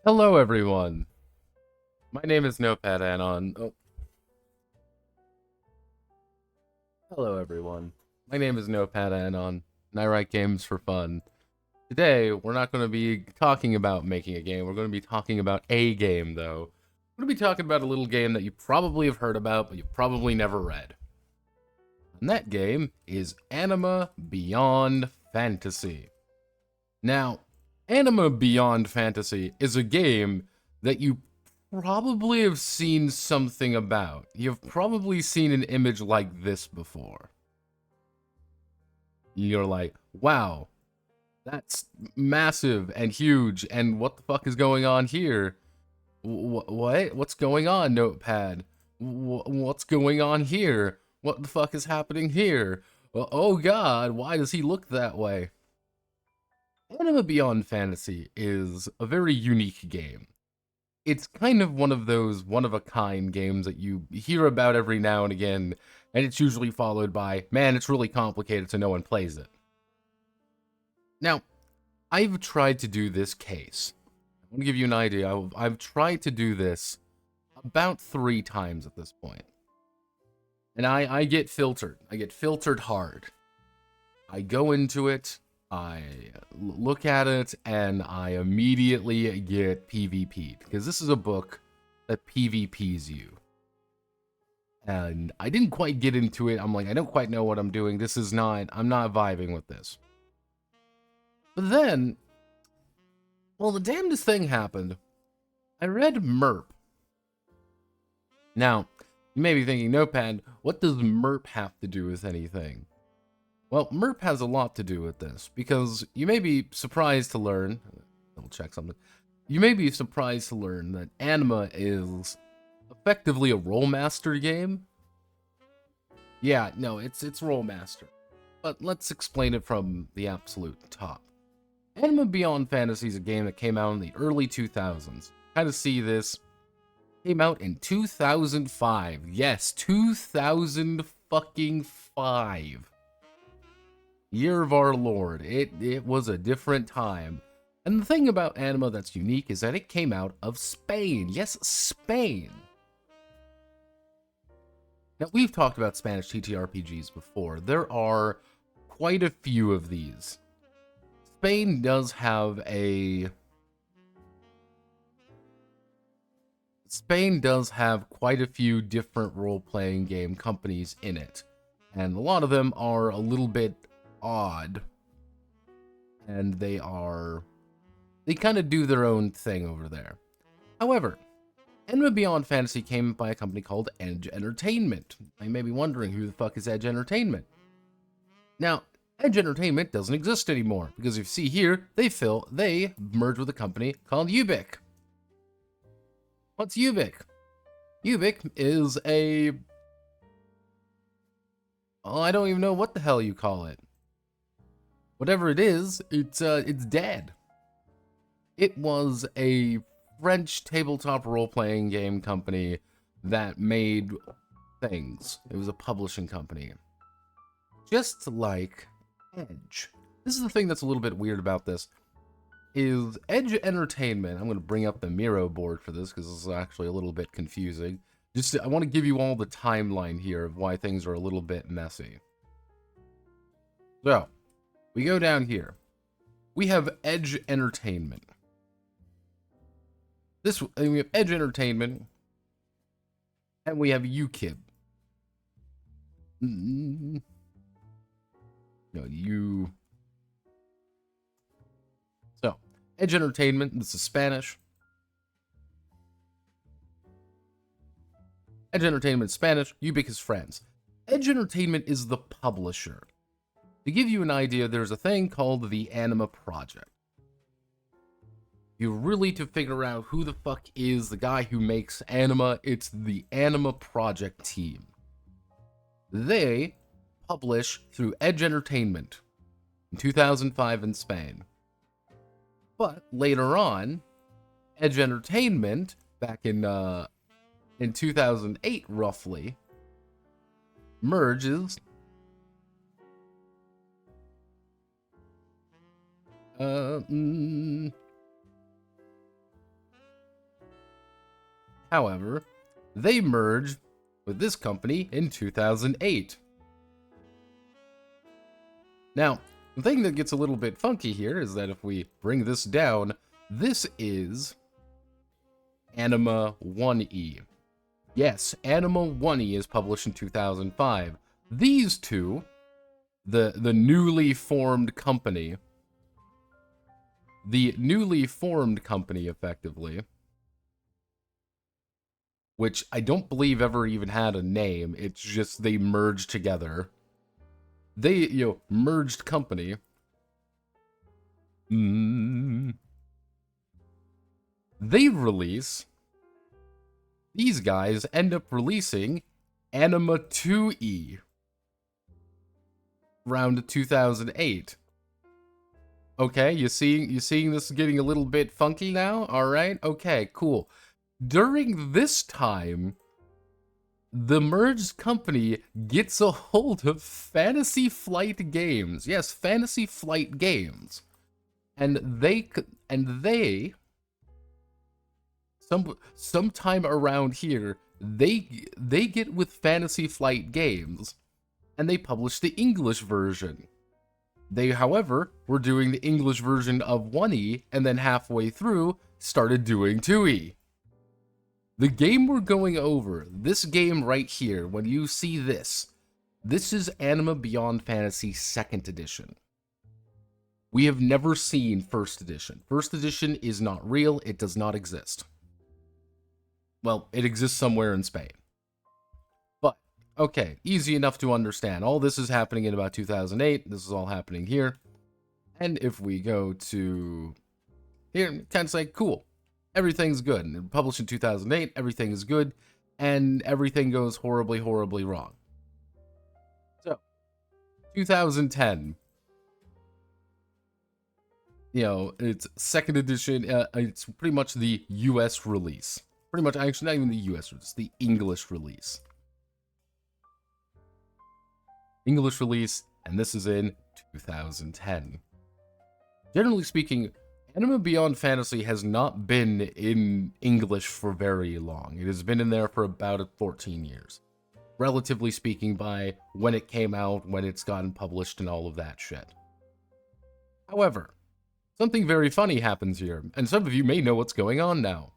Hello, everyone. My name is Notepad Anon. Hello, everyone. My name is Notepad Anon, and I write games for fun. Today, we're not going to be talking about making a game. We're going to be talking about a game, though. We're going to be talking about a little game that you probably have heard about, but you probably never read. And that game is Anima Beyond Fantasy. Now, Anima Beyond Fantasy is a game that you probably have seen something about. You've probably seen an image like this before. You're like, wow, that's massive and huge, and what the fuck is going on here? What? What's going on, Notepad? What's going on here? What the fuck is happening here? Oh god, why does he look that way? Anima Beyond Fantasy is a very unique game. It's kind of one of those one-of-a-kind games that you hear about every now and again, and it's usually followed by, man, it's really complicated so no one plays it. Now, I've tried to do this case. I want to give you an idea. I've tried to do this about 3 times at this point. And I get filtered. I get filtered hard. I go into it, I look at it, and I immediately get PvP'd, because this is a book that PvP's you. And I didn't quite get into it. I'm like, I don't quite know what I'm doing. I'm not vibing with this. But then, well, the damnedest thing happened. I read MERP. Now, you may be thinking, Notepad, what does MERP have to do with anything? Well, MERP has a lot to do with this, because you may be surprised to learn, double check something, you may be surprised to learn that Anima is effectively a Rollmaster game. Yeah, no, it's Rollmaster. But let's explain it from the absolute top. Anima Beyond Fantasy is a game that came out in the early 2000s. Kind of see this. Came out in 2005. Yes, 2000 fucking 5. Year of our Lord. It was a different time. And the thing about Anima that's unique is that it came out of Spain. Yes, Spain. Now, we've talked about Spanish TTRPGs before. There are quite a few of these. Spain does have quite a few different role-playing game companies in it. And a lot of them are a little bit odd. And they kind of do their own thing over there. However, Anima Beyond Fantasy came by a company called Edge Entertainment. You may be wondering, who the fuck is Edge Entertainment? Now, Edge Entertainment doesn't exist anymore, because if you see here, they merged with a company called Ubik. What's Ubik? Ubik is I don't even know what the hell you call it. Whatever it is, it's dead. It was a French tabletop role-playing game company that made things. It was a publishing company. Just like Edge. This is the thing that's a little bit weird about this. Is Edge Entertainment, I'm going to bring up the Miro board for this because this is actually a little bit confusing. I want to give you all the timeline here of why things are a little bit messy. So, we go down here. We have Edge Entertainment. We have Edge Entertainment, and we have UKIB. No, So, Edge Entertainment, this is Spanish. Edge Entertainment is Spanish, Ubik is France. Edge Entertainment is the publisher. To give you an idea, there's a thing called the Anima Project. You really to figure out who the fuck is the guy who makes Anima, it's the Anima Project team. They publish through Edge Entertainment in 2005 in Spain. But later on, Edge Entertainment, back in 2008 roughly, merges However, they merged with this company in 2008. Now, the thing that gets a little bit funky here is that if we bring this down, this is Anima 1E. Yes, Anima 1E is published in 2005. These two, the newly formed company, effectively, which I don't believe ever even had a name, it's just they merged together. They, merged company. These guys end up releasing Anima 2E around 2008. Okay, you seeing this getting a little bit funky now? All right, okay, cool. During this time, the merged company gets a hold of Fantasy Flight Games. Yes, Fantasy Flight Games. And they sometime around here, they get with Fantasy Flight Games, and they publish the English version. They, however, were doing the English version of 1E, and then halfway through, started doing 2E. The game we're going over, this game right here, when you see this is Anima Beyond Fantasy 2nd Edition. We have never seen 1st Edition. 1st Edition is not real, it does not exist. Well, it exists somewhere in Spain. But, okay, easy enough to understand. All this is happening in about 2008, this is all happening here. And if we go to here, kind of say, cool. Everything's good. And published in 2008, everything is good, and everything goes horribly, horribly wrong. So, 2010. It's 2nd edition. It's pretty much the US release. Pretty much, actually, not even the US release, the English release. English release, and this is in 2010. Generally speaking, Anima Beyond Fantasy has not been in English for very long. It has been in there for about 14 years. Relatively speaking, by when it came out, when it's gotten published, and all of that shit. However, something very funny happens here, and some of you may know what's going on now.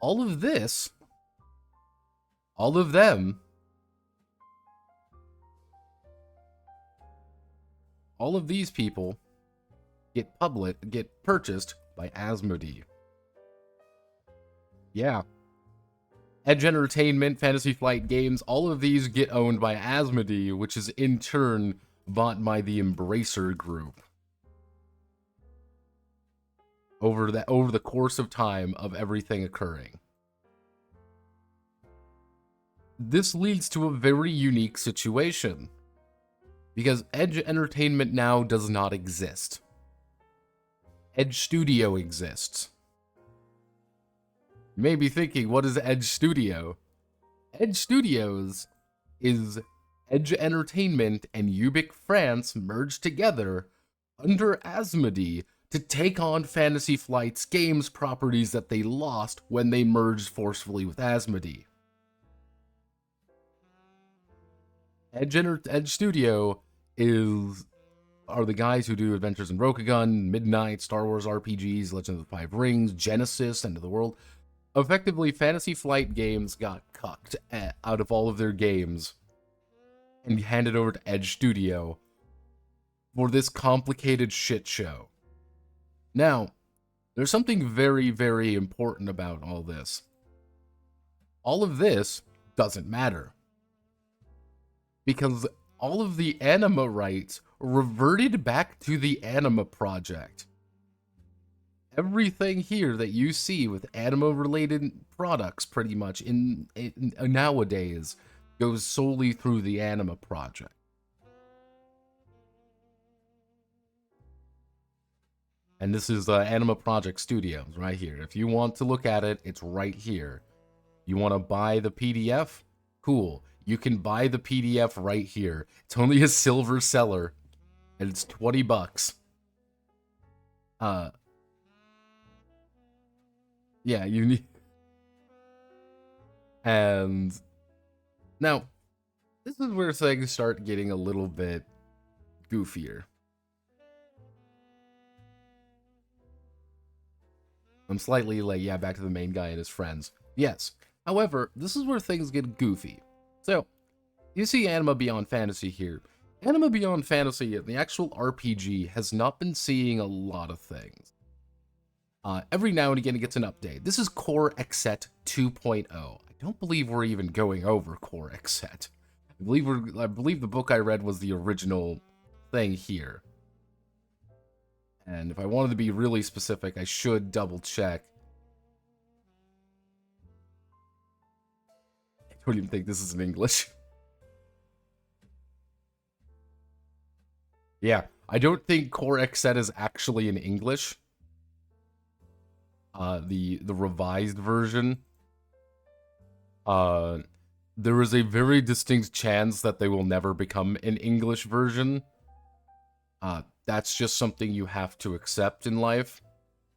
All of this, all of them, all of these people get purchased by Asmodee. Yeah. Edge Entertainment, Fantasy Flight Games, all of these get owned by Asmodee, which is in turn bought by the Embracer Group. Over the course of time of everything occurring. This leads to a very unique situation, because Edge Entertainment now does not exist. Edge Studio exists. You may be thinking, what is Edge Studio? Edge Studios is Edge Entertainment and Ubique France merged together under Asmodee to take on Fantasy Flight's games properties that they lost when they merged forcefully with Asmodee. Edge Studio are the guys who do Adventures in Rokugan, Midnight, Star Wars RPGs, Legend of the Five Rings, Genesis, End of the World. Effectively, Fantasy Flight Games got cucked out of all of their games and handed over to Edge Studio for this complicated shit show. Now, there's something very, very important about all this. All of this doesn't matter, because all of the Anima rights reverted back to the Anima project. Everything here that you see with Anima-related products, pretty much, in nowadays, goes solely through the Anima project. And this is Anima Project Studios right here. If you want to look at it, it's right here. You want to buy the PDF? Cool. You can buy the PDF right here. It's only a silver seller, and it's $20. Yeah, you need And now, this is where things start getting a little bit goofier. I'm slightly like, yeah, back to the main guy and his friends. Yes. However, this is where things get goofy. So, you see Anima Beyond Fantasy here. Anima Beyond Fantasy, the actual RPG, has not been seeing a lot of things. Every now and again, it gets an update. This is Core Exet 2.0. I don't believe we're even going over Core Exet. I believe the book I read was the original thing here. And if I wanted to be really specific, I should double check. I don't even think this is in English. Yeah, I don't think Core Exet is actually in English. The revised version. There is a very distinct chance that they will never become an English version. That's just something you have to accept in life.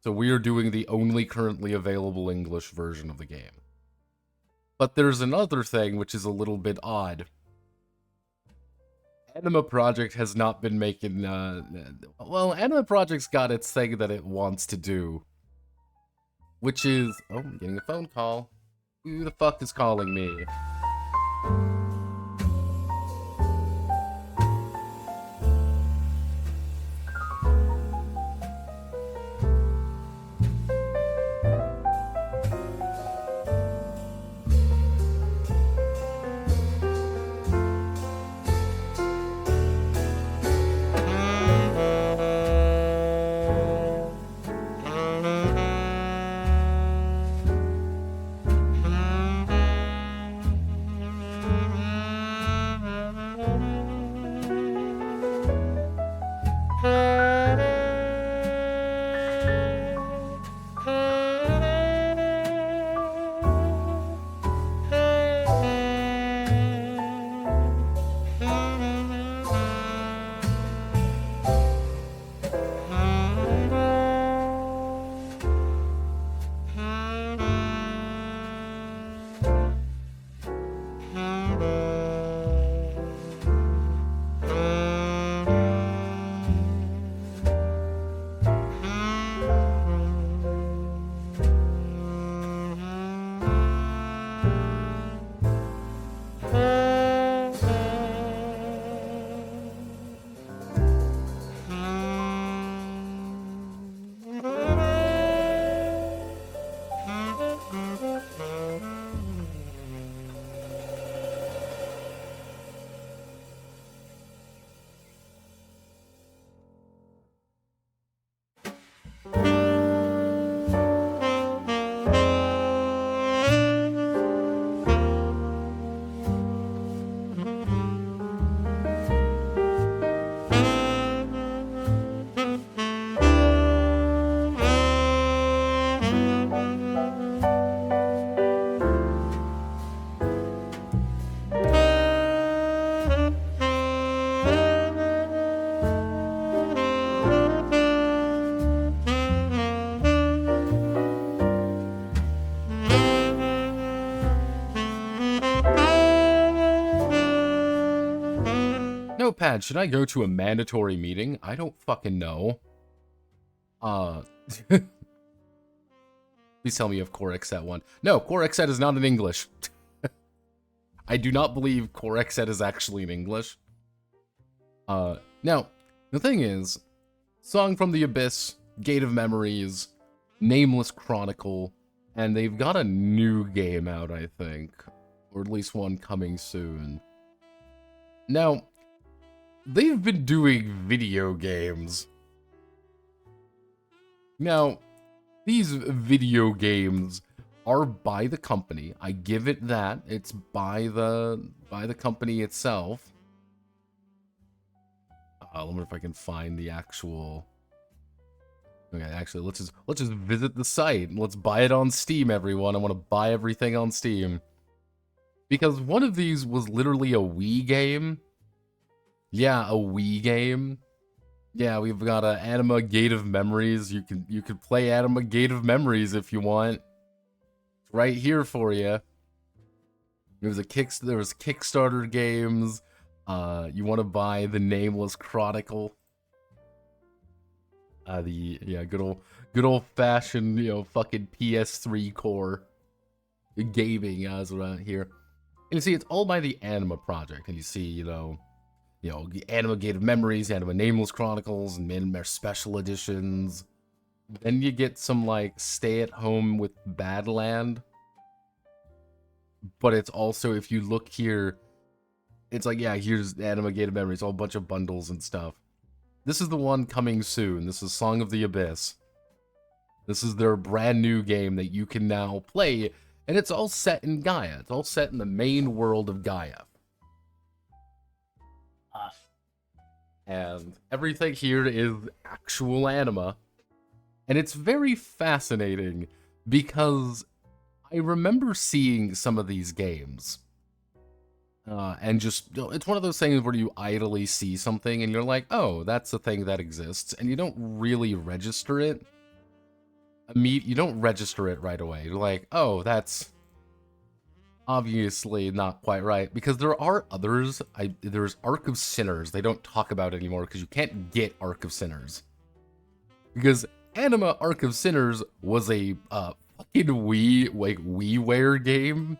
So we are doing the only currently available English version of the game. But there's another thing which is a little bit odd. Anima Project has not been making, well, Anima Project's got its thing that it wants to do. Which is, oh, I'm getting a phone call. Who the fuck is calling me? Notepad, should I go to a mandatory meeting? I don't fucking know. Please tell me you have Core Exet 1. No, Core Exet is not in English. I do not believe Core Exet is actually in English. Now, the thing is, Song from the Abyss, Gate of Memories, Nameless Chronicle, and they've got a new game out, I think. Or at least one coming soon. Now, they've been doing video games. Now, these video games are by the company. I give it that. It's by the company itself. I wonder if I can find the actual. Okay, actually, let's just visit the site. Let's buy it on Steam, everyone. I want to buy everything on Steam. Because one of these was literally a Wii game. Yeah, a Wii game. Yeah, we've got a Anima Gate of Memories. You could play Anima Gate of Memories if you want. It's right here for you. There was Kickstarter games. You want to buy the Nameless Chronicle. Good old fashioned, fucking PS3 core gaming as around here. And you see, it's all by the Anima project, and you see, the Anima Gate of Memories, Anima Nameless Chronicles, and Anima special editions. Then you get some like Stay at Home with Badland. But it's also, if you look here, it's like, yeah, here's Anima Gate of Memories, all a bunch of bundles and stuff. This is the one coming soon. This is Song of the Abyss. This is their brand new game that you can now play, and it's all set in Gaia. It's all set in the main world of Gaia. And everything here is actual Anima. And it's very fascinating because I remember seeing some of these games. And just, it's one of those things where you idly see something and you're like, oh, that's a thing that exists. And you don't really register it. You don't register it right away. You're like, oh, that's obviously not quite right. Because there are others. There's Ark of Sinners. They don't talk about it anymore because you can't get Ark of Sinners. Because Anima Ark of Sinners was a fucking WiiWare game.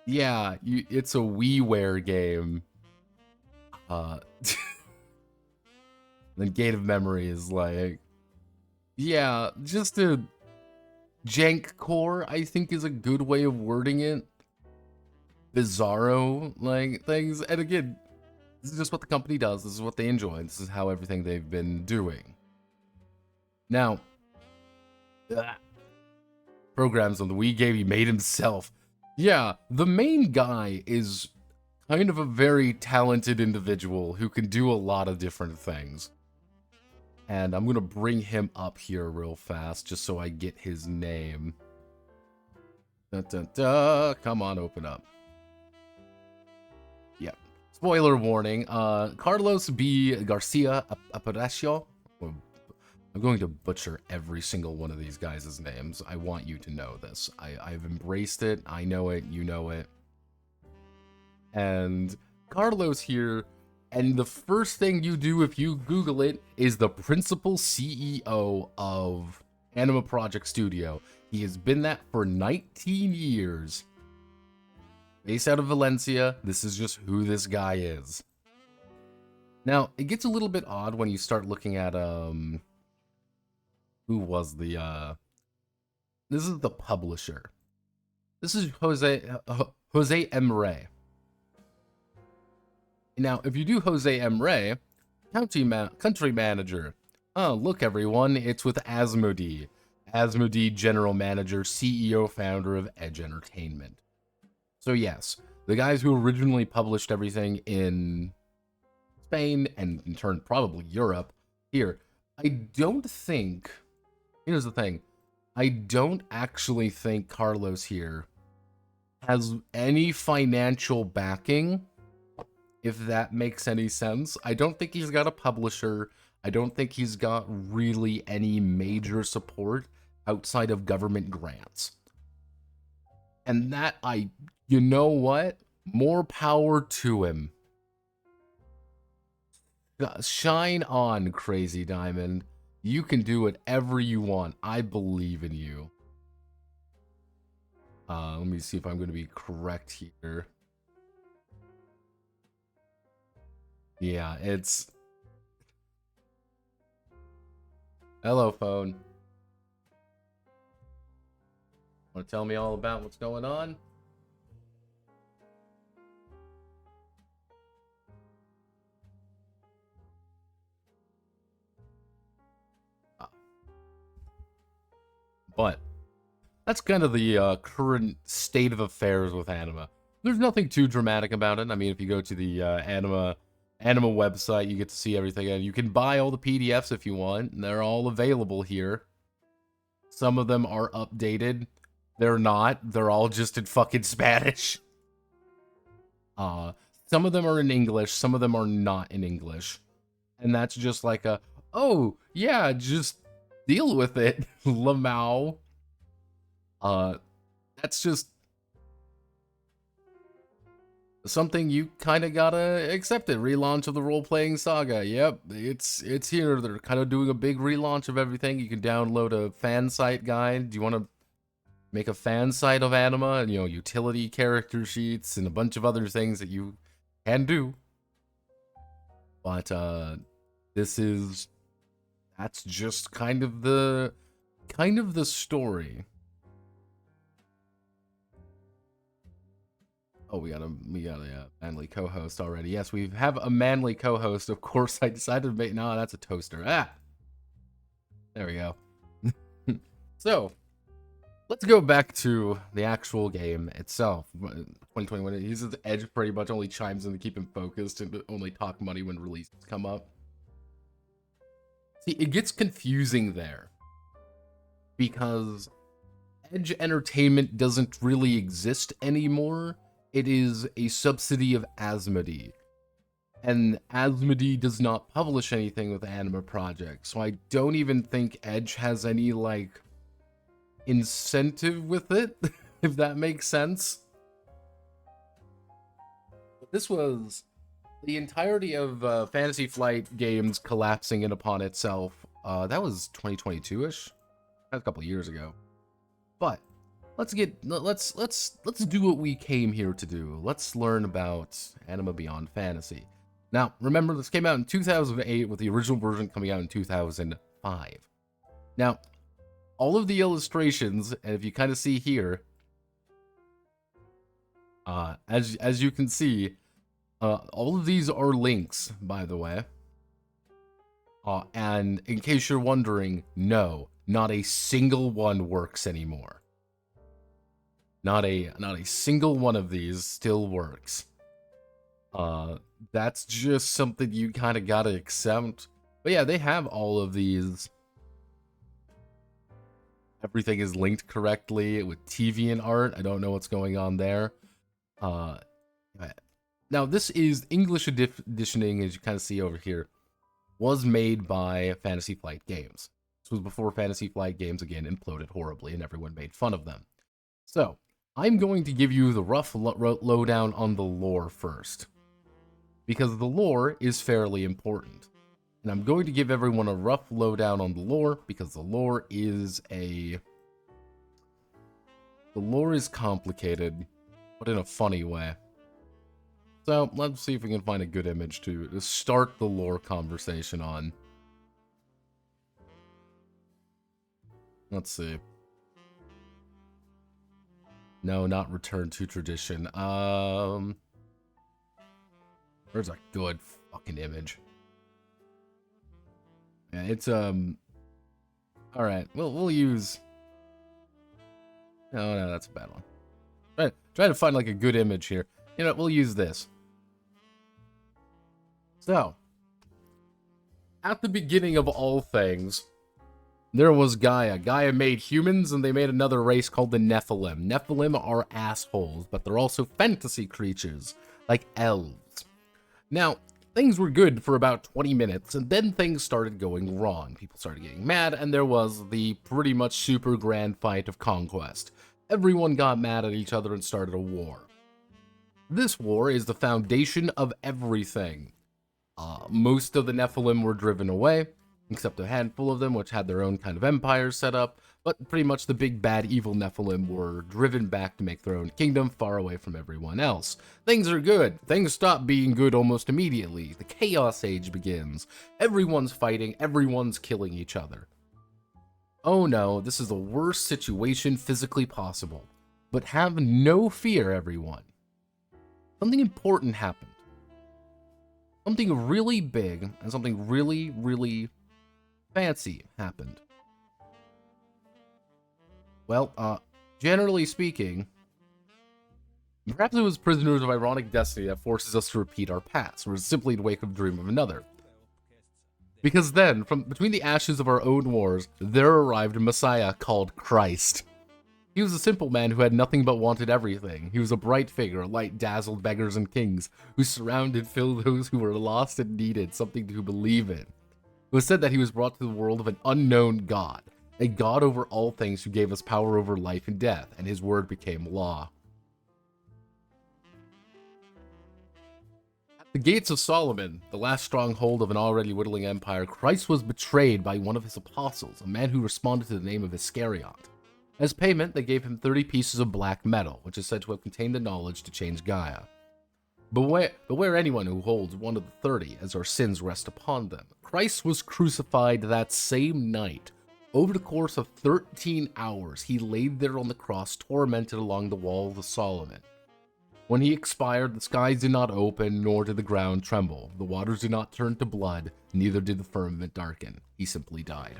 Yeah, it's a WiiWare game. Then Gate of Memory is like, yeah, just a jank core, I think is a good way of wording it. Bizarro, like, things. And again, this is just what the company does. This is what they enjoy. This is how everything they've been doing. Now, programs on the Wii game he made himself. Yeah, the main guy is kind of a very talented individual who can do a lot of different things. And I'm going to bring him up here real fast just so I get his name. Dun, dun, dun. Come on, open up. Yep. Spoiler warning. Carlos B. Garcia Aparicio. I'm going to butcher every single one of these guys' names. I want you to know this. I've embraced it. I know it. You know it. And Carlos here, and the first thing you do if you Google it is the principal CEO of Anima Project Studio. He has been that for 19 years. Based out of Valencia, this is just who this guy is. Now, it gets a little bit odd when you start looking at, who was the, this is the publisher. This is Jose M. Ray. Now, if you do Jose M. Ray, country manager. Oh, look everyone, it's with Asmodee. Asmodee general manager, CEO, founder of Edge Entertainment. So yes, the guys who originally published everything in Spain and in turn probably Europe. Here, I don't think... Here's the thing. I don't actually think Carlos here has any financial backing, if that makes any sense. I don't think he's got a publisher. I don't think he's got really any major support outside of government grants. And that, you know what? More power to him. Shine on, Crazy Diamond. You can do whatever you want. I believe in you. Let me see if I'm going to be correct here. Yeah, it's... Hello, phone. Want to tell me all about what's going on? But that's kind of the current state of affairs with Anima. There's nothing too dramatic about it. I mean, if you go to the Anima website, you get to see everything, and you can buy all the PDFs if you want, and they're all available here. Some of them are updated. They're not. They're all just in fucking Spanish. Some of them are in English. Some of them are not in English. And that's just like a, oh, yeah, just deal with it, Lamau. That's just something you kind of gotta accept it. Relaunch of the role-playing saga. Yep, it's here. They're kind of doing a big relaunch of everything. You can download a fan site guide. Do you want to make a fan site of Anima? And, you know, utility character sheets and a bunch of other things that you can do. But that's just kind of the story. Oh, we got a manly co-host already. Yes, we have a manly co-host. Of course, I decided to make... No, that's a toaster. Ah! There we go. So, let's go back to the actual game itself. 2021, he uses Edge pretty much only chimes in to keep him focused and only talk money when releases come up. See, it gets confusing there. Because Edge Entertainment doesn't really exist anymore. It is a subsidy of Asmodee. And Asmodee does not publish anything with Anima projects. So I don't even think Edge has any, like, incentive with it, if that makes sense. But this was the entirety of Fantasy Flight Games collapsing in upon itself. That was 2022-ish. That's a couple of years ago. But let's do what we came here to do. Let's learn about Anima Beyond Fantasy. Now, remember, this came out in 2008 with the original version coming out in 2005. Now, all of the illustrations, and if you kind of see here, as you can see, all of these are links, by the way. And in case you're wondering, no, not a single one works anymore. Not a single one of these still works. That's just something you kind of gotta accept. But yeah, they have all of these. Everything is linked correctly with TV and art. I don't know what's going on there. Now, this is English editioning, as you kind of see over here, was made by Fantasy Flight Games. This was before Fantasy Flight Games, again, imploded horribly and everyone made fun of them. So, I'm going to give you the rough lowdown on the lore first, because the lore is fairly important. And I'm going to give everyone a rough lowdown on the lore, because the lore is complicated, but in a funny way. So, let's see if we can find a good image to start the lore conversation on. Let's see. No, not Return to Tradition. Where's a good fucking image? Yeah, it's alright, we'll use... No, that's a bad one. Try to find like a good image here. You know, we'll use this. So, at the beginning of all things, there was Gaia. Gaia made humans, and they made another race called the Nephilim. Nephilim are assholes, but they're also fantasy creatures, like elves. Now, things were good for about 20 minutes, and then things started going wrong. People started getting mad, and there was the pretty much super grand fight of conquest. Everyone got mad at each other and started a war. This war is the foundation of everything. Most of the Nephilim were driven away, except a handful of them, which had their own kind of empires set up, but pretty much the big bad evil Nephilim were driven back to make their own kingdom far away from everyone else. Things are good. Things stop being good almost immediately. The Chaos Age begins. Everyone's fighting, everyone's killing each other. Oh no, this is the worst situation physically possible. But have no fear, everyone. Something important happened. Something really big and something really, really fancy happened. Well, generally speaking, perhaps it was prisoners of ironic destiny that forces us to repeat our past, or simply to wake up dream of another. Because then, from between the ashes of our own wars, there arrived a Messiah called Christ. He was a simple man who had nothing but wanted everything. He was a bright figure, a light dazzled beggars and kings, who surrounded filled those who were lost and needed something to believe in. It was said that he was brought to the world of an unknown God, a God over all things who gave us power over life and death, and his word became law. the gates of Solomon, the last stronghold of an already whittling empire, Christ was betrayed by one of his apostles, a man who responded to the name of Iscariot. As payment, they gave him 30 pieces of black metal, which is said to have contained the knowledge to change Gaia. Beware anyone who holds one of the 30, as our sins rest upon them. Christ was crucified that same night. Over the course of 13 hours, he laid there on the cross, tormented along the walls of Solomon. When he expired, the skies did not open, nor did the ground tremble. The waters did not turn to blood, neither did the firmament darken. He simply died.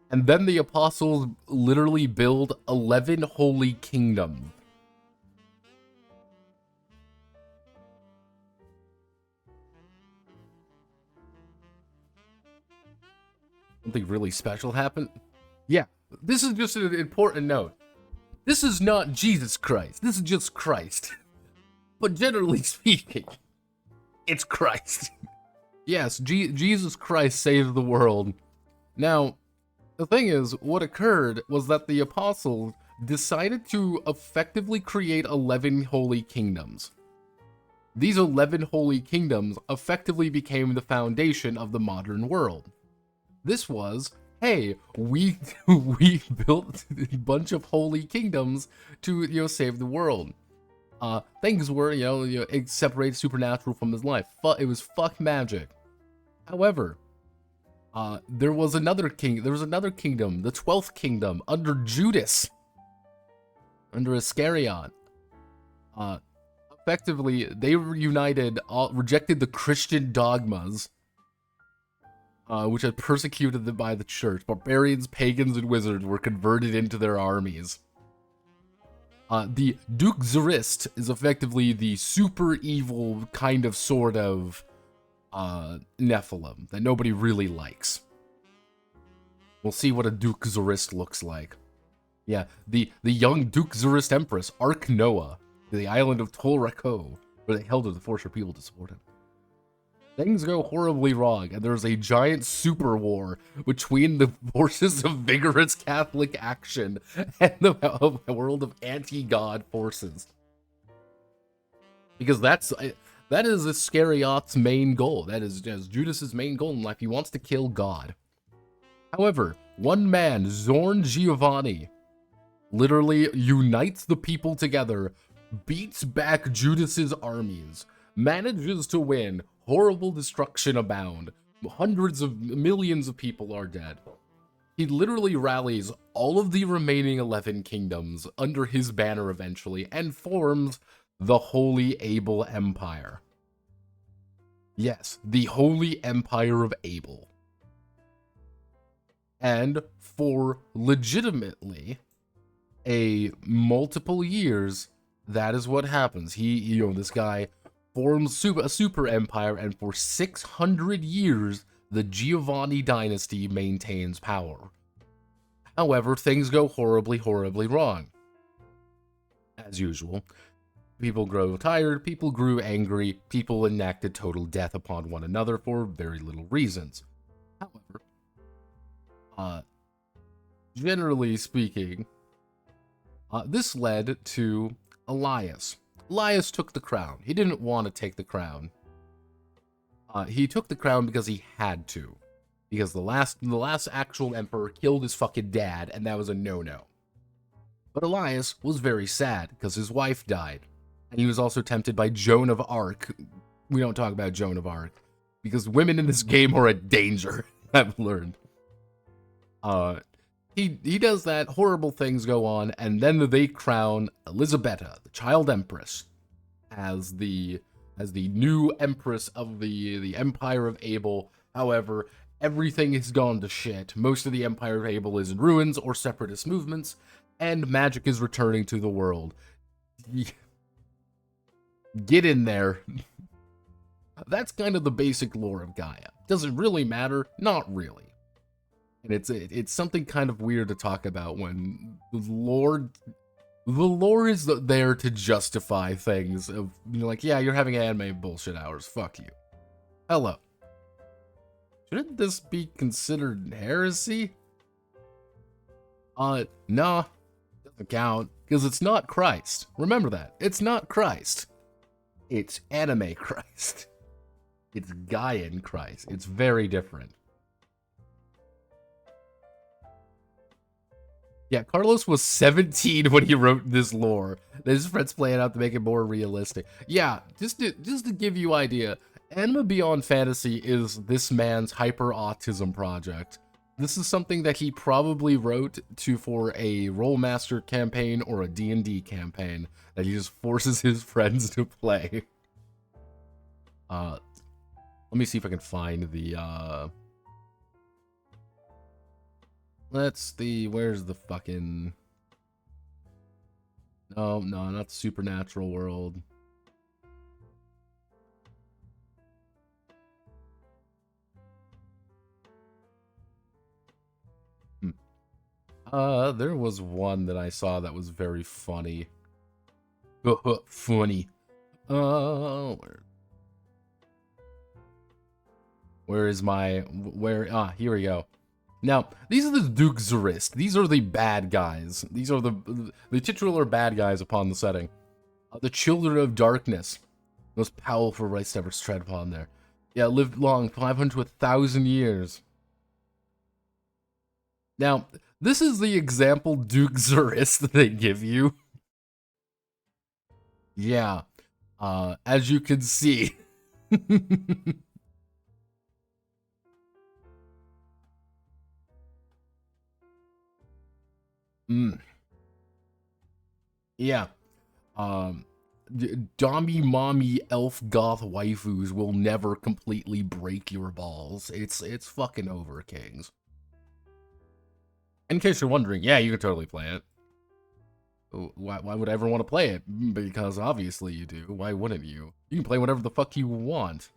And then the apostles literally build 11 holy kingdoms. Something really special happened? Yeah, this is just an important note. This is not Jesus Christ. This is just Christ. But generally speaking, it's Christ. Yes, Jesus Christ saved the world. Now, the thing is, what occurred was that the apostles decided to effectively create 11 holy kingdoms. These 11 holy kingdoms effectively became the foundation of the modern world. This was, hey, we built a bunch of holy kingdoms to save the world. Things were it separated supernatural from his life. It was fuck magic. However, there was another kingdom, the 12th kingdom under Judas, under Iscariot. Effectively, they were united, rejected the Christian dogmas, which had persecuted them by the church. Barbarians, pagans, and wizards were converted into their armies. The Duke Zarist is effectively the super evil kind of sort of Nephilim that nobody really likes. We'll see what a Duke Zarist looks like. Yeah, the young Duke Zarist Empress, Ark Noah, to the island of Tolrako, where they held her to force her people to support him. Things go horribly wrong, and there's a giant super war between the forces of vigorous Catholic action and the world of anti-God forces. Because that is Iscariot's main goal. That is Judas's main goal in life. He wants to kill God. However, one man, Zorn Giovanni, literally unites the people together, beats back Judas's armies, manages to win. Horrible destruction abound. Hundreds of millions of people are dead. He literally rallies all of the remaining 11 kingdoms under his banner eventually and forms the Holy Abel Empire. Yes, the Holy Empire of Abel. And for legitimately a multiple years, that is what happens. This guy forms a super empire, and for 600 years, the Giovanni dynasty maintains power. However, things go horribly, horribly wrong. As usual, people grow tired, people grew angry, people enacted total death upon one another for very little reasons. However, generally speaking, this led to Elias. Elias took the crown. He didn't want to take the crown. He took the crown because he had to. Because the last actual emperor killed his fucking dad, and that was a no-no. But Elias was very sad because his wife died. And he was also tempted by Joan of Arc. We don't talk about Joan of Arc. Because women in this game are a danger, I've learned. He does that, horrible things go on, and then they crown Elisabetta, the child empress, as the new empress of the Empire of Abel. However, everything has gone to shit. Most of the Empire of Abel is in ruins or separatist movements, and magic is returning to the world. Get in there. That's kind of the basic lore of Gaia. Does it really matter? Not really. And it's something kind of weird to talk about when the lore is there to justify things of, like, yeah, you're having anime bullshit hours, fuck you. Hello. Shouldn't this be considered heresy? Nah, doesn't count, because it's not Christ. Remember that. It's not Christ. It's anime Christ. It's Gaian Christ. It's very different. Yeah, Carlos was 17 when he wrote this lore. His friends playing out to make it more realistic. Yeah, just to give you idea, Anima Beyond Fantasy is this man's hyper-autism project. This is something that he probably wrote for a Rollmaster campaign or a D&D campaign that he just forces his friends to play. Let me see if I can find the, let's see, where's the fucking... No, not the supernatural world. There was one that I saw that was very funny. Funny. Where is my... here we go. Now, these are the Duke Zurist. These are the bad guys. These are the titular bad guys upon the setting. The Children of Darkness. Most powerful race ever tread upon there. Yeah, lived long, 500 to 1,000 years. Now, this is the example Duke Zurist they give you. Yeah. As you can see. Yeah. Dommy mommy elf goth waifus will never completely break your balls. It's fucking over, Kings. In case you're wondering, yeah, you can totally play it. Why would I ever want to play it? Because obviously you do. Why wouldn't you? You can play whatever the fuck you want.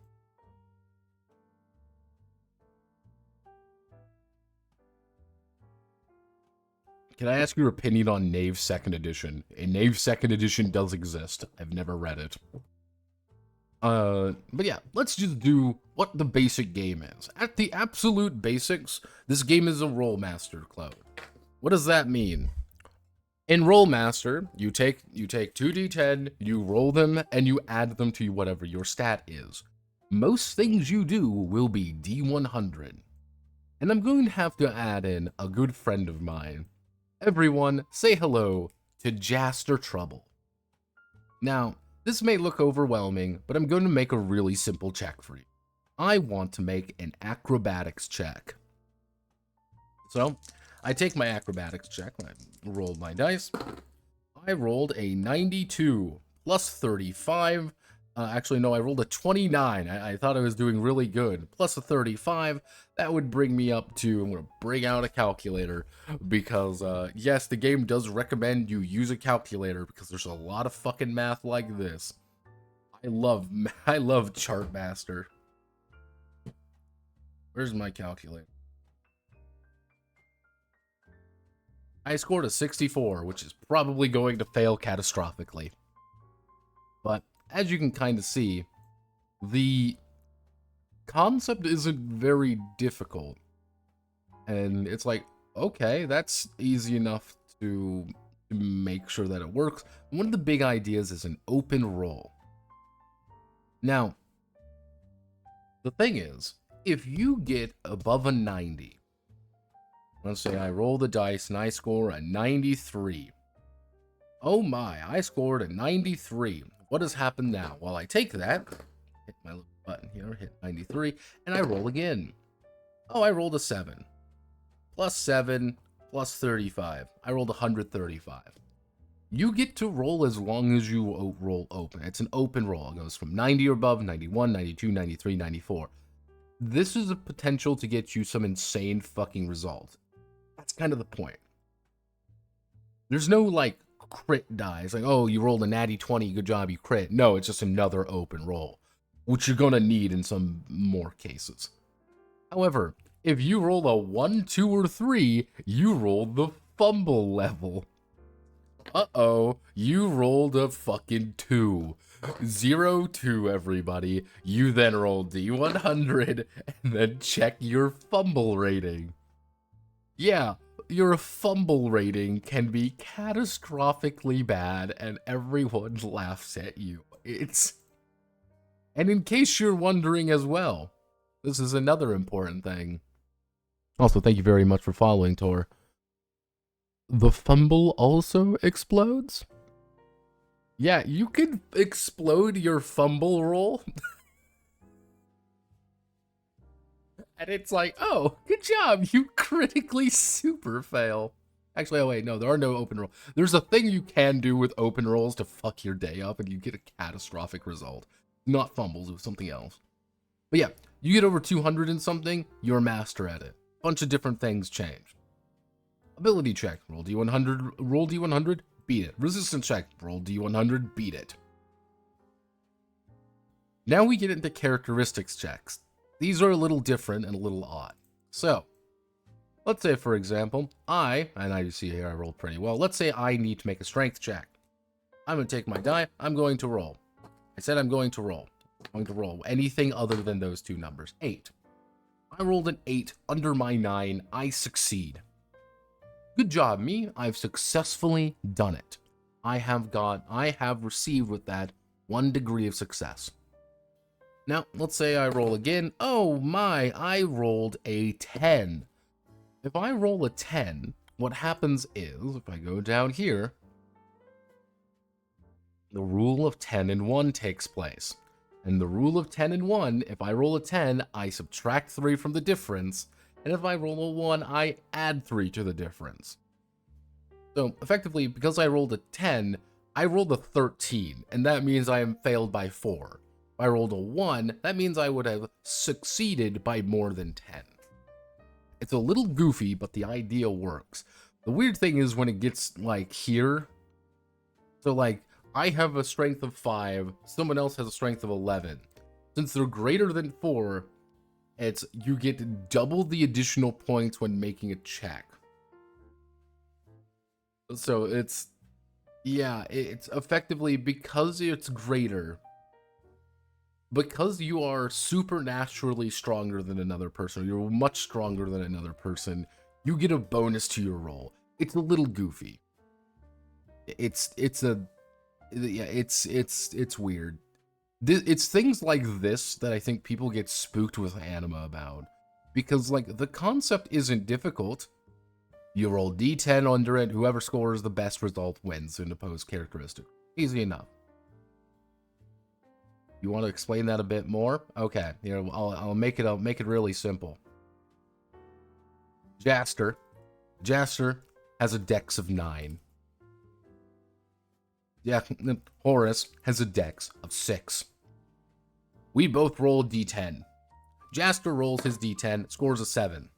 Can I ask your opinion on Knave 2nd Edition? A Knave 2nd Edition does exist. I've never read it. But yeah, let's just do what the basic game is. At the absolute basics, this game is a Rollmaster clone. What does that mean? In Rollmaster, you take 2d10, you roll them, and you add them to whatever your stat is. Most things you do will be D100. And I'm going to have to add in a good friend of mine. Everyone, say hello to Jaster Trouble. Now, this may look overwhelming, but I'm going to make a really simple check for you. I want to make an acrobatics check. So, I take my acrobatics check, I rolled my dice. I rolled a 92 plus 35. Actually, no, I rolled a 29. I thought I was doing really good. Plus a 35, that would bring me up to, I'm going to bring out a calculator, because, yes, the game does recommend you use a calculator, because there's a lot of fucking math like this. I love Chartmaster. Where's my calculator? I scored a 64, which is probably going to fail catastrophically. But as you can kind of see, the concept isn't very difficult. And it's like, okay, that's easy enough to make sure that it works. One of the big ideas is an open roll. Now, the thing is, if you get above a 90, let's say I roll the dice and I score a 93. Oh my, I scored a 93. What has happened now? Well, I take that, hit my little button here, hit 93, and I roll again. Oh, I rolled a 7. Plus 7, plus 35. I rolled 135. You get to roll as long as you roll open. It's an open roll. It goes from 90 or above, 91, 92, 93, 94. This is a potential to get you some insane fucking result. That's kind of the point. There's no, like, crit dice. Like, oh, you rolled a natty 20, good job, you crit. No, it's just another open roll, which you're going to need in some more cases. However, if you roll a 1, 2, or 3, you roll the fumble level. Uh-oh, you rolled a fucking 2. 0, 2, everybody. You then roll D100, and then check your fumble rating. Yeah, your fumble rating can be catastrophically bad, and everyone laughs at you. It's And in case you're wondering as well, this is another important thing. Also, thank you very much for following, Tor. The fumble also explodes? Yeah, you could explode your fumble roll. And it's like, oh, good job, you critically super fail. Actually, oh wait, no, there are no open rolls. There's a thing you can do with open rolls to fuck your day up and you get a catastrophic result. Not fumbles, it was something else. But yeah, you get over 200 and something, you're a master at it. Bunch of different things change. Ability check, roll D100, beat it. Resistance check, roll D100, beat it. Now we get into characteristics checks. These are a little different and a little odd. So, let's say for example, and I see here I rolled pretty well. Let's say I need to make a strength check. I'm going to take my die, I'm going to roll. I said I'm going to roll. I'm going to roll anything other than those two numbers. 8. I rolled an 8 under my 9. I succeed. Good job, me. I've successfully done it. I have received with that 1 degree of success. Now, let's say I roll again. Oh my, I rolled a 10. If I roll a 10, what happens is, if I go down here, the rule of 10 and 1 takes place. And the rule of 10 and 1, if I roll a 10, I subtract 3 from the difference. And if I roll a 1, I add 3 to the difference. So, effectively, because I rolled a 10, I rolled a 13, and that means I am failed by 4. If I rolled a 1, that means I would have succeeded by more than 10. It's a little goofy, but the idea works. The weird thing is when it gets, like, here. So, like, I have a strength of 5, someone else has a strength of 11. Since they're greater than 4, you get double the additional points when making a check. So it's effectively, because it's greater, because you are supernaturally stronger than another person, you're much stronger than another person, you get a bonus to your roll. It's a little goofy. It's weird. It's things like this that I think people get spooked with Anima about. Because, like, the concept isn't difficult. You roll D10 under it, whoever scores the best result wins in opposed characteristic. Easy enough. You want to explain that a bit more? Okay, I'll make it really simple. Jaster has a dex of 9. Yeah, Horace has a dex of 6. We both roll D10. Jaster rolls his D10, scores a 7.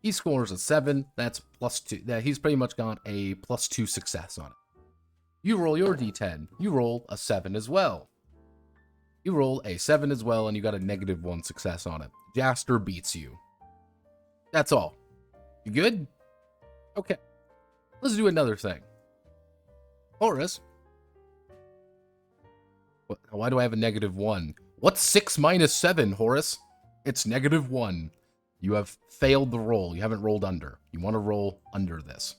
He scores a 7, that's +2. He's pretty much got a +2 success on it. You roll your D10, you roll a 7 as well. You roll a 7 as well, and you got a -1 success on it. Jaster beats you. That's all. You good? Okay. Let's do another thing. Horace. Why do I have a -1? What's 6 minus 7, Horace? It's -1. You have failed the roll. You haven't rolled under. You want to roll under this.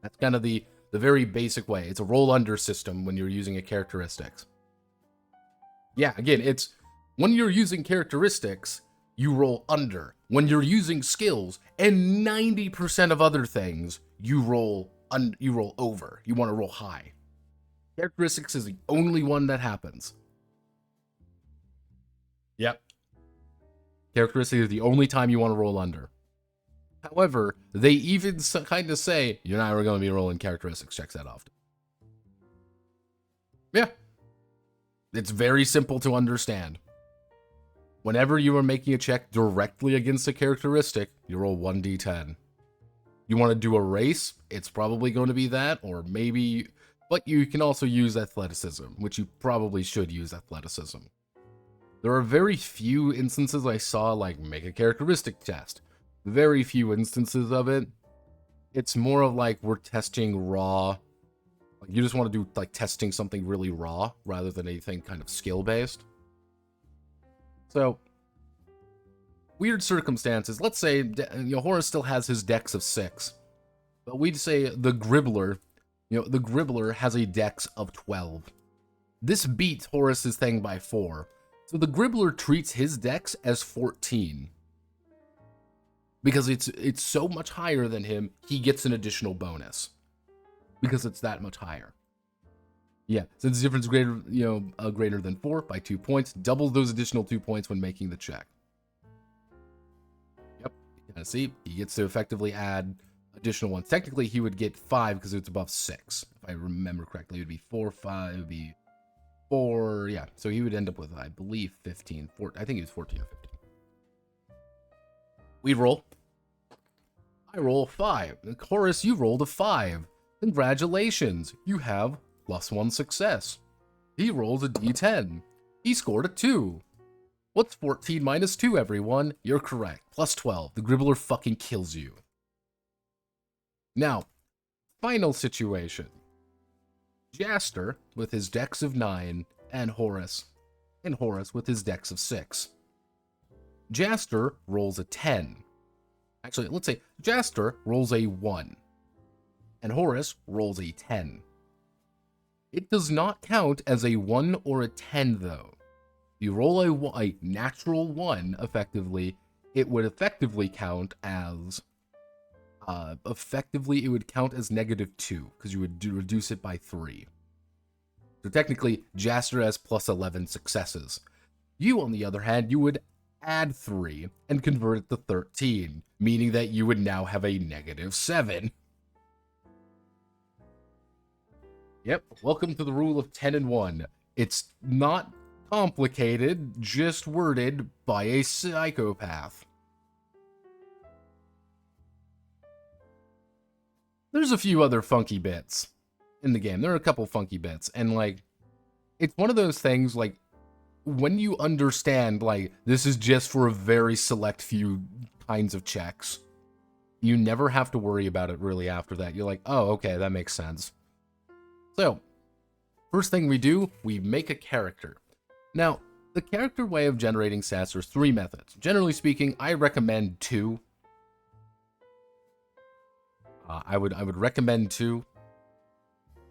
That's kind of the very basic way. It's a roll under system when you're using a characteristics. Yeah, again, it's when you're using characteristics, you roll under. When you're using skills and 90% of other things, you roll over. You want to roll high. Characteristics is the only one that happens. Yep. Characteristics is the only time you want to roll under. However, they even kind of say, you're not going to be rolling characteristics checks that often. Yeah. It's very simple to understand. Whenever you are making a check directly against a characteristic, you roll 1d10. You want to do a race, it's probably going to be that, or maybe... But you can also use athleticism, which you probably should use athleticism. There are very few instances I saw, like, make a characteristic test. Very few instances of it. It's more of like, we're testing raw. Like, you just want to do, like, testing something really raw, rather than anything kind of skill-based. So, weird circumstances. Let's say, Horace still has his dex of 6. But we'd say the Gribbler, the Gribbler has a dex of 12. This beats Horace's thing by 4. So the Gribbler treats his dex as 14. Because it's so much higher than him, he gets an additional bonus. Because it's that much higher. Yeah, since the difference is greater, greater than 4 by 2 points, double those additional 2 points when making the check. Yep, you kind of see, he gets to effectively add additional ones. Technically, he would get 5 because it's above 6. If I remember correctly, it would be 4, 5, it would be 4, yeah. So he would end up with, I believe, 15, 14, I think he was 14 or 15. We roll. I roll 5. Horace, you rolled a 5. Congratulations, you have +1 success. He rolls a d10. He scored a 2. What's 14 minus 2, everyone? You're correct. +12. The Gribbler fucking kills you. Now, final situation. Jaster with his dex of 9, and Horace with his dex of 6. Jaster rolls a 10. Actually, let's say Jaster rolls a 1, and Horace rolls a 10. It does not count as a 1 or a 10, though. You roll a natural 1, effectively, it would effectively count as... it would count as -2, because you would reduce it by 3. So technically, Jaster has +11 successes. You, on the other hand, you would add 3 and convert it to 13, meaning that you would now have a -7. Yep, welcome to the rule of 10 and 1. It's not complicated, just worded by a psychopath. There's a few other funky bits in the game. There are a couple funky bits, and, like, it's one of those things, like, when you understand, like, this is just for a very select few kinds of checks, you never have to worry about it really after that. You're like, oh, okay, that makes sense. So, first thing we do, we make a character. Now, the character way of generating stats, there's 3 methods. Generally speaking, I recommend 2. I would recommend 2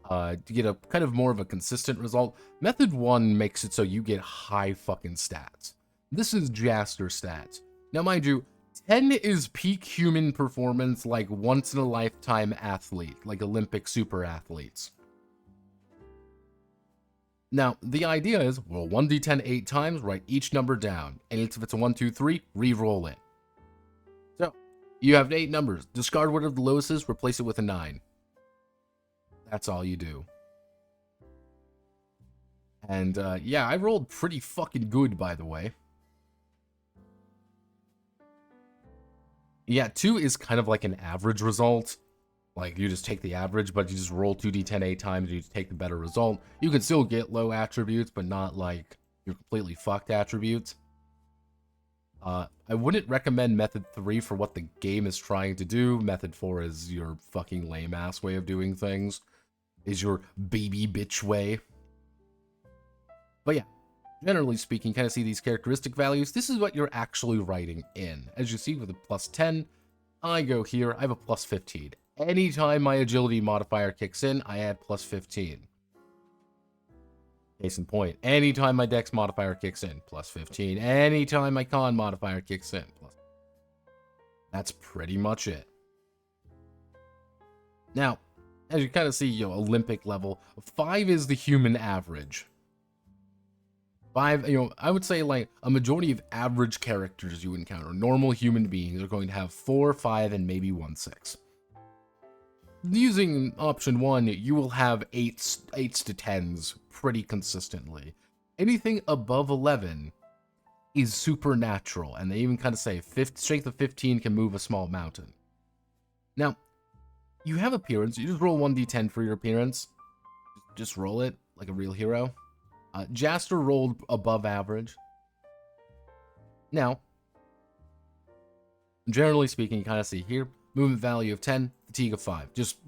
to get a kind of more of a consistent result. Method 1 makes it so you get high fucking stats. This is Jaster stats. Now, mind you, 10 is peak human performance, like once in a lifetime athlete, like Olympic super athletes. Now, the idea is roll 1d10 8 times, write each number down, and if it's a 1, 2, 3, re-roll it. So, you have 8 numbers. Discard whatever the lowest is, replace it with a 9. That's all you do. And, yeah, I rolled pretty fucking good, by the way. Yeah, 2 is kind of like an average result. Like, you just take the average, but you just roll 2d10 8 times, and you take the better result. You can still get low attributes, but not, like, your completely fucked attributes. I wouldn't recommend Method 3 for what the game is trying to do. Method 4 is your fucking lame-ass way of doing things. Is your baby bitch way. But yeah, generally speaking, kind of see these characteristic values. This is what you're actually writing in. As you see with a +10, I go here, I have a +15. Anytime my agility modifier kicks in, I add +15. Case in point, anytime my dex modifier kicks in, +15. Anytime my con modifier kicks in, That's pretty much it. Now, as you kind of see, Olympic level, 5 is the human average. 5, I would say, like, a majority of average characters you encounter, normal human beings, are going to have 4, 5, and maybe 1, 6. Using option 1, you will have 8s to 10s pretty consistently. Anything above 11 is supernatural, and they even kind of say strength of 15 can move a small mountain. Now, you have appearance. You just roll 1d10 for your appearance. Just roll it like a real hero. Jaster rolled above average. Now, generally speaking, you kind of see here, movement value of 10, fatigue of 5. Just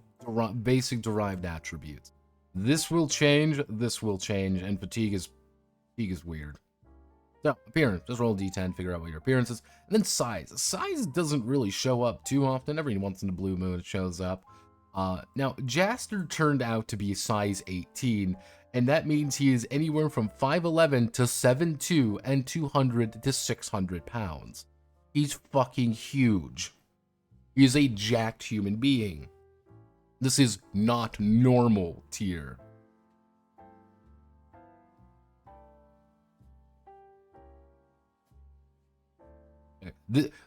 basic derived attributes. This will change, and fatigue is weird. So, appearance, just roll a d10, figure out what your appearance is. And then size. Size doesn't really show up too often. Every once in a blue moon it shows up. Now, Jaster turned out to be size 18, And that means he is anywhere from 5'11 to 7'2 and 200 to 600 pounds. He's fucking huge. He is a jacked human being. This is not normal tier.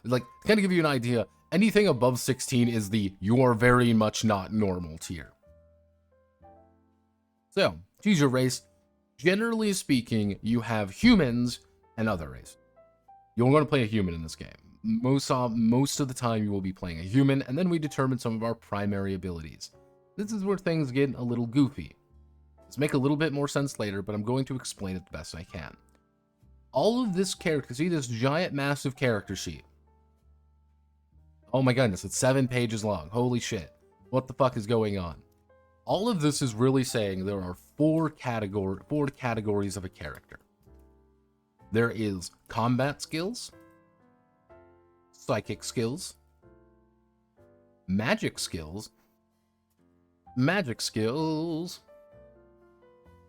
Like, to kind of give you an idea, anything above 16 is the you are very much not normal tier. So, choose your race. Generally speaking, you have humans and other races. You're going to play a human in this game. Most of the time, you will be playing a human, and then we determine some of our primary abilities. This is where things get a little goofy. This make a little bit more sense later, but I'm going to explain it the best I can. All of this character, see this giant, massive character sheet. Oh my goodness, it's 7 pages long. Holy shit. What the fuck is going on? All of this is really saying there are four categories of a character. There is combat skills, psychic skills, magic skills,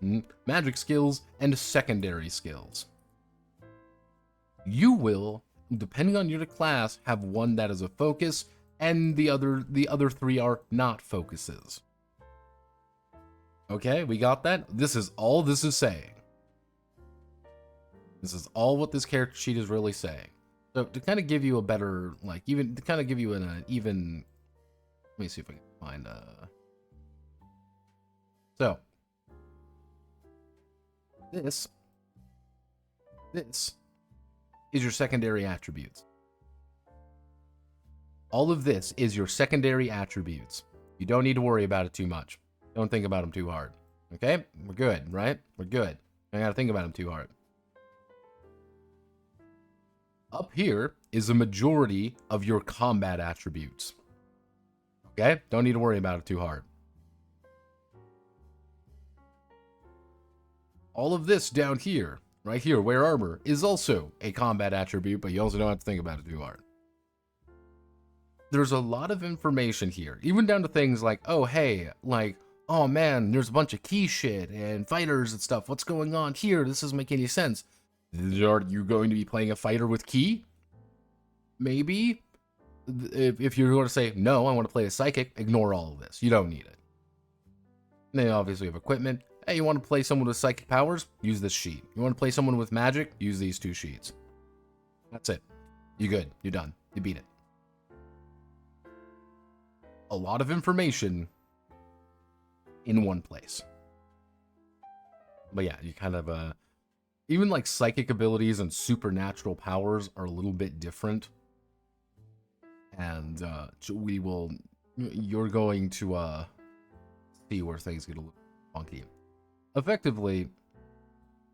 and secondary skills. You will, depending on your class, have one that is a focus, and the other 3 are not focuses. Okay, we got that? This is all this is saying. This is all what this character sheet is really saying. So to kind of give you a better, like, even to kind of give you an even, let me see if I can find so this is your secondary attributes. All of this is your secondary attributes. You don't need to worry about it too much. Don't think about them too hard. Okay? We're good, right? We're good. I gotta think about them too hard. Up here is a majority of your combat attributes. Okay? Don't need to worry about it too hard. All of this down here, right here, wear armor, is also a combat attribute, but you also don't have to think about it too hard. There's a lot of information here, even down to things like, oh, hey, like, oh man, there's a bunch of key shit and fighters and stuff. What's going on here? This doesn't make any sense. Are you going to be playing a fighter with key? Maybe. If you're going to say, no, I want to play a psychic, ignore all of this. You don't need it. And they obviously have equipment. Hey, you want to play someone with psychic powers? Use this sheet. You want to play someone with magic? Use these 2 sheets. That's it. You're good. You're done. You beat it. A lot of information in one place. But yeah, you kind of, even like psychic abilities and supernatural powers are a little bit different. And you're going to see where things get a little funky. Effectively,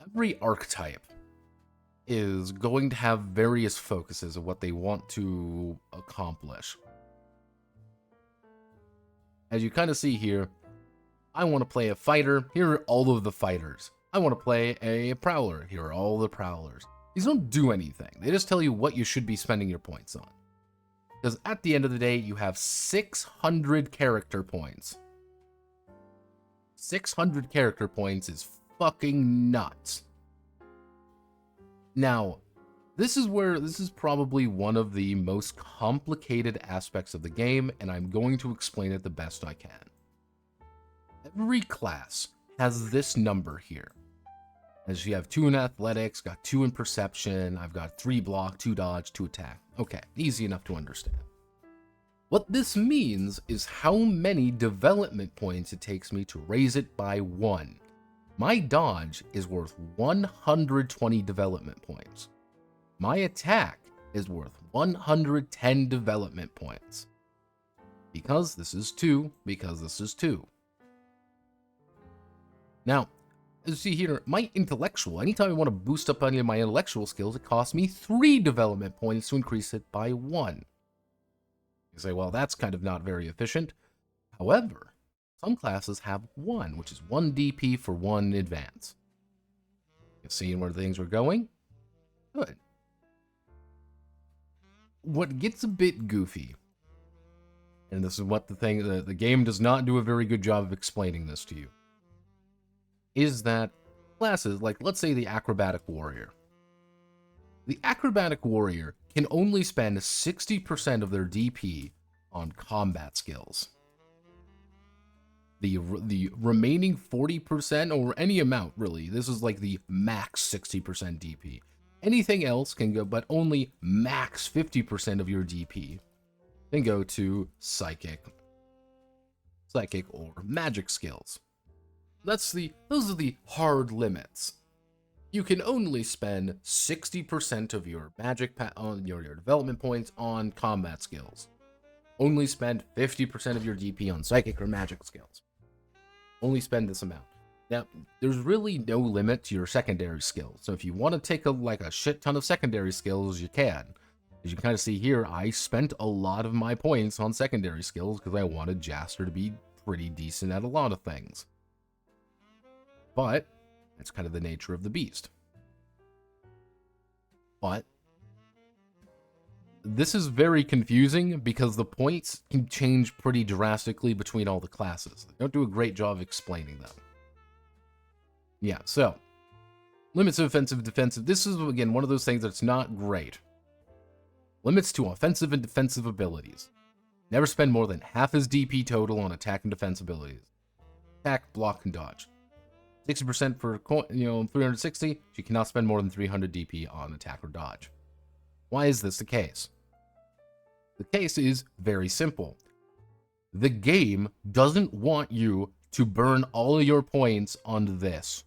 every archetype is going to have various focuses of what they want to accomplish. As you kind of see here, I want to play a fighter. Here are all of the fighters. I want to play a prowler. Here are all the prowlers. These don't do anything. They just tell you what you should be spending your points on. Because at the end of the day, you have 600 character points. 600 character points is fucking nuts. Now, this is probably one of the most complicated aspects of the game, and I'm going to explain it the best I can. Every class has this number here. As you have 2 in athletics, got 2 in perception, I've got 3 block, 2 dodge, 2 attack. Okay, easy enough to understand. What this means is how many development points it takes me to raise it by 1. My dodge is worth 120 development points. My attack is worth 110 development points. Because this is 2, because this is 2. Now, as you see here, my intellectual, anytime I want to boost up any of my intellectual skills, it costs me 3 development points to increase it by 1. You say, well, that's kind of not very efficient. However, some classes have 1, which is 1 DP for 1 advance. You seeing where things are going? Good. What gets a bit goofy, and this is what the game does not do a very good job of explaining this to you. is that classes, like let's say the Acrobatic Warrior. The Acrobatic Warrior can only spend 60% of their DP on combat skills. The remaining 40%, or any amount really, this is like the max 60% DP. Anything else can go, but only max 50% of your DP can go to psychic or magic skills. Those are the hard limits. You can only spend 60% of your magic on your development points on combat skills. Only spend 50% of your DP on psychic or magic skills. Only spend this amount. Now, there's really no limit to your secondary skills. So if you want to take a shit ton of secondary skills, you can. As you kind of see here, I spent a lot of my points on secondary skills because I wanted Jaster to be pretty decent at a lot of things. But that's kind of the nature of the beast. But this is very confusing because the points can change pretty drastically between all the classes. They don't do a great job of explaining them. Yeah, so limits of offensive, defensive. This is, again, one of those things that's not great. Limits to offensive and defensive abilities. Never spend more than half his DP total on attack and defense abilities. Attack, block, and dodge. 60% for 360. She cannot spend more than 300 DP on attack or dodge. Why is this the case? The case is very simple. The game doesn't want you to burn all of your points on this.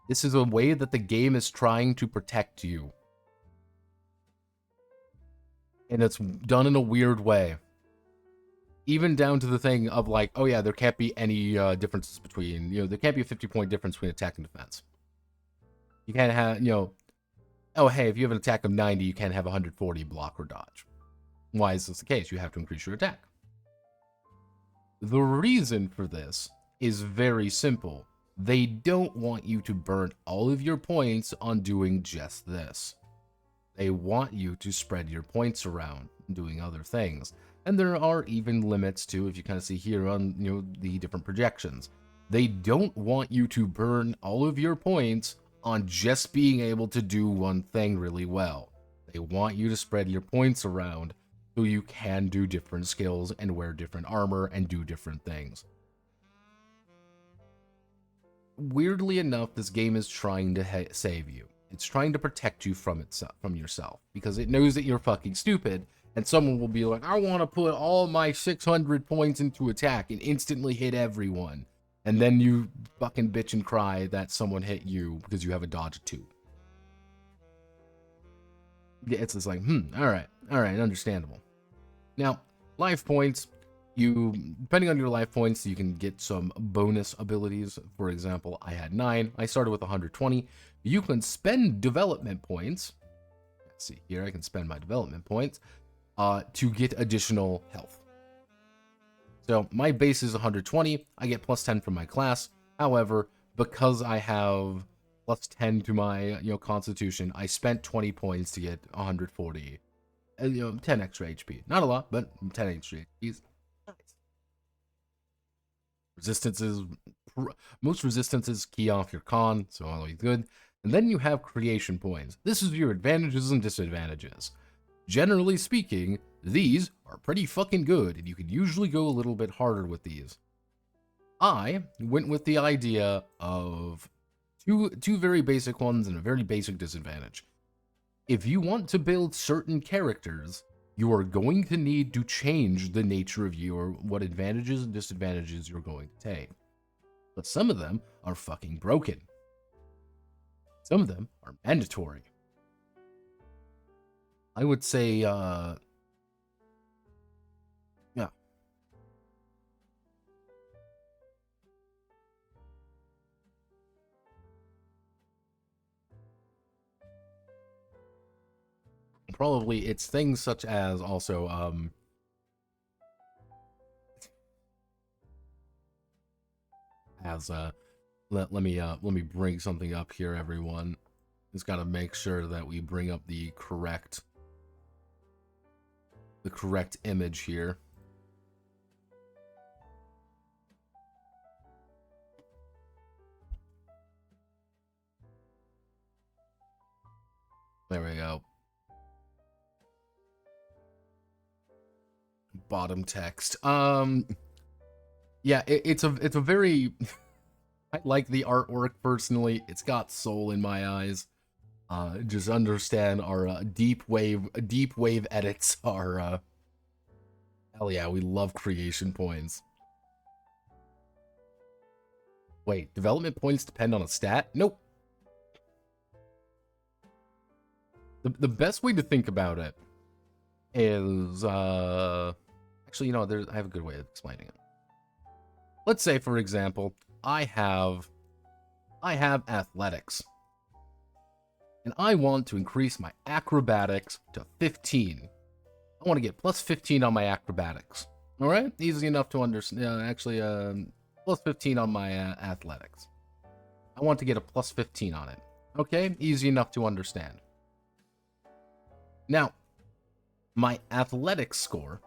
This is a way that the game is trying to protect you. And it's done in a weird way. Even down to the thing of like, oh yeah, there can't be any differences between, there can't be a 50-point difference between attack and defense. You can't have, oh hey, if you have an attack of 90, you can't have 140 block or dodge. Why is this the case? You have to increase your attack. The reason for this is very simple. They don't want you to burn all of your points on doing just this. They want you to spread your points around doing other things. And there are even limits to, if you kind of see here on the different projections. They don't want you to burn all of your points on just being able to do one thing really well. They want you to spread your points around so you can do different skills and wear different armor and do different things. Weirdly enough, this game is trying to save you. It's trying to protect you from yourself, because it knows that you're fucking stupid, and someone will be like, I want to put all my 600 points into attack and instantly hit everyone. And then you fucking bitch and cry that someone hit you because you have a dodge of 2. It's just like, alright, understandable. Now, life points. Depending on your life points, you can get some bonus abilities. For example, I had 9. I started with 120. You can spend development points. Let's see here, I can spend my development points to get additional health. So my base is 120. I get plus 10 from my class. However, because I have plus 10 to my constitution, I spent 20 points to get 140. 10 extra HP. Not a lot, but 10 extra HP. Most resistances key off your con, so always good. And then you have creation points. This is your advantages and disadvantages. Generally speaking, these are pretty fucking good, and you can usually go a little bit harder with these. I went with the idea of two very basic ones and a very basic disadvantage. If you want to build certain characters, you are going to need to change the nature of what advantages and disadvantages you're going to take. But some of them are fucking broken. Some of them are mandatory. I would say, yeah. Probably it's things such as also, let me bring something up here, everyone. Just got to make sure that we bring up the correct image here. There we go. Bottom text. Yeah, it's a very I like the artwork personally. It's got soul in my eyes. Just understand our deep wave edits are hell yeah, we love creation points. Wait, development points depend on a stat? Nope. The best way to think about it is actually, you know, I have a good way of explaining it. Let's say, for example, I have athletics, and I want to increase my acrobatics to 15. I want to get plus 15 on my acrobatics. All right, easy enough to understand. Actually, plus 15 on my athletics. I want to get a plus 15 on it. Okay, easy enough to understand. Now, my athletics score.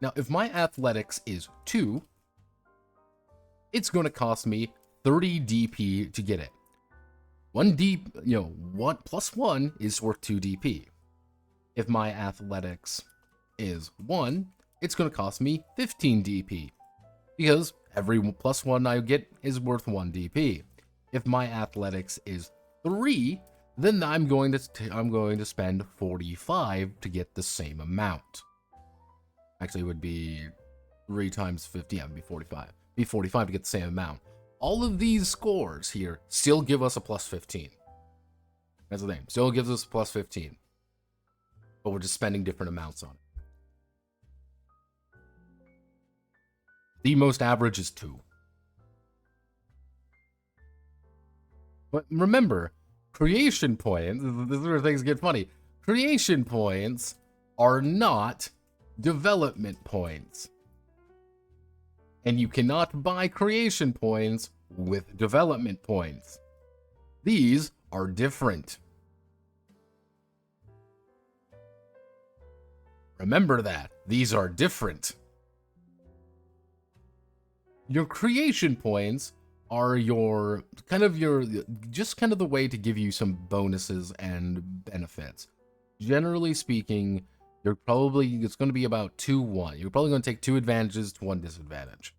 Now, if my athletics is 2, it's going to cost me 30 DP to get it. 1 plus 1 is worth 2 DP. If my athletics is 1, it's going to cost me 15 DP. Because every plus 1 I get is worth 1 DP. If my athletics is 3, then I'm going to spend 45 to get the same amount. Actually, it would be 3 times 50. Yeah, it would be 45. It'd be 45 to get the same amount. All of these scores here still give us a plus 15. That's the thing. Still gives us a plus 15. But we're just spending different amounts on it. The most average is 2. But remember, creation points, this is where things get funny. Creation points are not development points. And you cannot buy creation points with development points. These are different. Remember that. These are different. Your creation points are just kind of the way to give you some bonuses and benefits. Generally speaking, it's going to be about 2-1. You're probably going to take 2 advantages to 1 disadvantage.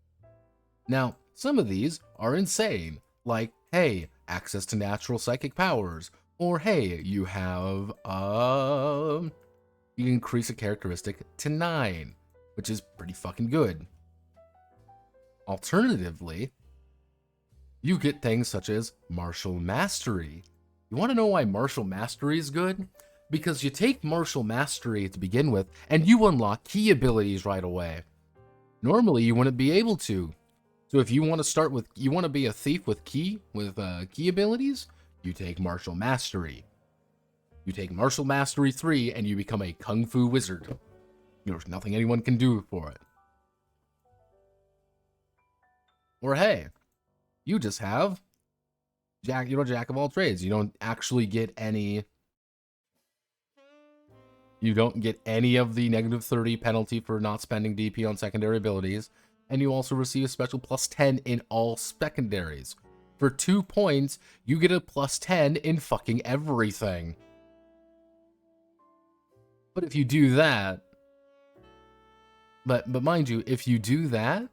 Now, some of these are insane, like, hey, access to natural psychic powers, or hey, you have, you increase a characteristic to 9, which is pretty fucking good. Alternatively, you get things such as martial mastery. You want to know why martial mastery is good? Because you take martial mastery to begin with, and you unlock key abilities right away. Normally, you wouldn't be able to. So if you want to be a thief with key abilities, you take martial mastery. You take martial mastery 3, and you become a kung fu wizard. There's nothing anyone can do for it. Or hey, you just have jack of all trades. You don't actually get any. You don't get any of the negative 30 penalty for not spending DP on secondary abilities, and you also receive a special plus 10 in all secondaries. For 2 points, you get a plus 10 in fucking everything. But if you do that, but mind you, if you do that,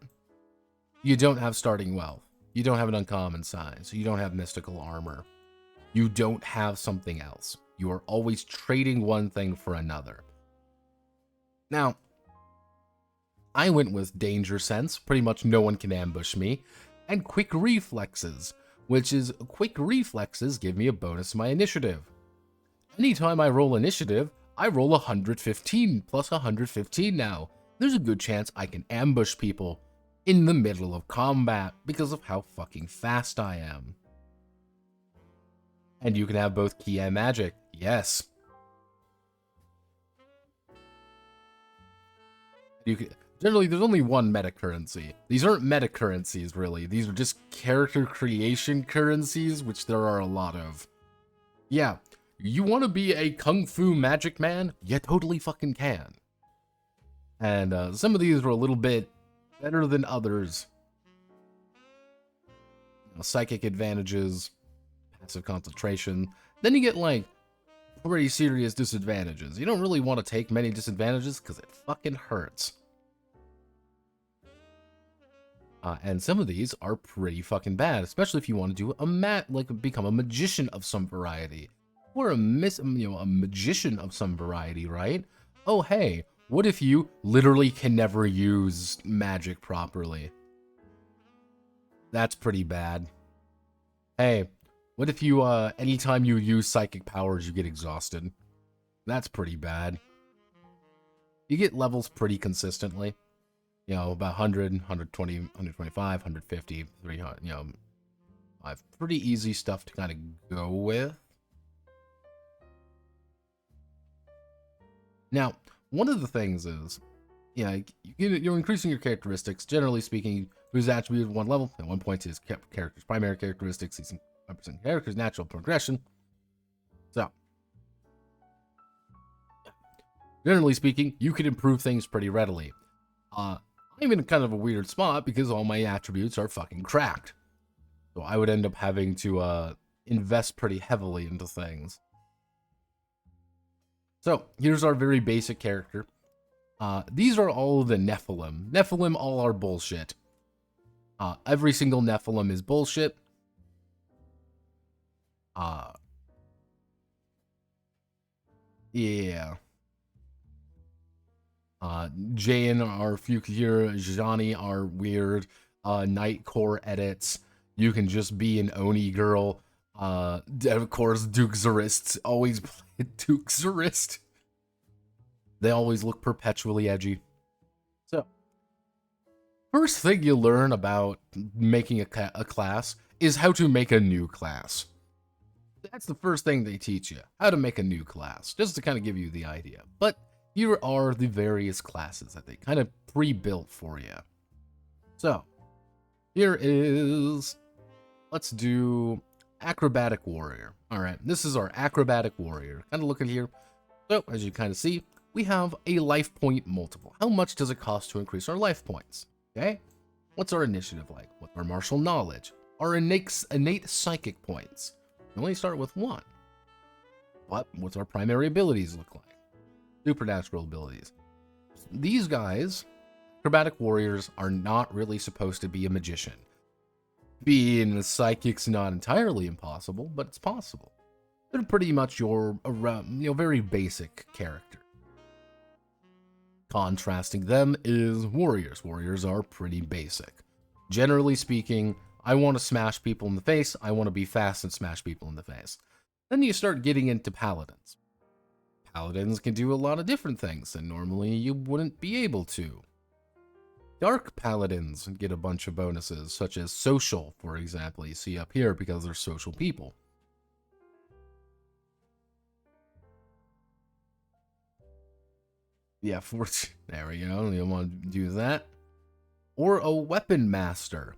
you don't have starting wealth. You don't have an uncommon size. You don't have mystical armor. You don't have something else. You are always trading one thing for another. Now, I went with danger sense. Pretty much no one can ambush me. And quick reflexes, quick reflexes give me a bonus to my initiative. Anytime I roll initiative, I roll 115 plus 115 now. There's a good chance I can ambush people in the middle of combat because of how fucking fast I am. And you can have both key and magic. Yes. Generally, there's only one meta currency. These aren't meta currencies, really. These are just character creation currencies, which there are a lot of. Yeah, you want to be a kung fu magic man? You totally fucking can. And some of these are a little bit better than others. Psychic advantages, passive concentration. Then you get like pretty serious disadvantages. You don't really want to take many disadvantages because it fucking hurts. And some of these are pretty fucking bad, especially if you want to do become a magician of some variety. Or a magician of some variety, right? Oh, hey, what if you literally can never use magic properly? That's pretty bad. Hey, what if you, anytime you use psychic powers, you get exhausted? That's pretty bad. You get levels pretty consistently. You know, about 100, 120, 125, 150, 300, you know, I have pretty easy stuff to kind of go with. Now, one of the things is, you're increasing your characteristics. Generally speaking, lose attribute at one level. At one point, his character's primary characteristics. He's 100% character's natural progression. So, generally speaking, you can improve things pretty readily. I'm in kind of a weird spot because all my attributes are fucking cracked. So I would end up having to invest pretty heavily into things. So here's our very basic character. These are all the Nephilim. Nephilim all are bullshit. Every single Nephilim is bullshit. Yeah. Jayan are Fukir, Jani are weird. Nightcore edits. You can just be an Oni girl. Of course, Duke Zarists always play Duke Zarist. They always look perpetually edgy. So, first thing you learn about making a class is how to make a new class. That's the first thing they teach you, how to make a new class, just to kind of give you the idea. But here are the various classes that they kind of pre-built for you. So, here is, let's do Acrobatic Warrior. Alright, this is our Acrobatic Warrior. Kind of look at here. So, as you kind of see, we have a life point multiple. How much does it cost to increase our life points? Okay? What's our initiative like? What's our martial knowledge? Our innate psychic points. We only start with 1. What's our primary abilities look like? Supernatural abilities. These guys, Acrobatic Warriors, are not really supposed to be a magician. Being a psychic's not entirely impossible, but it's possible. They're pretty much your, very basic character. Contrasting them is warriors. Warriors are pretty basic. Generally speaking, I want to smash people in the face. I want to be fast and smash people in the face. Then you start getting into paladins. Paladins can do a lot of different things that normally you wouldn't be able to. Dark paladins get a bunch of bonuses, such as social, for example, you see up here because they're social people. Yeah, there we go, you want to do that. Or a weapon master.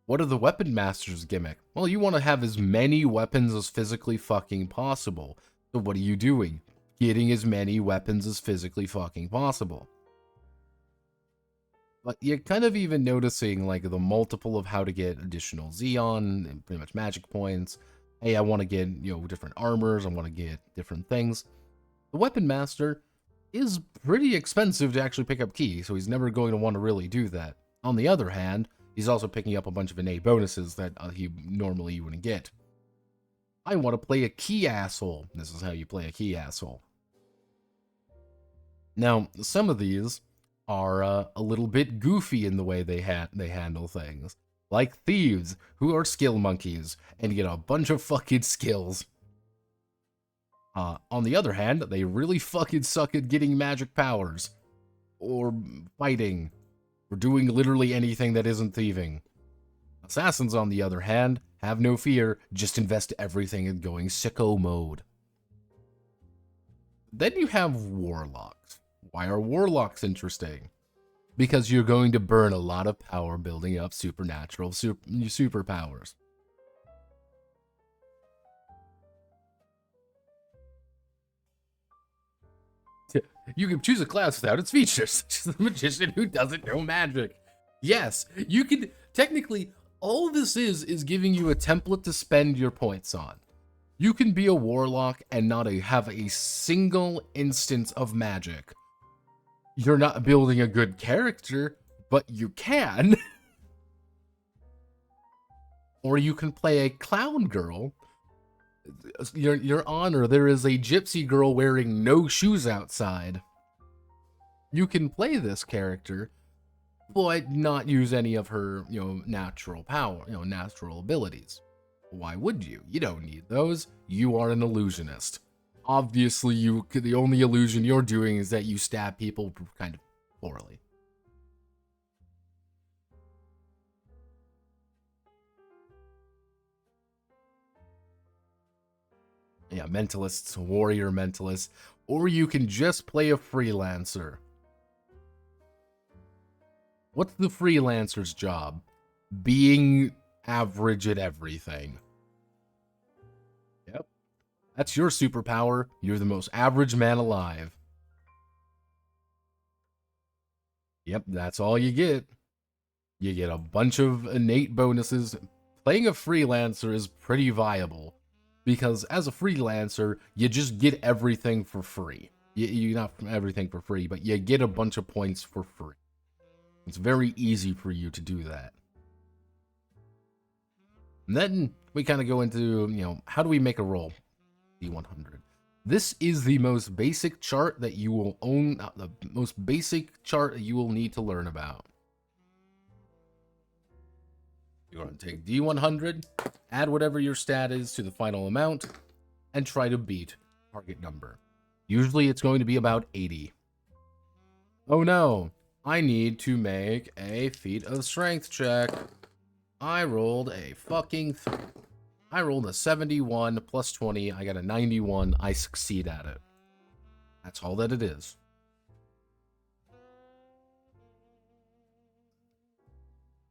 What are the weapon master's gimmick? Well, you want to have as many weapons as physically fucking possible. So what are you doing? Getting as many weapons as physically fucking possible. But you're kind of even noticing like the multiple of how to get additional Xeon and pretty much magic points. Hey, I want to get, different armors. I want to get different things. The Weapon Master is pretty expensive to actually pick up key, so he's never going to want to really do that. On the other hand, he's also picking up a bunch of innate bonuses that he normally wouldn't get. I want to play a key asshole. This is how you play a key asshole. Now, some of these are a little bit goofy in the way they handle things. Like thieves, who are skill monkeys, and get a bunch of fucking skills. On the other hand, they really fucking suck at getting magic powers. Or fighting. Or doing literally anything that isn't thieving. Assassins, on the other hand, have no fear, just invest everything in going sicko mode. Then you have warlocks. Why are warlocks interesting? Because you're going to burn a lot of power building up supernatural superpowers. You can choose a class without its features, such as the magician who doesn't know magic. Yes, you can technically, all this is giving you a template to spend your points on. You can be a warlock and not have a single instance of magic. You're not building a good character, but you can. Or you can play a clown girl. Your honor, there is a gypsy girl wearing no shoes outside. You can play this character, but not use any of her, natural power, natural abilities. Why would you? You don't need those. You are an illusionist. Obviously, the only illusion you're doing is that you stab people kind of poorly. Yeah, mentalists, warrior mentalists, or you can just play a freelancer. What's the freelancer's job? Being average at everything. Yep. That's your superpower. You're the most average man alive. Yep, that's all you get. You get a bunch of innate bonuses. Playing a freelancer is pretty viable, because as a freelancer, you just get everything for free. You not everything for free, but you get a bunch of points for free. It's very easy for you to do that. And then we kind of go into, how do we make a roll? D100. This is the most basic chart that you will own, the most basic chart that you will need to learn about. You're going to take D100, add whatever your stat is to the final amount, and try to beat target number. Usually it's going to be about 80. Oh no, I need to make a feat of strength check. I rolled a fucking... I rolled a 71 plus 20. I got a 91. I succeed at it. That's all that it is.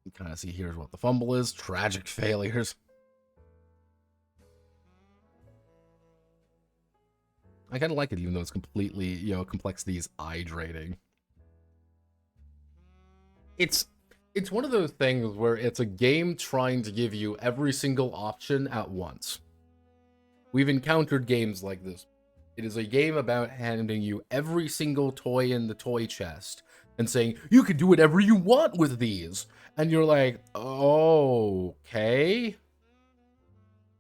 You kind of see here's what the fumble is. Tragic failures. I kind of like it, even though it's completely, complexity is eye draining. It's one of those things where it's a game trying to give you every single option at once. We've encountered games like this. It is a game about handing you every single toy in the toy chest and saying, you can do whatever you want with these. And you're like, oh, okay.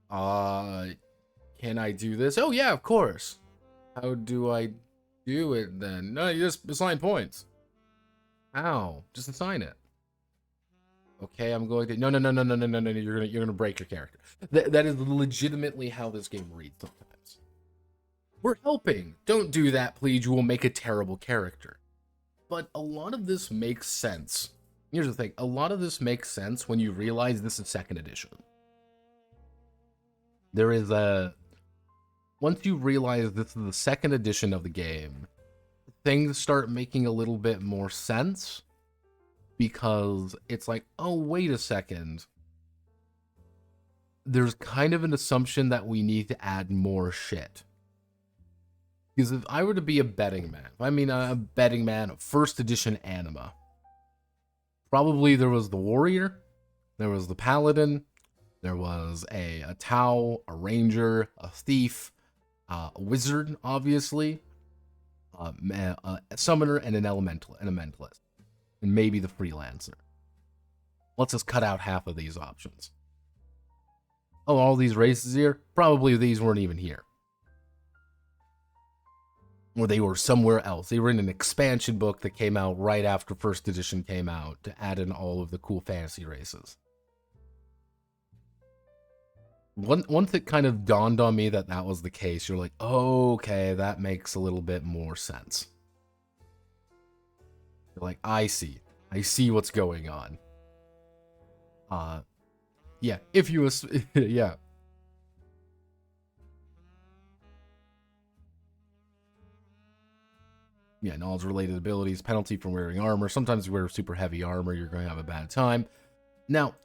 Can I do this? Oh, yeah, of course. How do I do it then? No, you just assign points. How? Just assign it. Okay, I'm going to... No, you're gonna break your character. That is legitimately how this game reads sometimes. We're helping. Don't do that, please. You will make a terrible character. But a lot of this makes sense. Here's the thing. A lot of this makes sense when you realize this is 2nd edition. There is a... Once you realize this is the 2nd edition of the game, things start making a little bit more sense. Because it's like, oh, wait a second. There's kind of an assumption that we need to add more shit. Because if I were to be a betting man, a betting man of 1st edition Anima, probably there was the warrior, there was the paladin, there was a Tau, a ranger, a thief, a wizard, obviously, a summoner, and a mentalist. And maybe the freelancer. Let's just cut out half of these options. Oh, all these races here? Probably these weren't even here. Or they were somewhere else. They were in an expansion book that came out right after 1st edition came out to add in all of the cool fantasy races. Once it kind of dawned on me that that was the case, you're like, oh, okay, that makes a little bit more sense. Like, I see what's going on. Yeah, if you, yeah. Yeah, knowledge-related abilities, penalty for wearing armor. Sometimes you wear super heavy armor, you're going to have a bad time. Now,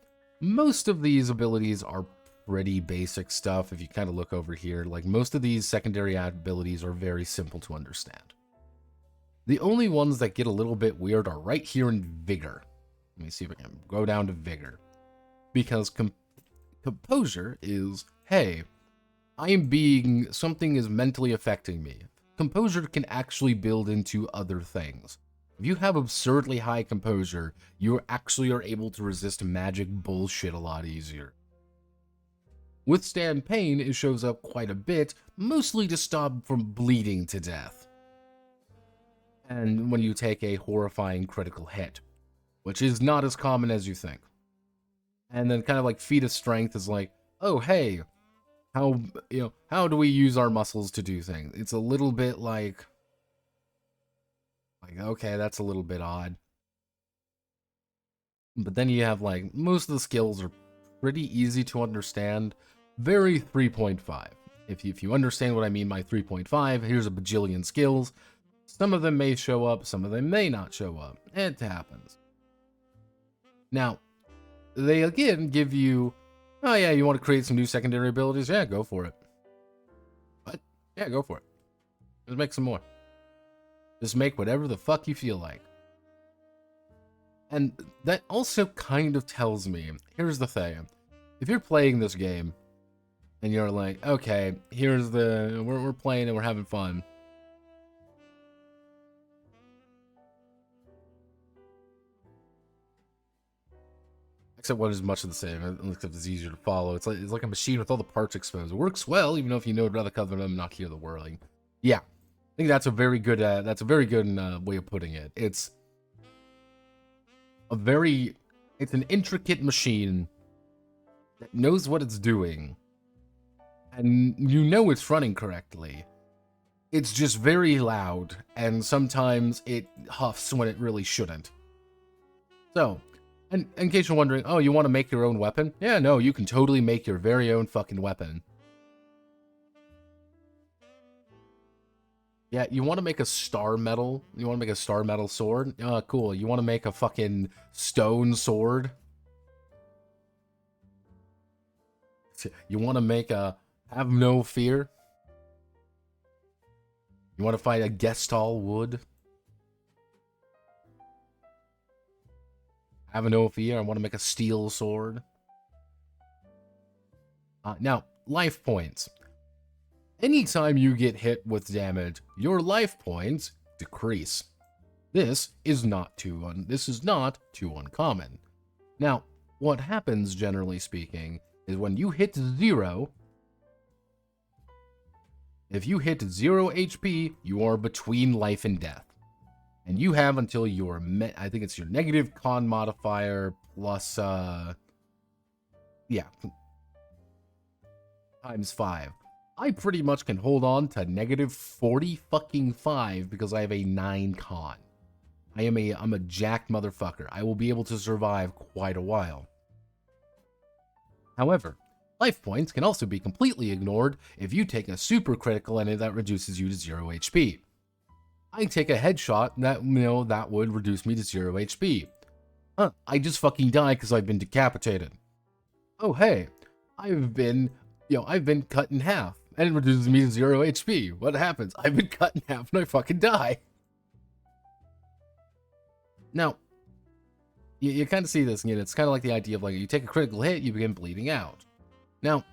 most of these abilities are pretty basic stuff. If you kind of look over here, like most of these secondary abilities are very simple to understand. The only ones that get a little bit weird are right here in Vigor. Let me see if I can go down to Vigor. Because Composure is, hey, something is mentally affecting me. Composure can actually build into other things. If you have absurdly high composure, you actually are able to resist magic bullshit a lot easier. Withstand pain, it shows up quite a bit, mostly to stop from bleeding to death. And when you take a horrifying critical hit, which is not as common as you think. And then kind of like feat of strength is like, oh hey, how do we use our muscles to do things? It's a little bit like okay, that's a little bit odd. But then you have like most of the skills are pretty easy to understand. Very 3.5. If you understand what I mean by 3.5, here's a bajillion skills. Some of them may show up, some of them may not show up. It happens. Now, they again give you, oh yeah, you want to create some new secondary abilities? Yeah, go for it. What? Yeah, go for it. Just make some more. Just make whatever the fuck you feel like. And that also kind of tells me, here's the thing. If you're playing this game, and you're like, okay, here's we're playing and we're having fun. Except one is much of the same, except it's easier to follow. It's like a machine with all the parts exposed. It works well, even though if you know rather cover them, not hear the whirling. Yeah, I think that's a very good way of putting it. It's an intricate machine that knows what it's doing, and you know it's running correctly. It's just very loud, and sometimes it huffs when it really shouldn't. So, and in case you're wondering, oh, you want to make your own weapon? Yeah, no, you can totally make your very own fucking weapon. Yeah, you want to make a star metal? You want to make a star metal sword? Cool. You want to make a fucking stone sword? You want to make a have no fear? You want to find a Gestalt wood? Have no fear. I want to make a steel sword. Now, life points. Anytime you get hit with damage, your life points decrease. This is not too uncommon. Now, what happens generally speaking is when you hit 0, if you hit 0 HP, you are between life and death. And you have until your, I think it's your negative con modifier plus, times 5. I pretty much can hold on to negative 40 fucking 5 because I have a 9 con. I'm a jacked motherfucker. I will be able to survive quite a while. However, life points can also be completely ignored if you take a super critical and that reduces you to 0 HP. I take a headshot that would reduce me to 0 HP. I just fucking die because I've been decapitated. Oh hey, I've been cut in half and it reduces me to 0 HP. What happens? I've been cut in half and I fucking die. Now, you kind of see this, it's kind of like the idea of like, you take a critical hit, you begin bleeding out. Now,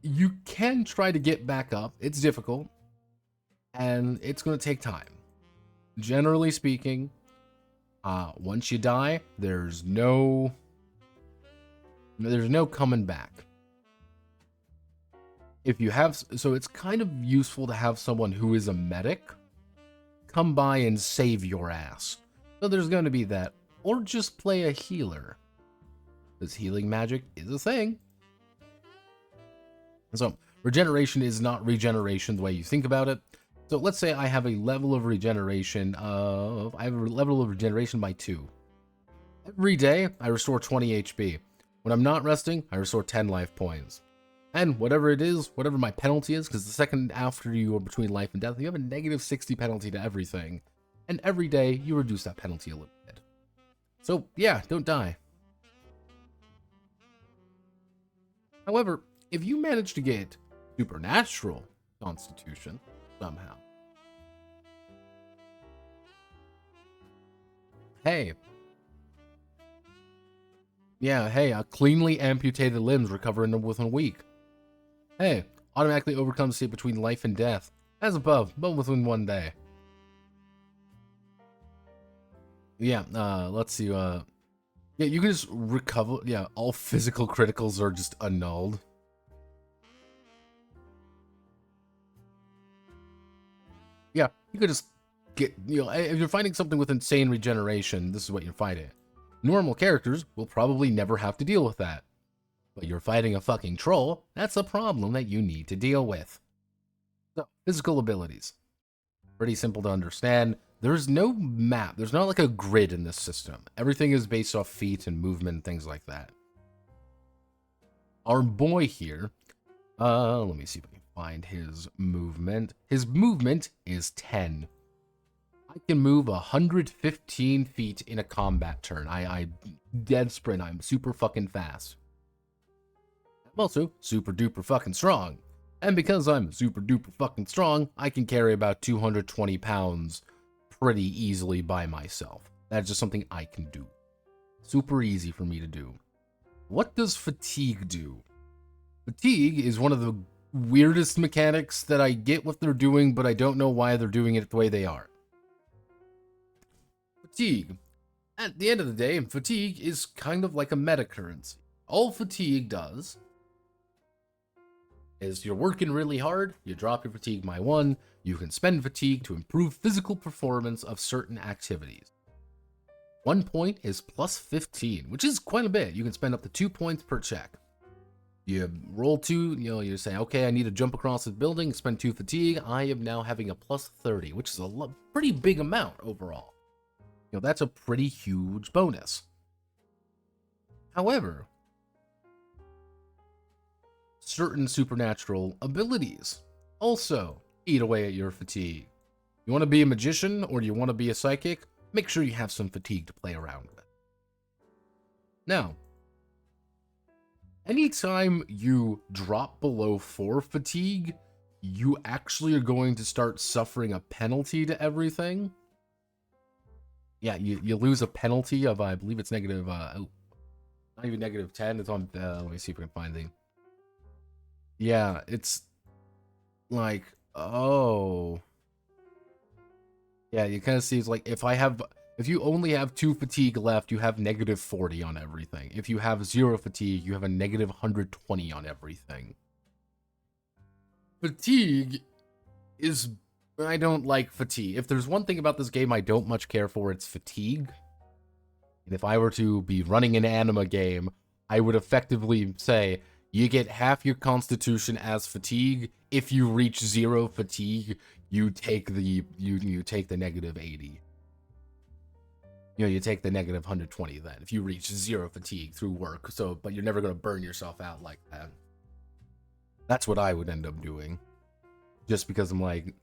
you can try to get back up. It's difficult, and it's going to take time. Generally speaking, once you die, there's no coming back. If you have, so it's kind of useful to have someone who is a medic come by and save your ass. So there's going to be that. Or just play a healer, because healing magic is a thing. So regeneration is not regeneration the way you think about it. So let's say I have a level of regeneration by 2. Every day I restore 20 HP. When I'm not resting, I restore 10 life points. And whatever it is, whatever my penalty is, because the second after you are between life and death, you have a negative 60 penalty to everything. And every day you reduce that penalty a little bit. So yeah, don't die. However, if you manage to get supernatural constitution somehow, hey, cleanly amputated limbs recover within a week. Hey, Automatically overcomes state between life and death. As above, but within 1 day. Yeah, let's see, yeah, you can just recover, yeah, all physical criticals are just annulled. Yeah, you could just get, you know, if you're fighting something with insane regeneration, this is what you're fighting. Normal characters will probably never have to deal with that. But you're fighting a fucking troll, that's a problem that you need to deal with. So, physical abilities. Pretty simple to understand. There's no map. There's not like a grid in this system. Everything is based off feet and movement and things like that. Our boy here, let me see if I can find his movement. His movement is 10. I can move 115 feet in a combat turn. I dead sprint. I'm super fucking fast. I'm also super duper fucking strong. And because I'm super duper fucking strong, I can carry about 220 pounds pretty easily by myself. That's just something I can do. Super easy for me to do. What does fatigue do? Fatigue is one of the weirdest mechanics that I get what they're doing, but I don't know why they're doing it the way they are. Fatigue. At the end of the day, fatigue is kind of like a meta currency. All fatigue does is you're working really hard, you drop your fatigue by 1, you can spend fatigue to improve physical performance of certain activities. 1 point is plus 15, which is quite a bit. You can spend up to 2 points per check. You roll 2, you know, you say, okay, I need to jump across this building, spend 2 fatigue, I am now having a plus 30, which is a pretty big amount overall. You know, that's a pretty huge bonus. However, certain supernatural abilities also eat away at your fatigue. You want to be a magician or do you want to be a psychic? Make sure you have some fatigue to play around with. Now, anytime you drop below 4 fatigue, you actually are going to start suffering a penalty to everything. Yeah, you lose a penalty of, I believe it's negative, not even negative 10, it's on, let me see if I can find the... Yeah, it's like, oh. Yeah, you kind of see it's like, if you only have 2 fatigue left, you have negative 40 on everything. If you have 0 fatigue, you have a negative 120 on everything. Fatigue is, I don't like fatigue. If there's one thing about this game I don't much care for, it's fatigue. And if I were to be running an Anima game, I would effectively say, you get half your constitution as fatigue. If you reach 0 fatigue, you take the you take the negative 80. You know, you take the negative 120 then. If you reach 0 fatigue through work, so but you're never gonna burn yourself out like that. That's what I would end up doing. Just because I'm like,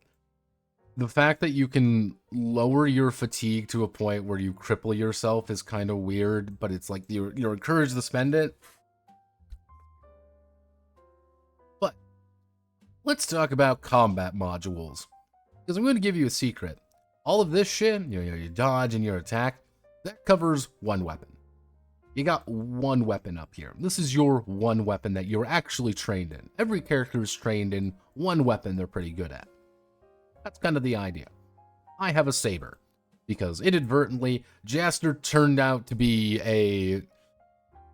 the fact that you can lower your fatigue to a point where you cripple yourself is kind of weird, but it's like you're encouraged to spend it. Let's talk about combat modules, because I'm going to give you a secret. All of this shit, you know, your dodge and your attack, that covers 1 weapon. You got 1 weapon up here. This is your 1 weapon that you're actually trained in. Every character is trained in 1 weapon they're pretty good at. That's kind of the idea. I have a saber, because inadvertently, Jaster turned out to be a...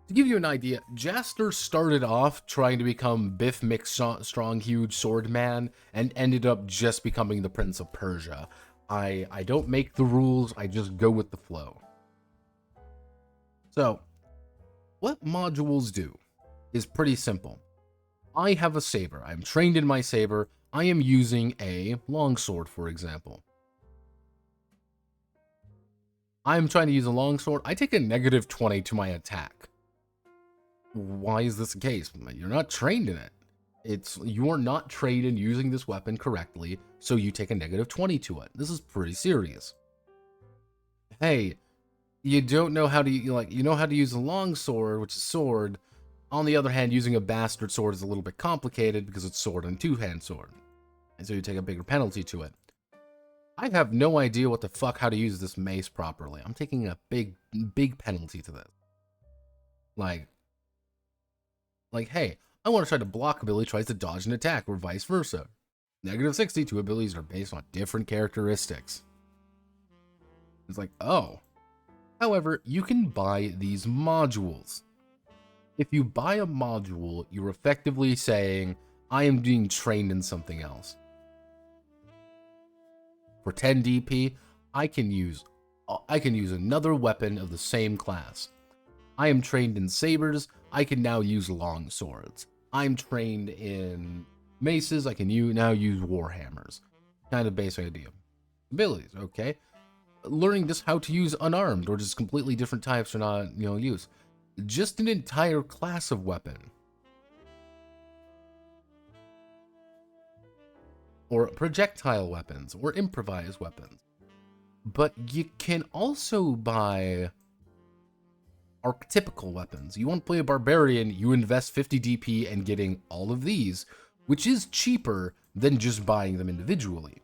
To give you an idea, Jaster started off trying to become Biff Strong Huge Sword Man and ended up just becoming the Prince of Persia. I don't make the rules, I just go with the flow. So, what modules do is pretty simple. I have a saber, I'm trained in my saber, I am using a longsword, for example. I'm trying to use a longsword, I take a negative 20 to my attack. Why is this the case? You're not trained in it. You are not trained in using this weapon correctly, so you take a negative 20 to it. This is pretty serious. Hey, you don't know how to, you know how to use a longsword, which is sword. On the other hand, using a bastard sword is a little bit complicated because it's sword and 2-hand sword. And so you take a bigger penalty to it. I have no idea what the fuck how to use this mace properly. I'm taking a big penalty to this. Like, hey, I want to try to block ability tries to dodge an attack, or vice versa. -60, two abilities are based on different characteristics. It's like, oh. However, you can buy these modules. If you buy a module, you're effectively saying, I am being trained in something else. For 10 DP, I can use another weapon of the same class. I am trained in sabers, I can now use long swords. I'm trained in maces, I can now use warhammers. Kind of basic idea. Abilities, okay. Learning just how to use unarmed, or just completely different types are not, use. Just an entire class of weapon. Or projectile weapons, or improvised weapons. But you can also buy archetypical weapons. You want to play a barbarian, you invest 50 DP and getting all of these, which is cheaper than just buying them individually.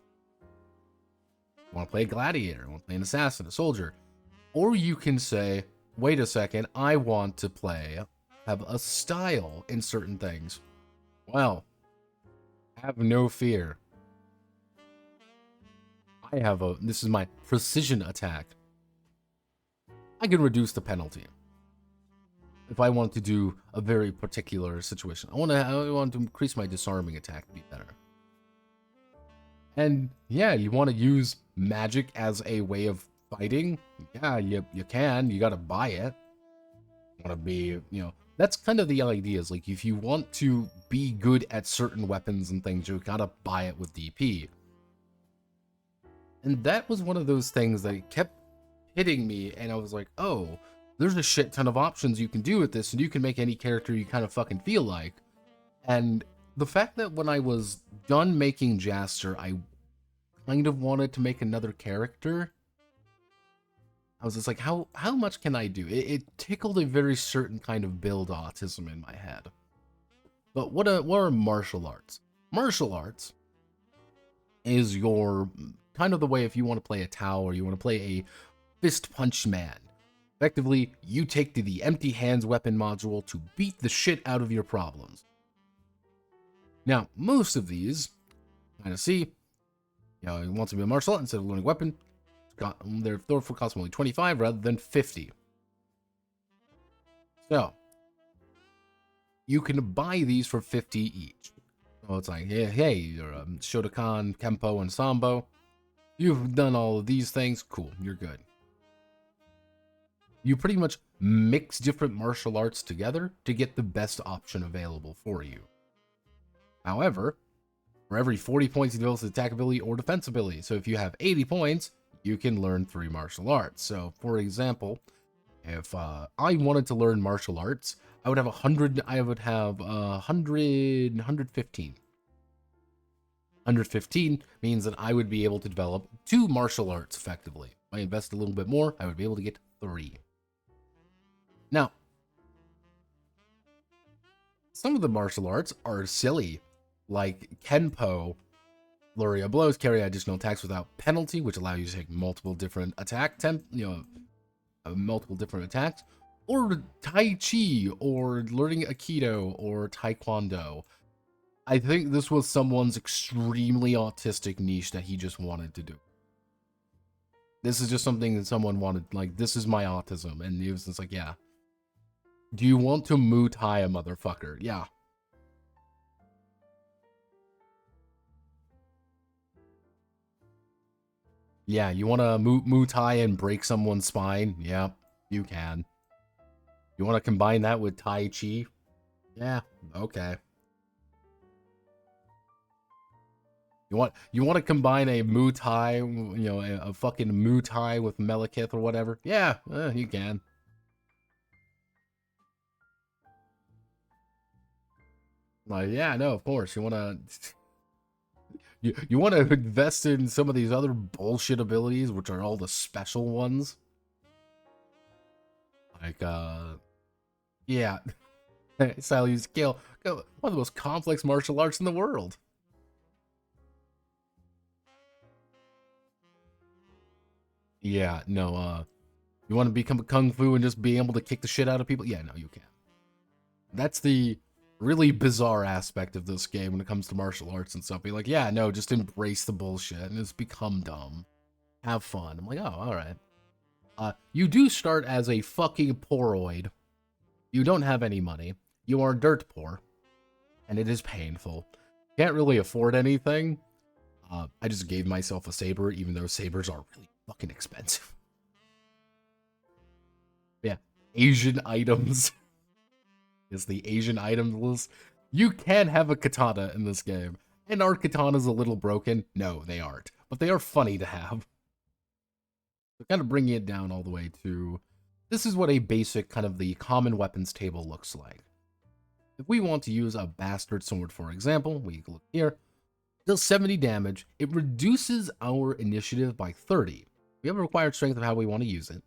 You want to play a gladiator, you want to play an assassin, a soldier. Or you can say, wait a second, I want to have a style in certain things. Well, have no fear. This is my precision attack. I can reduce the penalty. If I want to do a very particular situation. I want to increase my disarming attack to be better. And yeah, you want to use magic as a way of fighting? Yeah, you can. You gotta buy it. You want to be, that's kind of the idea, is like, if you want to be good at certain weapons and things, you gotta buy it with DP. And that was one of those things that kept hitting me, and I was like, oh, there's a shit ton of options you can do with this, and you can make any character you kind of fucking feel like. And the fact that when I was done making Jaster, I kind of wanted to make another character, I was just like, how much can I do? It tickled a very certain kind of build autism in my head. But what are martial arts? Martial arts is your kind of the way, if you want to play a Tao or you want to play a fist punch man. Effectively, you take to the empty hands weapon module to beat the shit out of your problems. Now, most of these, kind of see, you want to be a martial art instead of learning weapon, their throw cost only 25 rather than 50. So, you can buy these for 50 each. So it's like, hey, you're Shotokan, Kempo, and Sambo. You've done all of these things. Cool, you're good. You pretty much mix different martial arts together to get the best option available for you. However, for every 40 points, you develop attack ability or defense ability. So if you have 80 points, you can learn 3 martial arts. So, for example, if I wanted to learn martial arts, I would have 100. I would have 115. 115 means that I would be able to develop 2 martial arts effectively. If I invest a little bit more, I would be able to get 3. Now, some of the martial arts are silly, like Kenpo. Flurry of blows carry additional attacks without penalty, which allow you to take multiple different multiple different attacks. Or Tai Chi, or learning Aikido, or Taekwondo. I think this was someone's extremely autistic niche that he just wanted to do. This is just something that someone wanted, like, this is my autism. And he was just like, yeah. Do you want to Muay Thai a motherfucker? Yeah. Yeah, you want to Muay Thai and break someone's spine? Yeah, you can. You want to combine that with Tai Chi? Yeah, okay. You want to combine a Muay Thai, a fucking Muay Thai with Melekith or whatever? Yeah, you can. Like, yeah, no, of course. You want to you want to invest in some of these other bullshit abilities, which are all the special ones. Like, yeah. Style use skill. One of the most complex martial arts in the world. Yeah, no, you want to become a kung fu and just be able to kick the shit out of people? Yeah, no, you can. That's the really bizarre aspect of this game when it comes to martial arts and stuff. Be like, yeah, no, just embrace the bullshit and it's become dumb. Have fun. I'm like, oh, all right. You do start as a fucking poroid. You don't have any money. You are dirt poor. And it is painful. Can't really afford anything. I just gave myself a saber, even though sabers are really fucking expensive. Yeah. Asian items. Is the Asian items list. You can have a katana in this game. And are katanas a little broken? No, they aren't. But they are funny to have. So kind of bringing it down all the way to, this is what a basic kind of the common weapons table looks like. If we want to use a bastard sword, for example, we look here, it does 70 damage. It reduces our initiative by 30. We have a required strength of how we want to use it.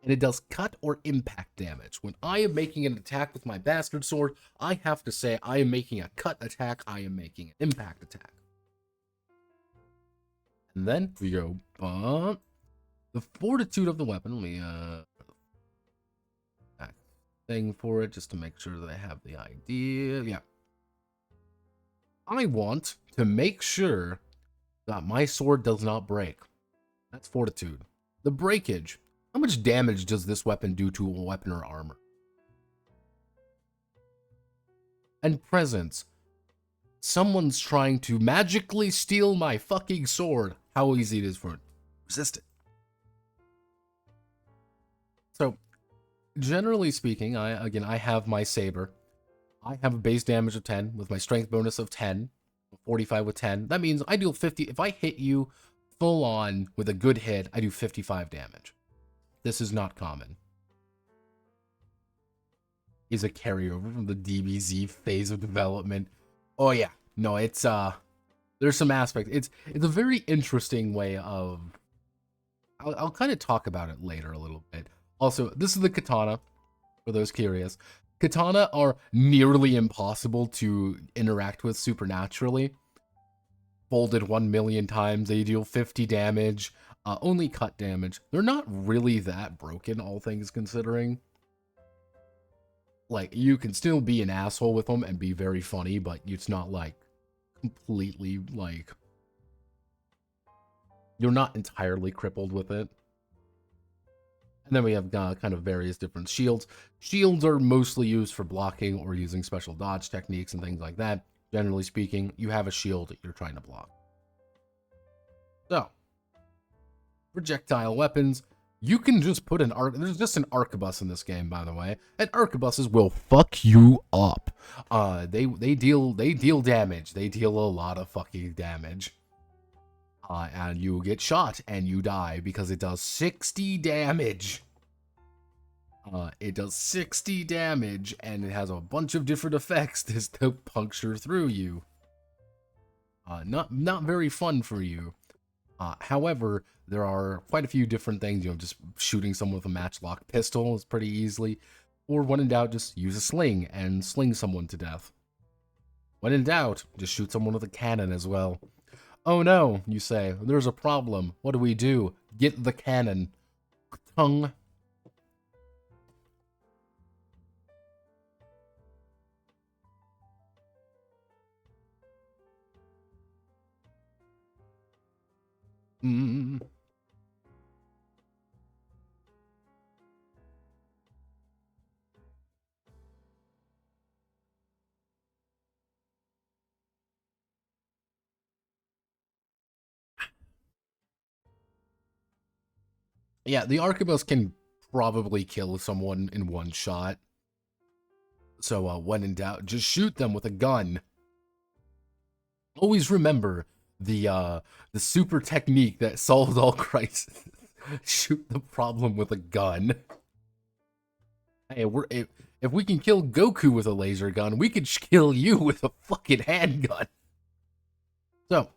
And it does cut or impact damage. When I am making an attack with my bastard sword, I have to say I am making a cut attack, I am making an impact attack. And then we go, the fortitude of the weapon, let me, thing for it just to make sure that I have the idea. Yeah. I want to make sure that my sword does not break. That's fortitude. The breakage. How much damage does this weapon do to a weapon or armor? And presence. Someone's trying to magically steal my fucking sword. How easy it is for it. Resist it. So, generally speaking, I have my saber. I have a base damage of 10 with my strength bonus of 10, 45 with 10. That means I deal 50. If I hit you full on with a good hit, I do 55 damage. This is not common. Is a carryover from the DBZ phase of development. Oh yeah, no, it's there's some aspect. It's a very interesting way of. I'll kind of talk about it later a little bit. Also, this is the katana, for those curious. Katana are nearly impossible to interact with supernaturally. Folded 1 million times, they deal 50 damage, only cut damage. They're not really that broken, all things considering. Like, you can still be an asshole with them and be very funny, but it's not, like, completely, like... You're not entirely crippled with it. And then we have kind of various different shields. Shields are mostly used for blocking or using special dodge techniques and things like that. Generally speaking, you have a shield that you're trying to block. So, projectile weapons. You can just put an arc. There's just an arquebus in this game, by the way. And arquebuses will fuck you up. They deal damage. They deal a lot of fucking damage. And you get shot and you die because it does 60 damage. It does 60 damage and it has a bunch of different effects to puncture through you. Not very fun for you. However, there are quite a few different things. You know, just shooting someone with a matchlock pistol is pretty easily. Or when in doubt, just use a sling and sling someone to death. When in doubt, just shoot someone with a cannon as well. Oh no, you say, there's a problem. What do? Get the cannon. Tongue. Yeah, the arquebus can probably kill someone in one shot. So when in doubt, just shoot them with a gun. Always remember the super technique that solves all crises. Shoot the problem with a gun. Hey, if we can kill Goku with a laser gun, we could kill you with a fucking handgun. So,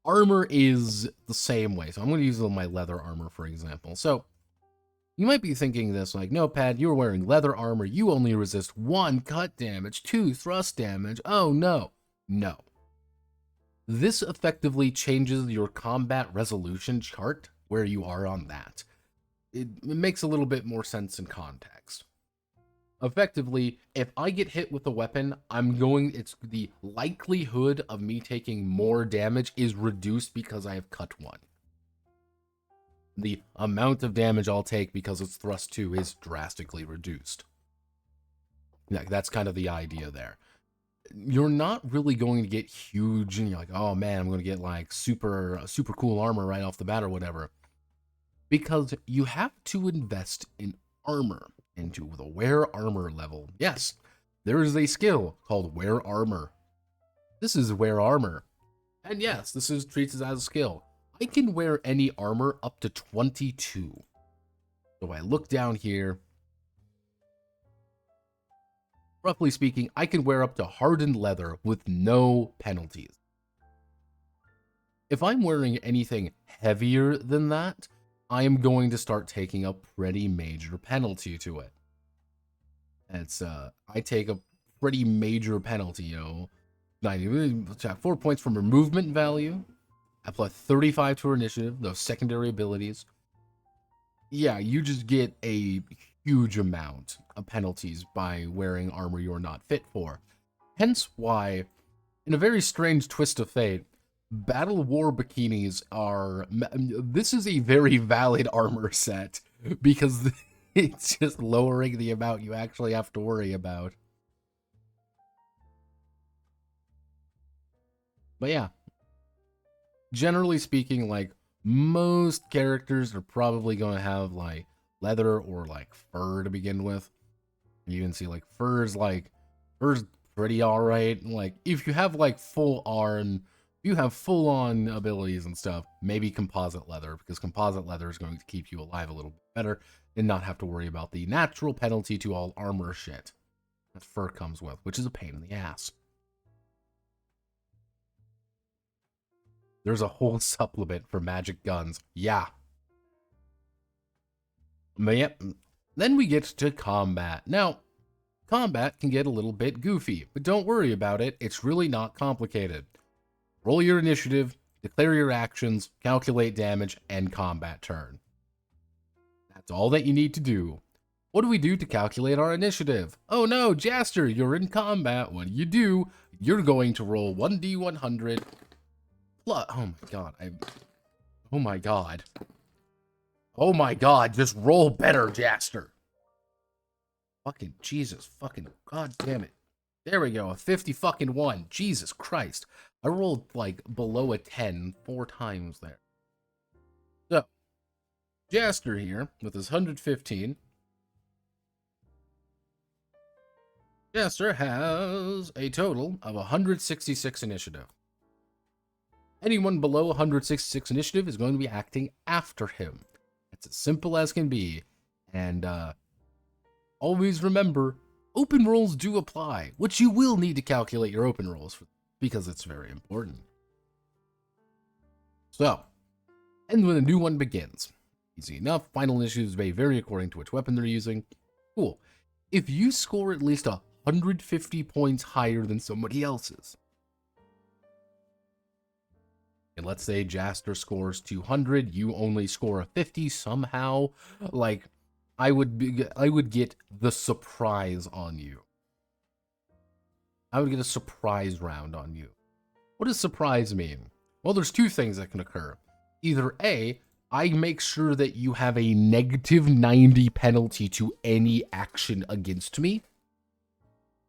armor is the same way. So I'm going to use my leather armor, for example. So, you might be thinking this like, no, Pat, you're wearing leather armor. You only resist 1 cut damage, 2 thrust damage. Oh, no. No. This effectively changes your combat resolution chart where you are on that. It makes a little bit more sense in context. Effectively, if I get hit with a weapon, it's the likelihood of me taking more damage is reduced because I have cut 1. The amount of damage I'll take because it's thrust 2 is drastically reduced. Yeah, that's kind of the idea there. You're not really going to get huge, and you're like, oh man, I'm going to get like super cool armor right off the bat or whatever. Because you have to invest in armor, into the wear armor level. Yes, there is a skill called wear armor. This is wear armor. And yes, this is treated as a skill. I can wear any armor up to 22. So I look down here. Roughly speaking, I can wear up to hardened leather with no penalties. If I'm wearing anything heavier than that, I am going to start taking a pretty major penalty to it. It's I take a pretty major penalty, you know. 4 points from her movement value. I plus 35 to her initiative, those secondary abilities. Yeah, you just get a huge amount of penalties by wearing armor you're not fit for. Hence why, in a very strange twist of fate, Battle War bikinis are... This is a very valid armor set, because it's just lowering the amount you actually have to worry about. But yeah, generally speaking, like, most characters are probably going to have, like, leather or, like, fur to begin with. You can see, like, fur's pretty alright. Like, if you have, like, you have full-on abilities and stuff, maybe composite leather, because composite leather is going to keep you alive a little bit better and not have to worry about the natural penalty to all armor shit that fur comes with, which is a pain in the ass. There's a whole supplement for magic guns. Yeah. But yep. Then we get to combat. Now, combat can get a little bit goofy, but don't worry about it. It's really not complicated. Roll your initiative, declare your actions, calculate damage, and combat turn. That's all that you need to do. What do we do to calculate our initiative? Oh no, Jaster, you're in combat. What do? You're going to roll 1d100 plus... Oh my god, Oh my god. Oh my god, just roll better, Jaster. Fucking Jesus, fucking god damn it. There we go, a 50 fucking 1. Jesus Christ. I rolled, like, below a 10 4 times there. So, Jaster here, with his 115. Jaster has a total of 166 initiative. Anyone below 166 initiative is going to be acting after him. It's as simple as can be. And, always remember, open rolls do apply, which you will need to calculate your open rolls for, because it's very important. So, and when a new one begins. Easy enough, final initiatives may vary according to which weapon they're using. Cool. If you score at least 150 points higher than somebody else's, and let's say Jaster scores 200, you only score a 50 somehow, like, I would get the surprise on you. I would get a surprise round on you. What does surprise mean? Well, there's two things that can occur. Either A, I make sure that you have a negative 90 penalty to any action against me,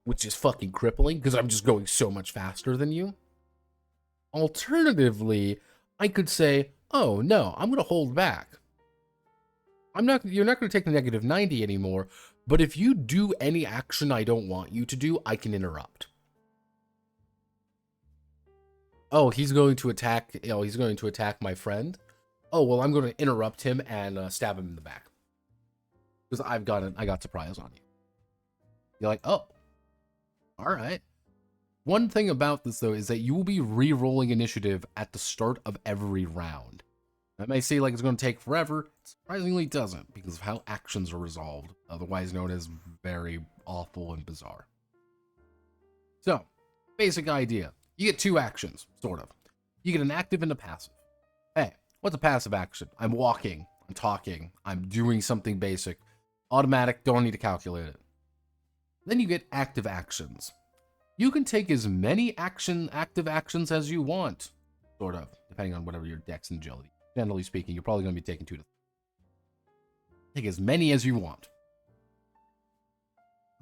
which is fucking crippling because I'm just going so much faster than you. Alternatively, I could say, oh no, I'm going to hold back. You're not going to take the negative 90 anymore, but if you do any action I don't want you to do, I can interrupt. Oh, he's going to attack my friend. Oh, well, I'm going to interrupt him and stab him in the back. Because I got surprise on you. You're like, oh, all right. One thing about this, though, is that you will be re-rolling initiative at the start of every round. That may seem like it's going to take forever. It surprisingly doesn't, because of how actions are resolved, otherwise known as very awful and bizarre. So, basic idea. You get two actions, sort of. You get an active and a passive. Hey, what's a passive action? I'm walking, I'm talking, I'm doing something basic. Automatic, don't need to calculate it. Then you get active actions. You can take as many active actions as you want, sort of, depending on whatever your dex and agility. Generally speaking, you're probably going to be taking 2 to 3. Take as many as you want.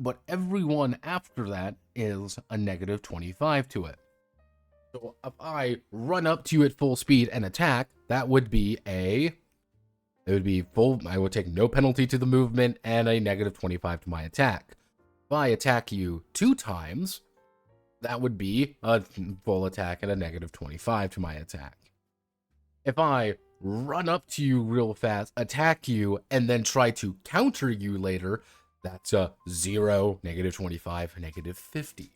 But every one after that is a negative 25 to it. So if I run up to you at full speed and attack, that would be it would be full, I would take no penalty to the movement and a negative 25 to my attack. If I attack you 2 times, that would be a full attack and a negative 25 to my attack. If I run up to you real fast, attack you, and then try to counter you later, that's a 0, negative 25, negative 50.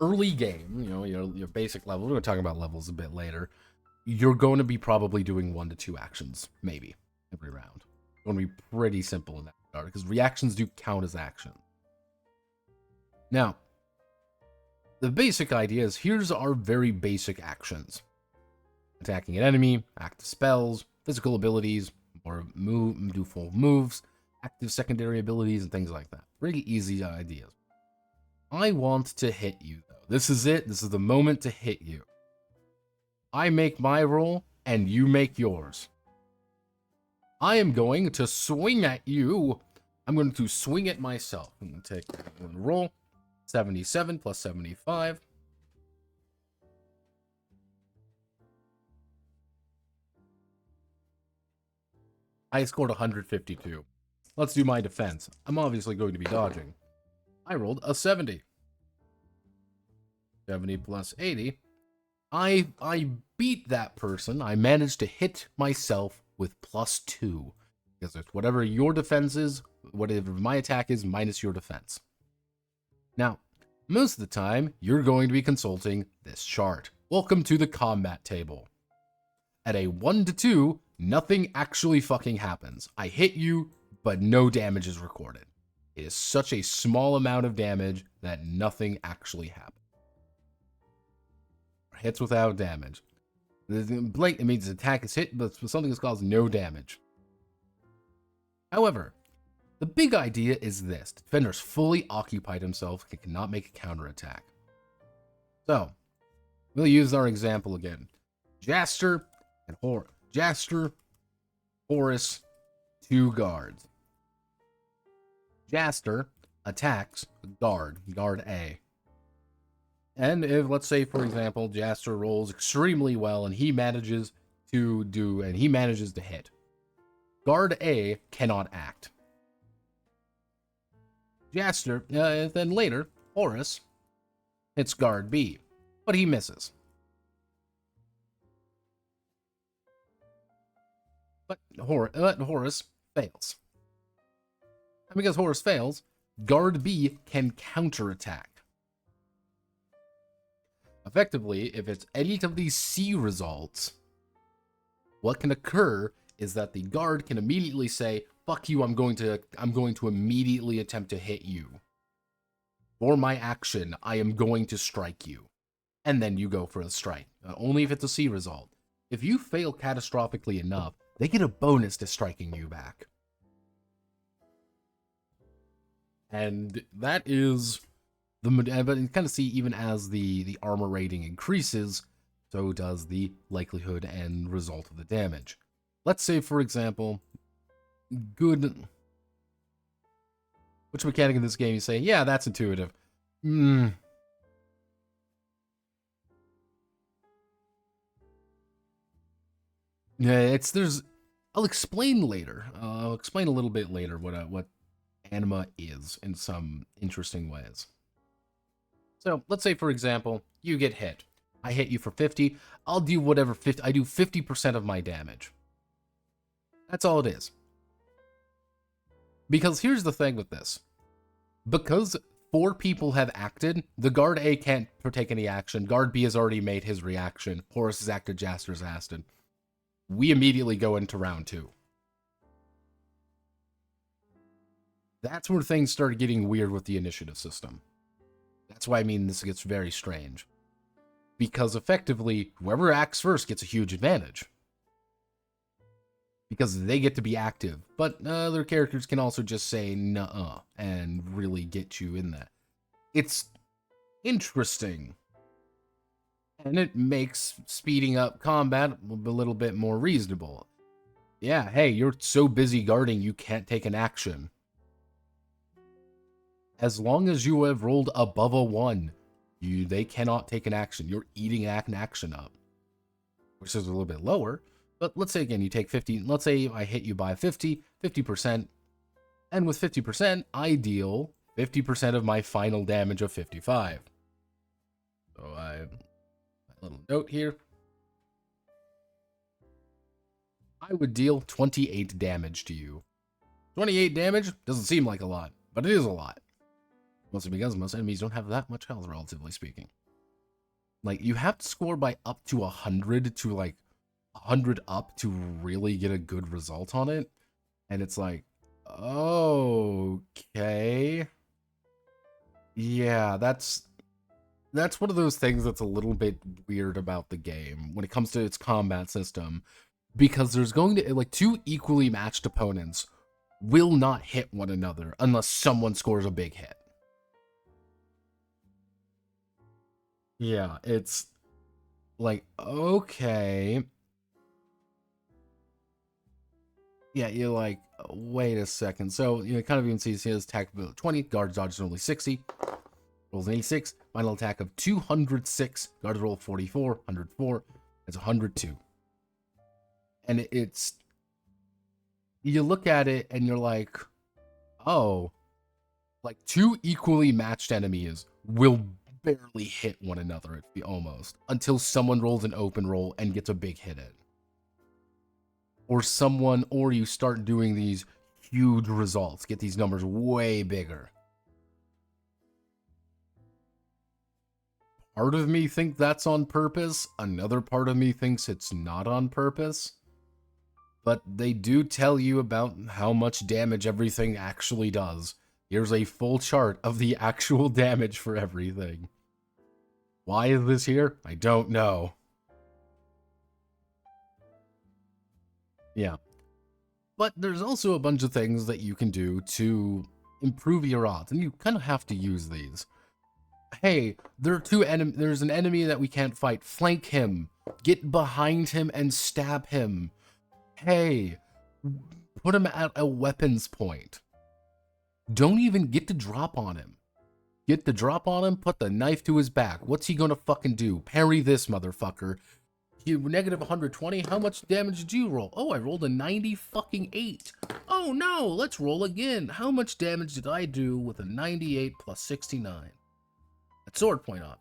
Early game, your basic level, we're going to talk about levels a bit later, you're going to be probably doing 1 to 2 actions, maybe, every round. It's going to be pretty simple in that regard, because reactions do count as action. Now, the basic idea is, here's our very basic actions. Attacking an enemy, active spells, physical abilities, or do full moves, active secondary abilities, and things like that. Pretty easy ideas. I want to hit you, though. This is it. This is the moment to hit you. I make my roll, and you make yours. I am going to swing at you. I'm going to swing at myself. I'm going to take one roll. 77 plus 75. I scored 152. Let's do my defense. I'm obviously going to be dodging. I rolled a 70. 70 plus 80. I beat that person. I managed to hit myself with +2. Because it's whatever your defense is, whatever my attack is, minus your defense. Now, most of the time, you're going to be consulting this chart. Welcome to the combat table. At a 1 to 2, nothing actually fucking happens. I hit you, but no damage is recorded. It is such a small amount of damage that nothing actually happens. Hits without damage. It means the attack is hit, but something has caused no damage. However, the big idea is this. The defender's fully occupied himself and cannot make a counterattack. So, we'll use our example again. Jaster and Horus, 2 guards. Jaster attacks guard A. And if, let's say, for example, Jaster rolls extremely well and he manages to hit. Guard A cannot act. Jaster, then later, Horus hits guard B, but he misses. But Horus fails. And because Horus fails, guard B can counterattack. Effectively, if it's any of these C results, what can occur is that the guard can immediately say, fuck you, I'm going to immediately attempt to hit you. For my action, I am going to strike you. And then you go for the strike. Only if it's a C result. If you fail catastrophically enough, they get a bonus to striking you back. And that is but you kind of see, even as the armor rating increases, so does the likelihood and result of the damage. Let's say, for example, which mechanic in this game you say, yeah, that's intuitive. Yeah, I'll explain later. I'll explain a little bit later what Anima is in some interesting ways. So, let's say, for example, you get hit. I hit you for 50. I'll do whatever 50. I do 50% of my damage. That's all it is. Because here's the thing with this. Because 4 people have acted, the guard A can't take any action. Guard B has already made his reaction. Horus has acted, Jaster's acted. We immediately go into round 2. That's where things started getting weird with the initiative system. That's why I mean this gets very strange. Because effectively, whoever acts first gets a huge advantage. because they get to be active, but other characters can also just say nuh-uh and really get you in that. It's interesting, and it makes speeding up combat a little bit more reasonable. Yeah, hey, you're so busy guarding you can't take an action. As long as you have rolled above a 1, they cannot take an action. You're eating an action up, which is a little bit lower. But let's say again, you take 50. Let's say I hit you by 50%. And with 50%, I deal 50% of my final damage of 55. So I have a little note here. I would deal 28 damage to you. 28 damage doesn't seem like a lot, but it is a lot. Mostly because most enemies don't have that much health, relatively speaking. Like, you have to score by up to 100 to, like, 100 up to really get a good result on it. And it's like, okay. Yeah, that's one of those things that's a little bit weird about the game when it comes to its combat system. Because there's going to, like, two equally matched opponents will not hit one another unless someone scores a big hit. Yeah, it's like, okay. Yeah, you're like, wait a second. So, you know, kind of even see his attack ability 20, guard dodge is only 60, rolls an 86, final attack of 206, guard roll 44, 104, it's 102. And it's, you look at it and you're like, oh, like two equally matched enemies will barely hit one another, it'd be almost, until someone rolls an open roll and gets a big hit in. Or you start doing these huge results, get these numbers way bigger. Part of me thinks that's on purpose. Another part of me thinks it's not on purpose. But they do tell you about how much damage everything actually does. Here's a full chart of the actual damage for everything. Why is this here? I don't know. Yeah. But there's also a bunch of things that you can do to improve your odds, and you kind of have to use these. Hey, there's an enemy that we can't fight. Flank him. Get behind him and stab him. Hey, put him at a weapons point. Don't even get the drop on him. Get the drop on him, put the knife to his back. What's he gonna fucking do? Parry this motherfucker. You negative 120, how much damage did you roll? Oh, I rolled a 90 fucking 8. Oh no, let's roll again. How much damage did I do with a 98 plus 69? At sword point on.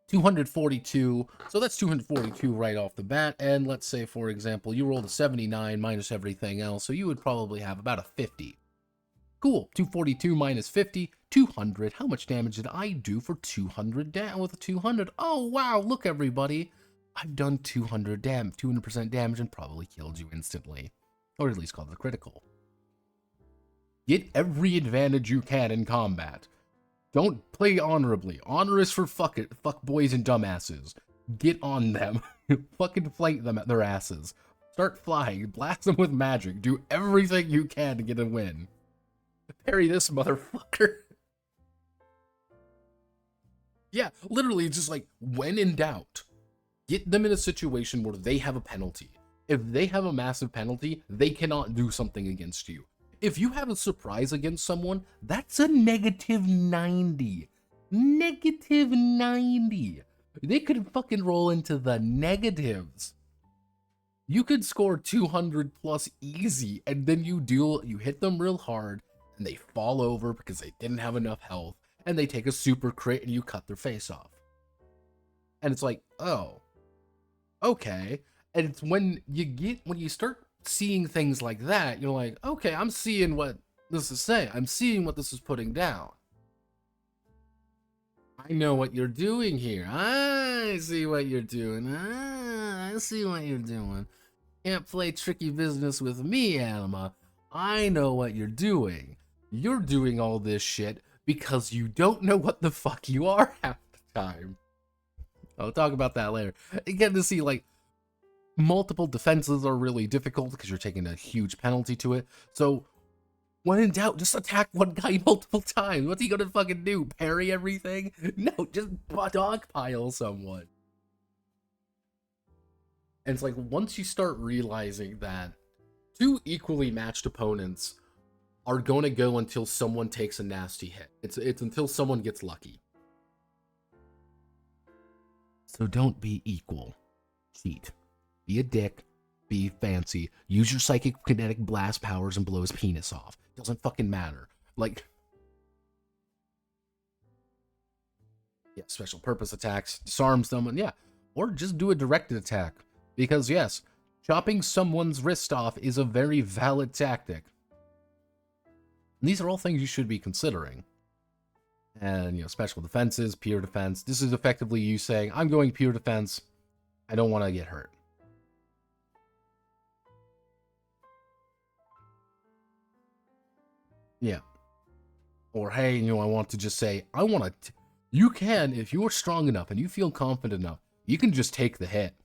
242, so that's 242 right off the bat, and let's say, for example, you rolled a 79 minus everything else, so you would probably have about a 50. Cool, 242 minus 50, 200. How much damage did I do for 200 with a 200? Oh, wow, look, everybody. I've done 200% damage and probably killed you instantly, or at least called it critical. Get every advantage you can in combat. Don't play honorably. Honor is for fuck boys and dumbasses. Get on them. Fucking flank them at their asses. Start flying. Blast them with magic. Do everything you can to get a win. Parry this motherfucker. Yeah, literally just like, when in doubt, get them in a situation where they have a penalty. If they have a massive penalty, they cannot do something against you. If you have a surprise against someone, that's a negative 90. Negative 90. They could fucking roll into the negatives. You could score 200 plus easy, and then you hit them real hard, and they fall over because they didn't have enough health, and they take a super crit, and you cut their face off. And it's like, oh, okay. And it's when you start seeing things like that, you're like, okay, I'm seeing what this is saying. I'm seeing what this is putting down. I know what you're doing here. I see what you're doing. I see what you're doing. Can't play tricky business with me, Anima. I know what you're doing. You're doing all this shit because you don't know what the fuck you are half the time. I'll talk about that later. You get to see, like, multiple defenses are really difficult because you're taking a huge penalty to it. So, when in doubt, just attack one guy multiple times. What's he gonna fucking do? Parry everything? No, just dogpile someone. And it's like, once you start realizing that two equally matched opponents are going to go until someone takes a nasty hit. It's until someone gets lucky. So don't be equal. Cheat. Be a dick. Be fancy. Use your psychic kinetic blast powers and blow his penis off. Doesn't fucking matter. Like, yeah, special purpose attacks, disarm someone, yeah. Or just do a directed attack. Because yes, chopping someone's wrist off is a very valid tactic. And these are all things you should be considering. And, you know, special defenses, pure defense. This is effectively you saying, I'm going pure defense. I don't want to get hurt. Yeah. Or, hey, you know, I want to just say, I want to... You can, if you're strong enough and you feel confident enough, you can just take the hit.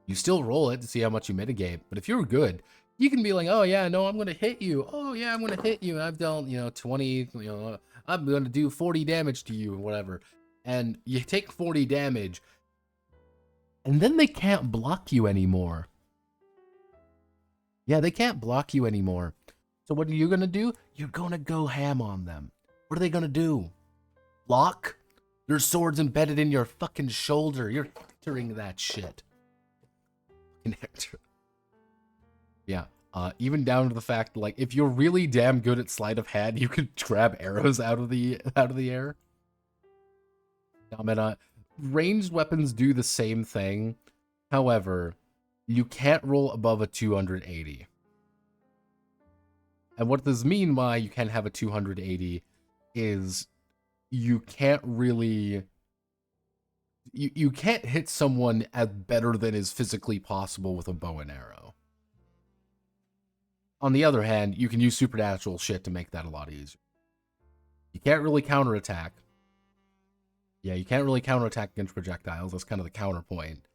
You still roll it to see how much you mitigate. But if you're good, you can be like, oh, yeah, no, I'm going to hit you. Oh, yeah, I'm going to hit you. I've dealt, you know, 20, you know, I'm going to do 40 damage to you or whatever. And you take 40 damage, and then they can't block you anymore. Yeah, they can't block you anymore. So what are you going to do? You're going to go ham on them. What are they going to do? Block? Their sword's embedded in your fucking shoulder. You're entering that shit. Yeah. Even down to the fact, like, if you're really damn good at sleight of hand, you could grab arrows out of the air. Ranged weapons do the same thing. However, you can't roll above a 280. And what this mean by you can't have a 280 is you can't really... You can't hit someone as better than is physically possible with a bow and arrow. On the other hand, you can use supernatural shit to make that a lot easier. You can't really counterattack. Yeah, you can't really counterattack against projectiles. That's kind of the counterpoint.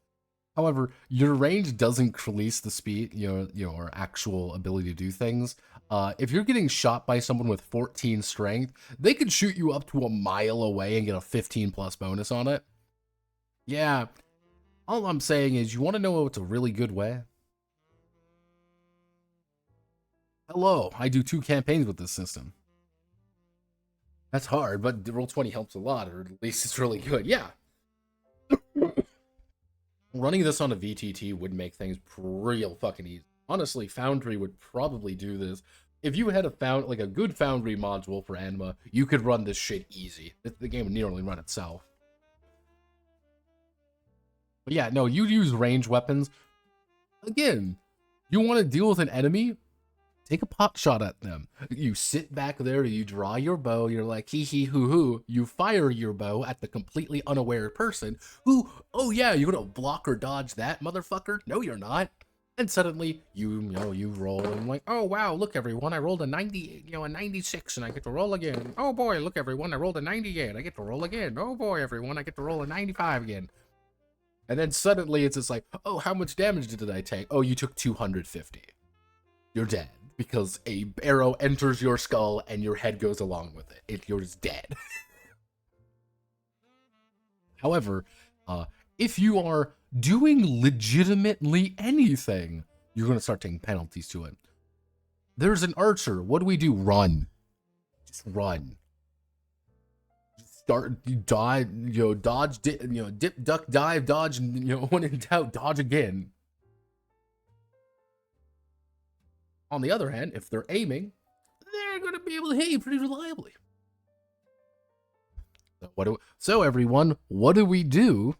However, your range does increase the speed, your actual ability to do things. If you're getting shot by someone with 14 strength, they could shoot you up to a mile away and get a 15 plus bonus on it. Yeah, all I'm saying is, you want to know what's a really good way? Hello, I do 2 campaigns with this system. That's hard, but Roll20 helps a lot, or at least it's really good. Yeah. Running this on a VTT would make things real fucking easy. Honestly, Foundry would probably do this. If you had a good Foundry module for Anima, you could run this shit easy. The game would nearly run itself. But yeah, no, you use range weapons. Again, you want to deal with an enemy? Take a pot shot at them. You sit back there, you draw your bow, you're like, hee hee hoo hoo. You fire your bow at the completely unaware person who, oh yeah, you're gonna block or dodge that, motherfucker? No, you're not. And suddenly, you roll and like, oh wow, look everyone, I rolled a 90, a 96 and I get to roll again. Oh boy, look everyone, I rolled a 98, I get to roll again. Oh boy, everyone, I get to roll a 95 again. And then suddenly it's just like, oh, how much damage did I take? Oh, you took 250. You're dead. Because a arrow enters your skull and your head goes along with it. You're just dead. However, if you are doing legitimately anything, you're going to start taking penalties to it. There's an archer. What do? Run. Just run. Start, dodge, dodge, dip, duck, dive, dodge, and, when in doubt, dodge again. On the other hand, if they're aiming, they're going to be able to hit you pretty reliably. So everyone, what do we do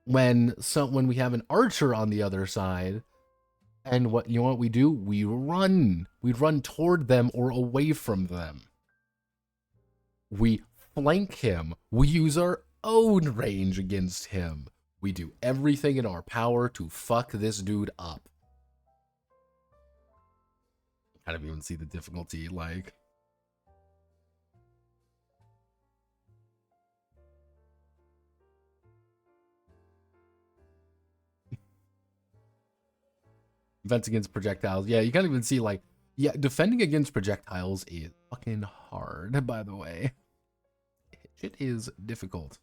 when we have an archer on the other side? And what we do? We run. We run toward them or away from them. We flank him. We use our own range against him. We do everything in our power to fuck this dude up. kind of even see the difficulty, like. Defense against projectiles. Yeah, you can't even see, like, yeah, defending against projectiles is fucking hard, by the way. It is difficult.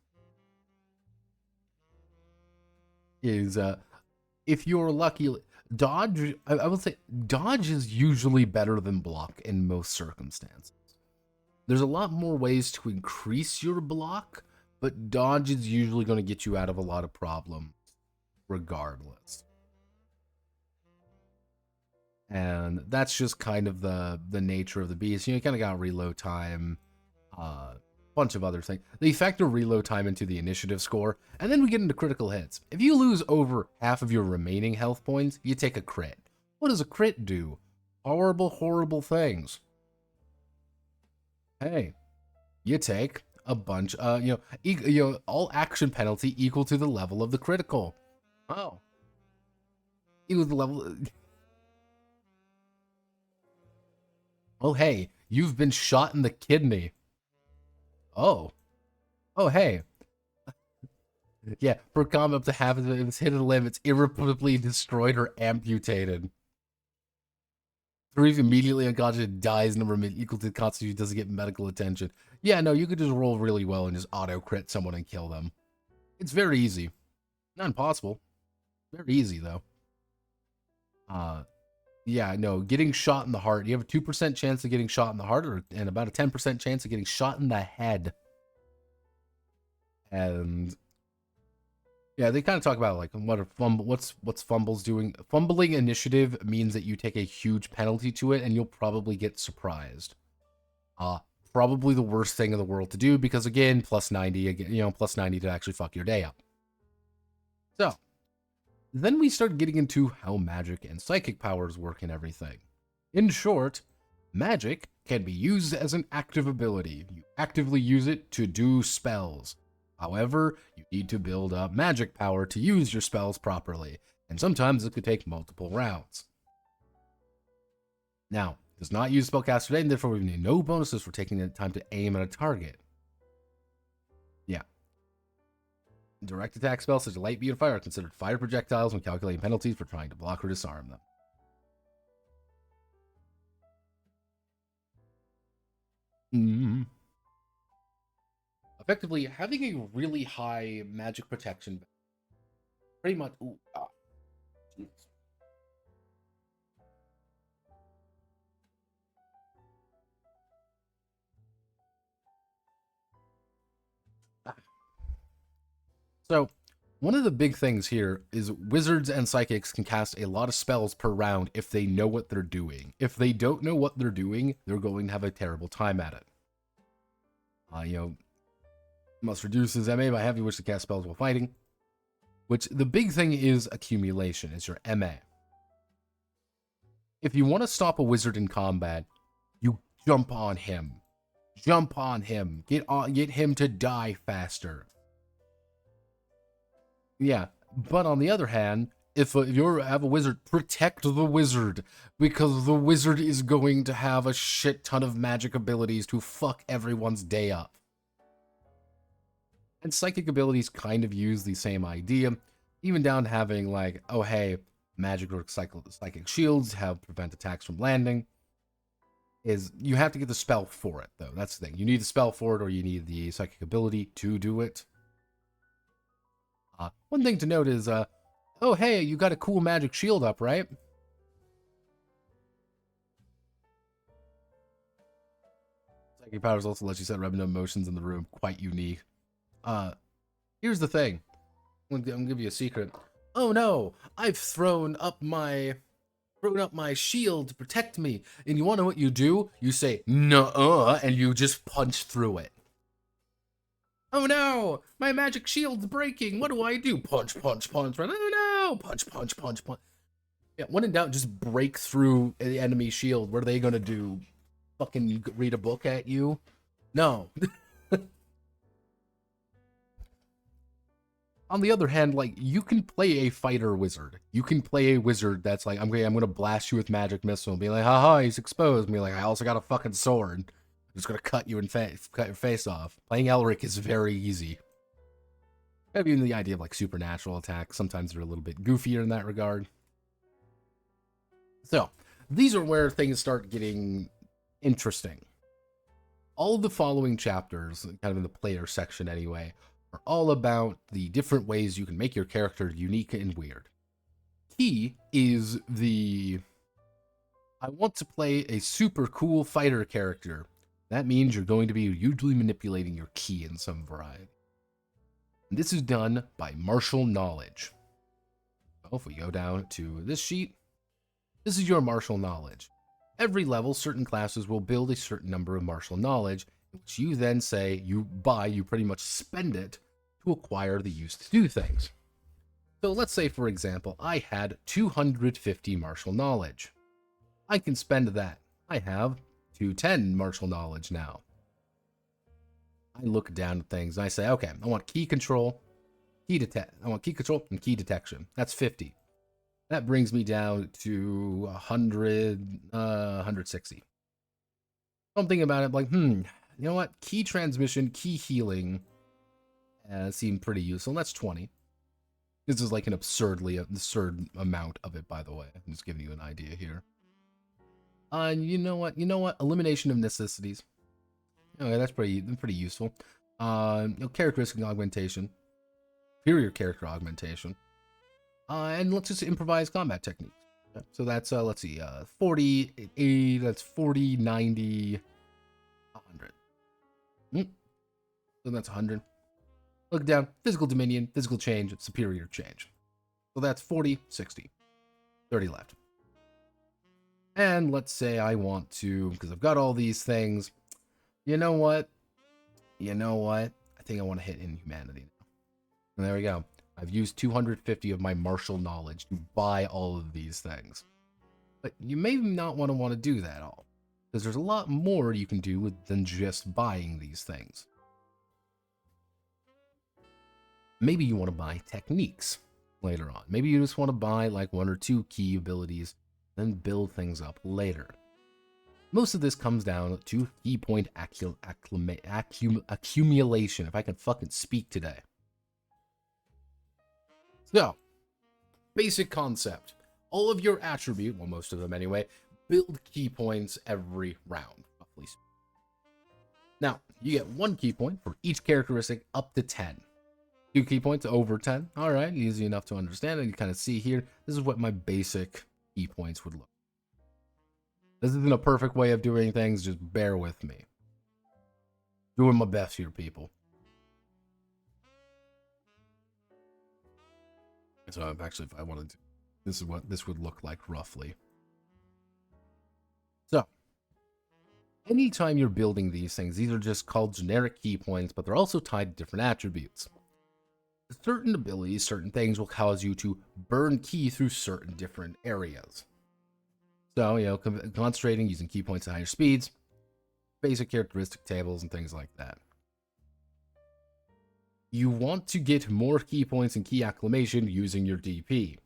If you're lucky, dodge, I would say dodge is usually better than block in most circumstances. There's a lot more ways to increase your block, but dodge is usually going to get you out of a lot of problems regardless. And that's just kind of the nature of the beast. You kind of got reload time, bunch of other things. They factor reload time into the initiative score, and then we get into critical hits. If you lose over half of your remaining health points, you take a crit. What does a crit do? Horrible, horrible things. Hey, you take a bunch, all action penalty equal to the level of the critical. Oh. Equal to the level. Oh, hey, you've been shot in the kidney. Oh. Oh, hey. Yeah, for combat up to half of its hidden limb, it's irreparably destroyed or amputated. Tariq immediately unconscious dies, number equal to the constitution, doesn't get medical attention. Yeah, no, you could just roll really well and just auto-crit someone and kill them. It's very easy. Not impossible. Very easy, though. Yeah, no, getting shot in the heart. You have a 2% chance of getting shot in the heart, and about a 10% chance of getting shot in the head. And yeah, they kind of talk about like what's fumbles doing. Fumbling initiative means that you take a huge penalty to it, and you'll probably get surprised. Probably the worst thing in the world to do because again, plus 90, again, plus 90 to actually fuck your day up. So then we start getting into how magic and psychic powers work and everything. In short, magic can be used as an active ability. You actively use it to do spells. However, you need to build up magic power to use your spells properly, and sometimes it could take multiple rounds. Now, it does not use spellcaster today, and therefore we need no bonuses for taking the time to aim at a target. Yeah. Direct attack spells such as light, beam, and fire are considered fire projectiles when calculating penalties for trying to block or disarm them. Effectively, having a really high magic protection, pretty much. Ooh, So, one of the big things here is wizards and psychics can cast a lot of spells per round if they know what they're doing. If they don't know what they're doing, they're going to have a terrible time at it. Must reduce his MA by having wish to cast spells while fighting. Which, the big thing is accumulation, is your MA. If you want to stop a wizard in combat, you jump on him. Jump on him. Get him to die faster. Yeah, but on the other hand, if you have a wizard, protect the wizard, because the wizard is going to have a shit ton of magic abilities to fuck everyone's day up. And psychic abilities kind of use the same idea, even down to having like, oh hey, magic or psychic shields have prevent attacks from landing. Is you have to get the spell for it, though. That's the thing. You need the spell for it, or you need the psychic ability to do it. One thing to note is, oh hey, you got a cool magic shield up, right? Psychic powers also let you set random motions in the room. Quite unique. Here's the thing. I'm gonna give you a secret. Oh no, I've thrown up my shield to protect me. And you wanna know what you do? You say, nuh-uh, and you just punch through it. Oh no, my magic shield's breaking. What do I do? Punch, punch, punch. Oh no, punch, punch, punch, punch. Yeah, when in doubt, just break through the enemy shield. What are they gonna do? Fucking read a book at you? No. On the other hand, like, you can play a fighter wizard. You can play a wizard that's like, I'm gonna blast you with magic missile and be like, haha, he's exposed. And be like, I also got a fucking sword. I'm just gonna cut your face off. Playing Elric is very easy. Maybe even the idea of like supernatural attacks. Sometimes they're a little bit goofier in that regard. So, these are where things start getting interesting. All of the following chapters, kind of in the player section anyway, are all about the different ways you can make your character unique and weird. Key is the, I want to play a super cool fighter character. That means you're going to be usually manipulating your ki in some variety. And this is done by martial knowledge. So if we go down to this sheet, this is your martial knowledge. Every level, certain classes will build a certain number of martial knowledge, which you then say you pretty much spend it to acquire the use to do things. So let's say, for example, I had 250 martial knowledge. I can spend that. I have 210 martial knowledge now. I look down at things and I say, okay, I want key control, I want key control and key detection. That's 50. That brings me down to 160. Something about it like, you know what? Key transmission, key healing seem pretty useful. That's 20. This is like an absurd amount of it, by the way. I'm just giving you an idea here. You know what? Elimination of necessities. Okay, that's pretty useful. Characteristic augmentation. Superior character augmentation. And let's just improvise combat techniques. Okay, so that's, let's see, 40, 80, that's 40, 90, 100. So that's 100. Look down, physical dominion, physical change, superior change. So that's 40, 60, 30 left. And let's say I want to, because I've got all these things, you know what? I think I want to hit inhumanity now. And there we go. I've used 250 of my martial knowledge to buy all of these things. But you may not want to do that all, because there's a lot more you can do than just buying these things. Maybe you want to buy techniques later on. Maybe you just want to buy like 1 or 2 key abilities, then build things up later. Most of this comes down to key point accumulation, if I can fucking speak today. So, basic concept. All of your attribute, well, most of them anyway, build key points every round, roughly. Now, you get 1 key point for each characteristic up to 10. 2 key points over 10. All right, easy enough to understand. And you kind of see here, this is what my basic key points would look. This isn't a perfect way of doing things, just bear with me. Doing my best here, people. So actually, if I wanted to, this is what this would look like roughly. So, anytime you're building these things, these are just called generic key points, but they're also tied to different attributes. Certain abilities, certain things will cause you to burn key through certain different areas. So, concentrating, using key points at higher speeds, basic characteristic tables, and things like that. You want to get more key points and key acclamation using your DP.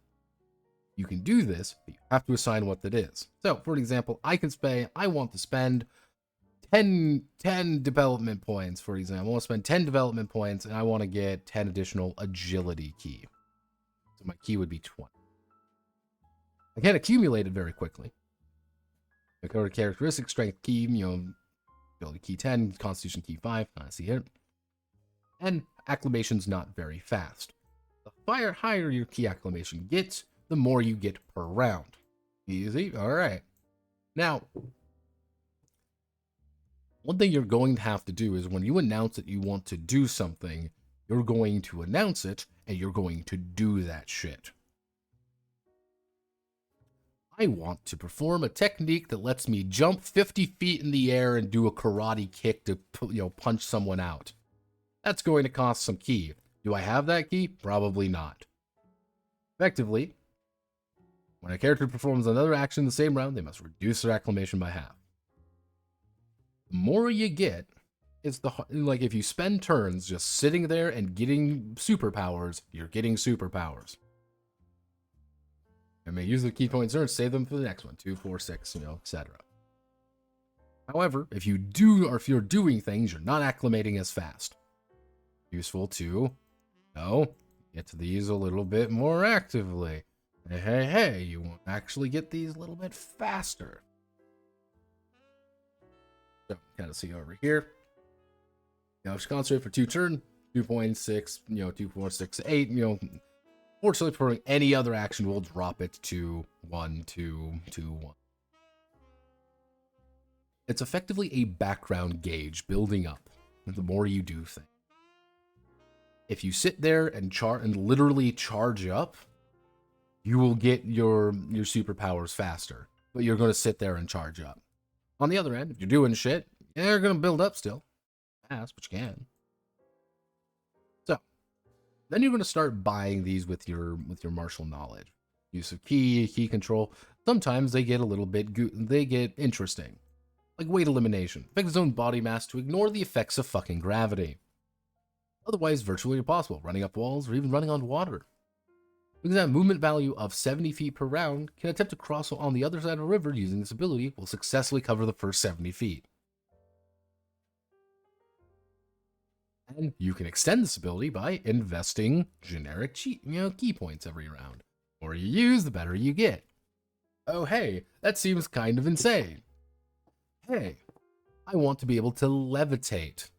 You can do this, but you have to assign what that is. So, for example, I want to spend 10 development points, for example. I want to spend 10 development points, and I want to get 10 additional agility key. So my key would be 20. I can accumulate it very quickly. I go to characteristic, strength key, ability key 10, constitution key 5, I see it. And acclamation's not very fast. The higher your key acclamation gets, the more you get per round. Easy? Alright. Now, one thing you're going to have to do is when you announce that you want to do something, you're going to announce it, and you're going to do that shit. I want to perform a technique that lets me jump 50 feet in the air and do a karate kick to, punch someone out. That's going to cost some key. Do I have that key? Probably not. Effectively, when a character performs another action in the same round, they must reduce their acclamation by half. The more you get, It's like if you spend turns just sitting there and getting superpowers, you're getting superpowers. I may use the key points there and save them for the next one, 2, 4, 6, etc. However, if you're doing things, you're not acclimating as fast. Useful to, get to these a little bit more actively. Hey, you won't actually get these a little bit faster. So, kind of see over here. Now, just concentrate for 2 turn, 2.6, 2, 4, 6, 8, fortunately, for any other action, we'll drop it to 1, 2, 2, 1. It's effectively a background gauge building up the more you do things. If you sit there and literally charge up, you will get your superpowers faster, but you're going to sit there and charge up. On the other end, if you're doing shit, they're going to build up still. Fast, but you can. So, then you're going to start buying these with your martial knowledge. Use of key control. Sometimes they get a little bit interesting. Like weight elimination. Affect his own body mass to ignore the effects of fucking gravity. Otherwise, virtually impossible. Running up walls or even running on water. Because that movement value of 70 feet per round, can attempt to cross on the other side of a river using this ability will successfully cover the first 70 feet. And you can extend this ability by investing generic key points every round. The more you use, the better you get. Oh hey, that seems kind of insane. Hey, I want to be able to levitate.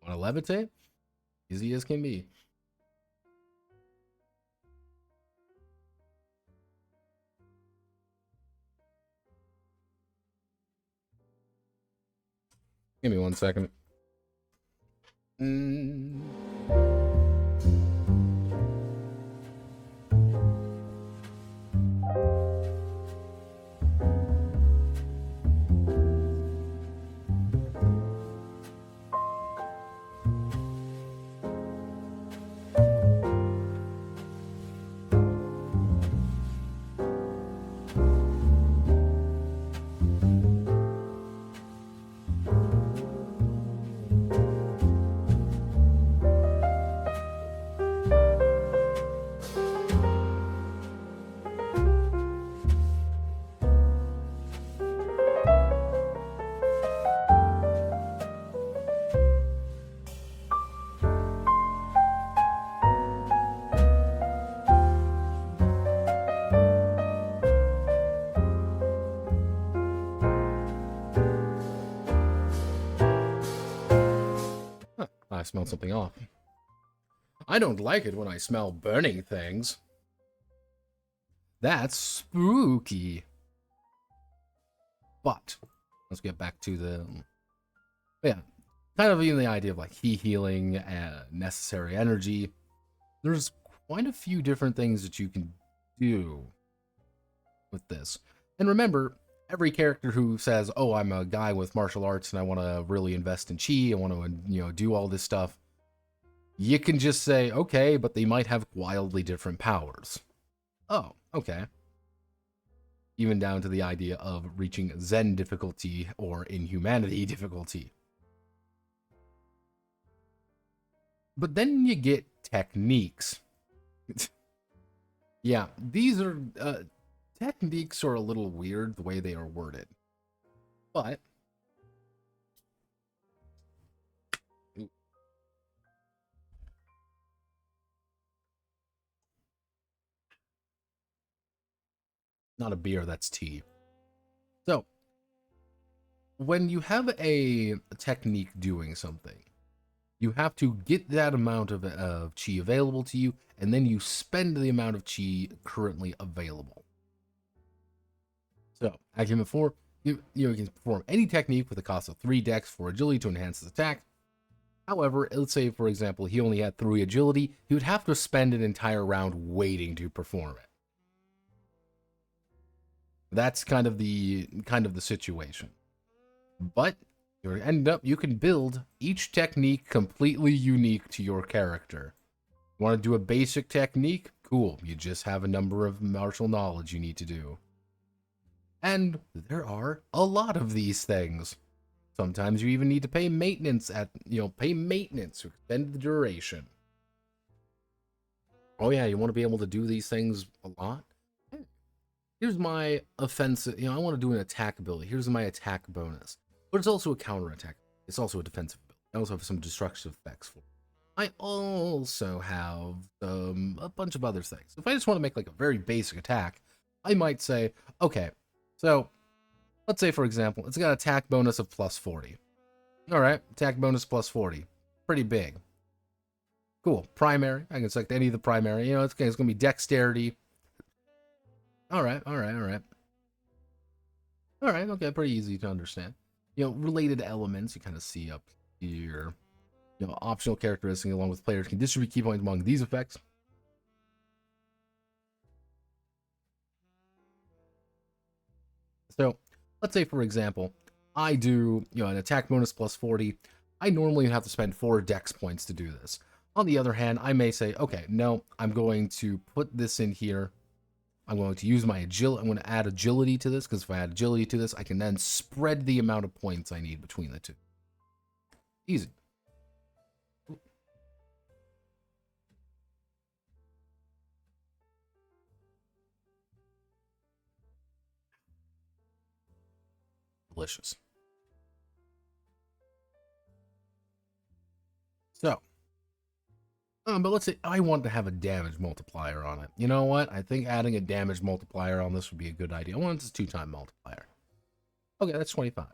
Want to levitate? Easy as can be. Give me 1 second. I smelled something off. I don't like it when I smell burning things. That's spooky. But let's get back to the kind of even the idea of like healing and necessary energy. There's quite a few different things that you can do with this. And remember, every character who says, oh, I'm a guy with martial arts and I want to really invest in chi, I want to, do all this stuff, you can just say, okay, but they might have wildly different powers. Oh, okay. Even down to the idea of reaching Zen difficulty or Inhumanity difficulty. But then you get techniques. Yeah, these are... techniques are a little weird the way they are worded, but not a beer, that's tea. So when you have a technique doing something, you have to get that amount of chi available to you, and then you spend the amount of chi currently available. So, Acumen 4, you can perform any technique with a cost of 3 dex for agility to enhance his attack. However, let's say, for example, he only had 3 agility, he would have to spend an entire round waiting to perform it. That's kind of the situation. But you can build each technique completely unique to your character. You want to do a basic technique? Cool. You just have a number of martial knowledge you need to do. And there are a lot of these things. Sometimes you even need to pay maintenance pay maintenance to extend the duration. Oh yeah, you want to be able to do these things a lot? Here's my offensive, I want to do an attack ability. Here's my attack bonus. But it's also a counter attack. It's also a defensive ability. I also have some destructive effects for it. I also have a bunch of other things. If I just want to make like a very basic attack, I might say, okay, so let's say, for example, it's got attack bonus of plus 40. All right, attack bonus plus 40. Pretty big. Cool. Primary. I can select any of the primary. It's going to be dexterity. All right. Okay, pretty easy to understand. Related elements you kind of see up here. Optional characteristics along with players can distribute key points among these effects. So, let's say, for example, I do, an attack bonus plus 40. I normally have to spend 4 dex points to do this. On the other hand, I may say, okay, no, I'm going to put this in here. I'm going to use my agility. I'm going to add agility to this, because if I add agility to this, I can then spread the amount of points I need between the two. Easy. Delicious. So, but let's say I want to have a damage multiplier on it. You know what? I think adding a damage multiplier on this would be a good idea. I want this 2-time multiplier. Okay, that's 25.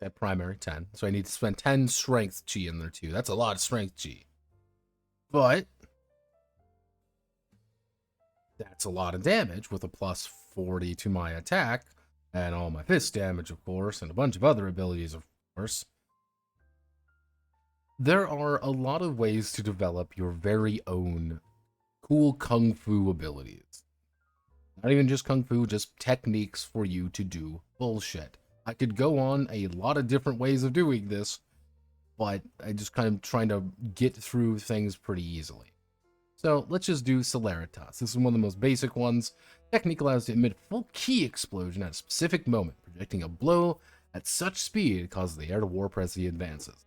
That primary 10. So I need to spend 10 strength G in there too. That's a lot of strength G. But that's a lot of damage with a plus 40 to my attack. And all my fist damage, of course, and a bunch of other abilities, of course. There are a lot of ways to develop your very own cool kung fu abilities. Not even just kung fu, just techniques for you to do bullshit. I could go on a lot of different ways of doing this, but I just kind of trying to get through things pretty easily. So let's just do Celeritas. This is one of the most basic ones. Technique allows you to emit a full ki explosion at a specific moment, projecting a blow at such speed it causes the air to warp as he advances.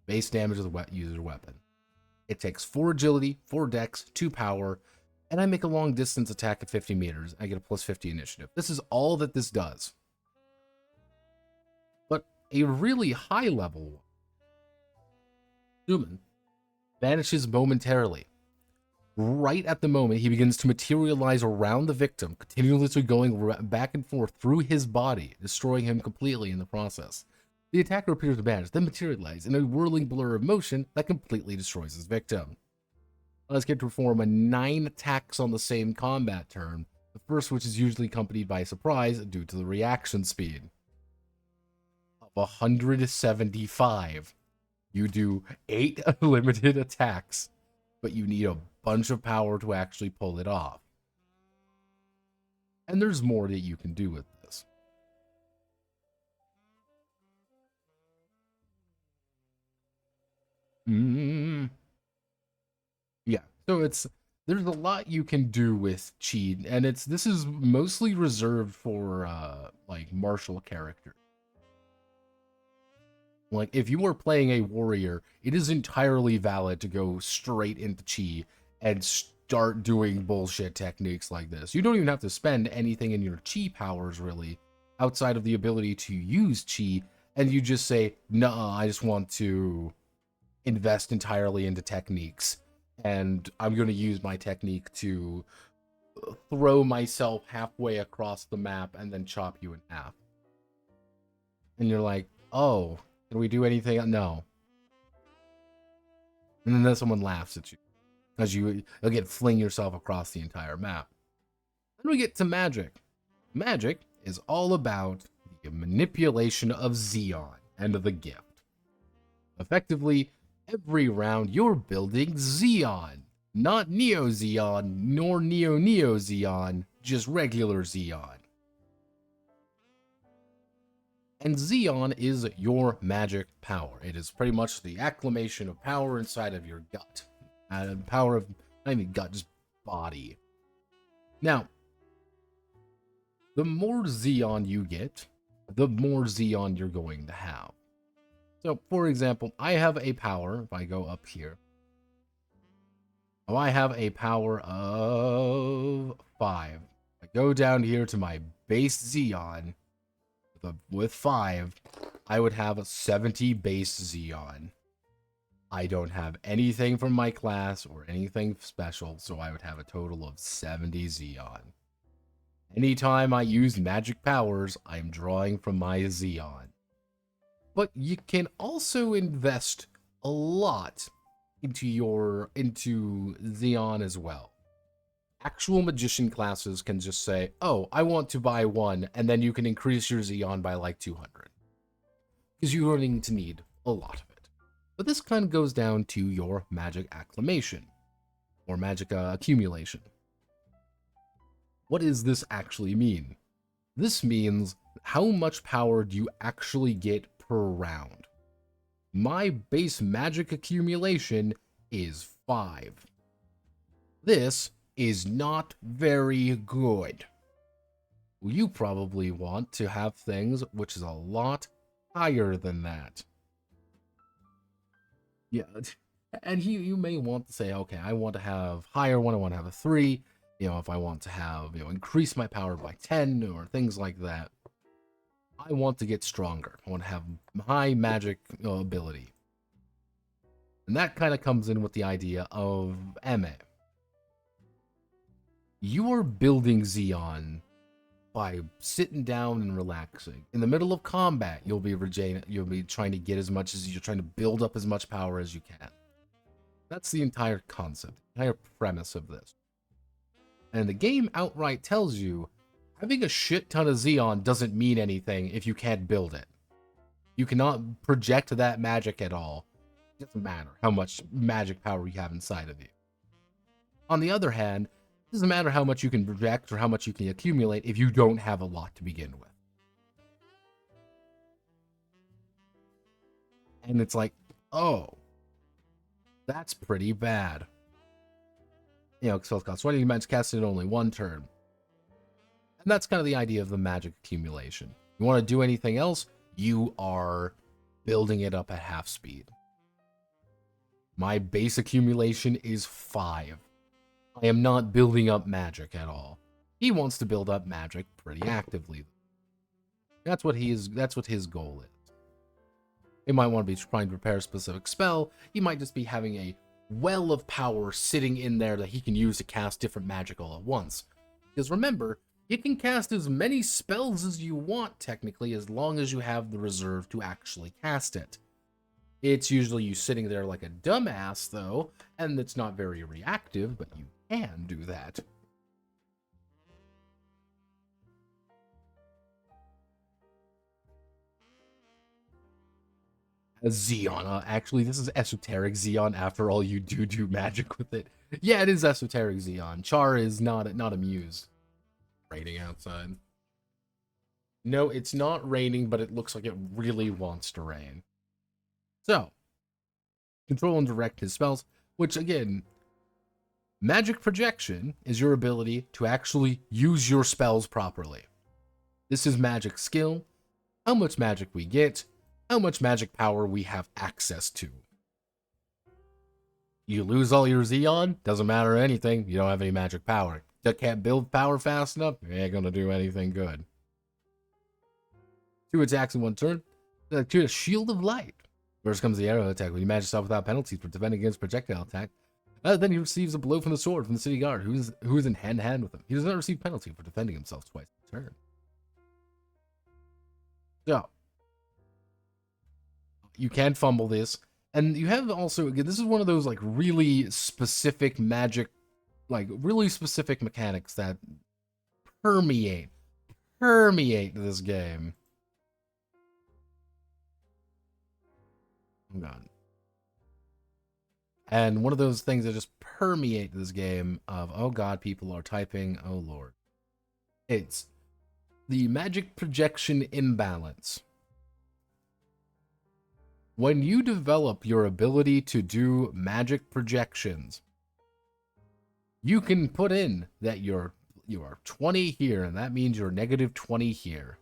Base damage of the user's weapon. It takes 4 agility, 4 dex, 2 power, and I make a long distance attack at 50 meters. I get a plus 50 initiative. This is all that this does. But a really high level human vanishes momentarily. Right at the moment, he begins to materialize around the victim, continuously going back and forth through his body, destroying him completely in the process. The attacker appears to vanish, then materialize in a whirling blur of motion that completely destroys his victim. Let's get to perform 9 attacks on the same combat turn, the first which is usually accompanied by a surprise due to the reaction speed of 175. You do 8 limited attacks, but you need a bunch of power to actually pull it off. And there's more that you can do with this. Yeah, so there's a lot you can do with chi, and this is mostly reserved for like martial characters. Like if you are playing a warrior, it is entirely valid to go straight into chi and start doing bullshit techniques like this. You don't even have to spend anything in your chi powers really, outside of the ability to use chi, and you just say, "Nah, I just want to invest entirely into techniques, and I'm going to use my technique to throw myself halfway across the map and then chop you in half." And you're like, "Oh, can we do anything?" No. And then someone laughs at you, because you'll get fling yourself across the entire map. Then we get to magic. Magic is all about the manipulation of Xeon and the gift. Effectively, every round you're building Xeon. Not Neo Xeon, nor Neo Xeon, just regular Xeon. And Xeon is your magic power. It is pretty much the acclamation of power inside of your gut. Power of, not even gut, just body. Now, the more Xeon you get, the more Xeon you're going to have. So, for example, I have a power, if I go up here, I have a power of 5. I go down here to my base Xeon with 5, I would have a 70 base Xeon. I don't have anything from my class or anything special, so I would have a total of 70 Xeon. Anytime I use magic powers, I'm drawing from my Xeon. But you can also invest a lot into Xeon as well. Actual magician classes can just say, oh, I want to buy 1, and then you can increase your Xeon by like 200. Because you're going to need a lot of it. But this kind of goes down to your magic acclimation, or magic accumulation. What does this actually mean? This means how much power do you actually get per round. My base magic accumulation is 5. This is not very good. You probably want to have things which is a lot higher than that. Yeah, and you may want to say, okay, I want to have higher one, I want to have a 3, if I want to have, increase my power by 10 or things like that. I want to get stronger. I want to have high magic ability. And that kind of comes in with the idea of MA. You are building Xeon by sitting down and relaxing. In the middle of combat, you'll be trying to get as much as you're trying to build up as much power as you can. That's the entire concept, the entire premise of this. And the game outright tells you having a shit ton of Xeon doesn't mean anything if you can't build it. You cannot project that magic at all. It doesn't matter how much magic power you have inside of you. On the other hand, it doesn't matter how much you can project or how much you can accumulate if you don't have a lot to begin with. And it's like, oh, that's pretty bad. Spell cost 20, you managed to cast it in only 1 turn. And that's kind of the idea of the magic accumulation. You want to do anything else, you are building it up at half speed. My base accumulation is 5. I am not building up magic at all. He wants to build up magic pretty actively. That's what his goal is. He might want to be trying to prepare a specific spell. He might just be having a well of power sitting in there that he can use to cast different magic all at once. Because remember, you can cast as many spells as you want, technically, as long as you have the reserve to actually cast it. It's usually you sitting there like a dumbass, though, and it's not very reactive, but you can do that. Xeon. Actually, this is esoteric Xeon. After all, you do magic with it. Yeah, it is esoteric Xeon. Char is not amused. Raining outside. No, it's not raining, but it looks like it really wants to rain. So, control and direct his spells, which again, magic projection is your ability to actually use your spells properly. This is magic skill, how much magic we get, how much magic power we have access to. You lose all your Xeon, doesn't matter anything, you don't have any magic power. You can't build power fast enough, you ain't gonna do anything good. 2 attacks in 1 turn. To a Shield of Light. First comes the arrow attack. When you match yourself without penalties for defending against projectile attack, then he receives a blow from the sword from the city guard, who is in hand-to-hand with him. He does not receive penalty for defending himself twice a turn. So, you can fumble this. And you have also, again, this is one of those, like, really specific magic, like, really specific mechanics that permeate this game. Oh, God. And one of those things that just permeate this game of, oh God, people are typing, oh Lord. It's the magic projection imbalance. When you develop your ability to do magic projections, you can put in that you are 20 here, and that means you're negative 20 here.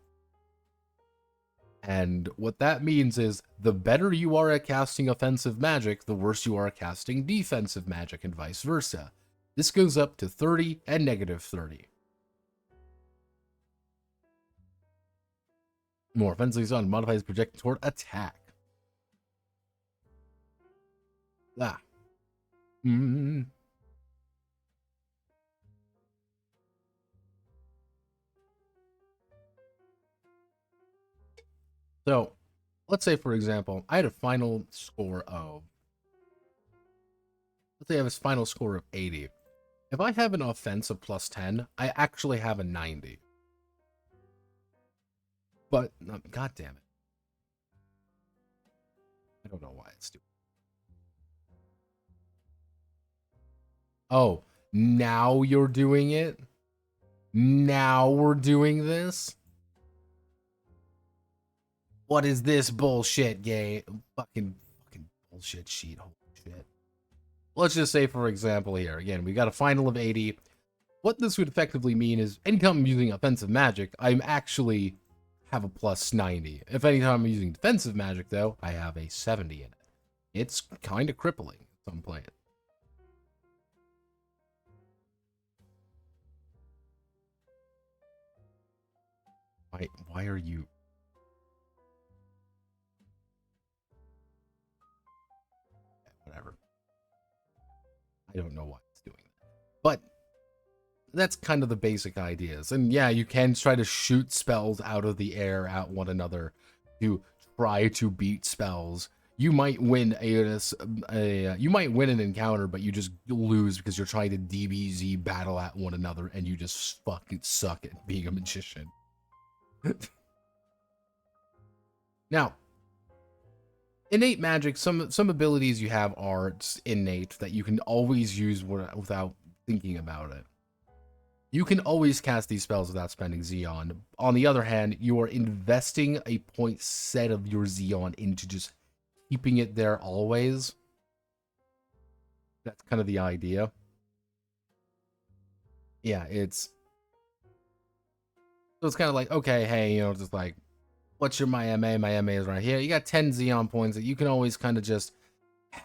And what that means is the better you are at casting offensive magic, the worse you are at casting defensive magic, and vice versa. This goes up to 30 and negative 30. More offensive on modifies projected toward attack. Ah. So, let's say, for example, I had a final score of, let's say I have a final score of 80. If I have an offense of plus 10, I actually have a 90. But, god damn it. I don't know why it's doing. Oh, now you're doing it? Now we're doing this? What is this bullshit game? Fucking bullshit sheet. Holy shit. Let's just say, for example, here, again, we got a final of 80. What this would effectively mean is anytime I'm using offensive magic, I'm actually have a plus 90. If anytime I'm using defensive magic, though, I have a 70 in it. It's kind of crippling if I'm playing. Why are you... Whatever. I don't know why it's doing that. But that's kind of the basic ideas. And yeah, you can try to shoot spells out of the air at one another to try to beat spells. You might win you might win an encounter, but you just lose because you're trying to DBZ battle at one another and you just fucking suck at being a magician. Now, innate magic, some abilities you have are innate that you can always use without thinking about it. You can always cast these spells without spending Xeon. On the other hand, you are investing a point set of your Xeon into just keeping it there always. That's kind of the idea. Yeah, it's... So it's kind of like, okay, hey, just like, what's your my MA? My MA is right here. You got 10 Xeon points that you can always kind of just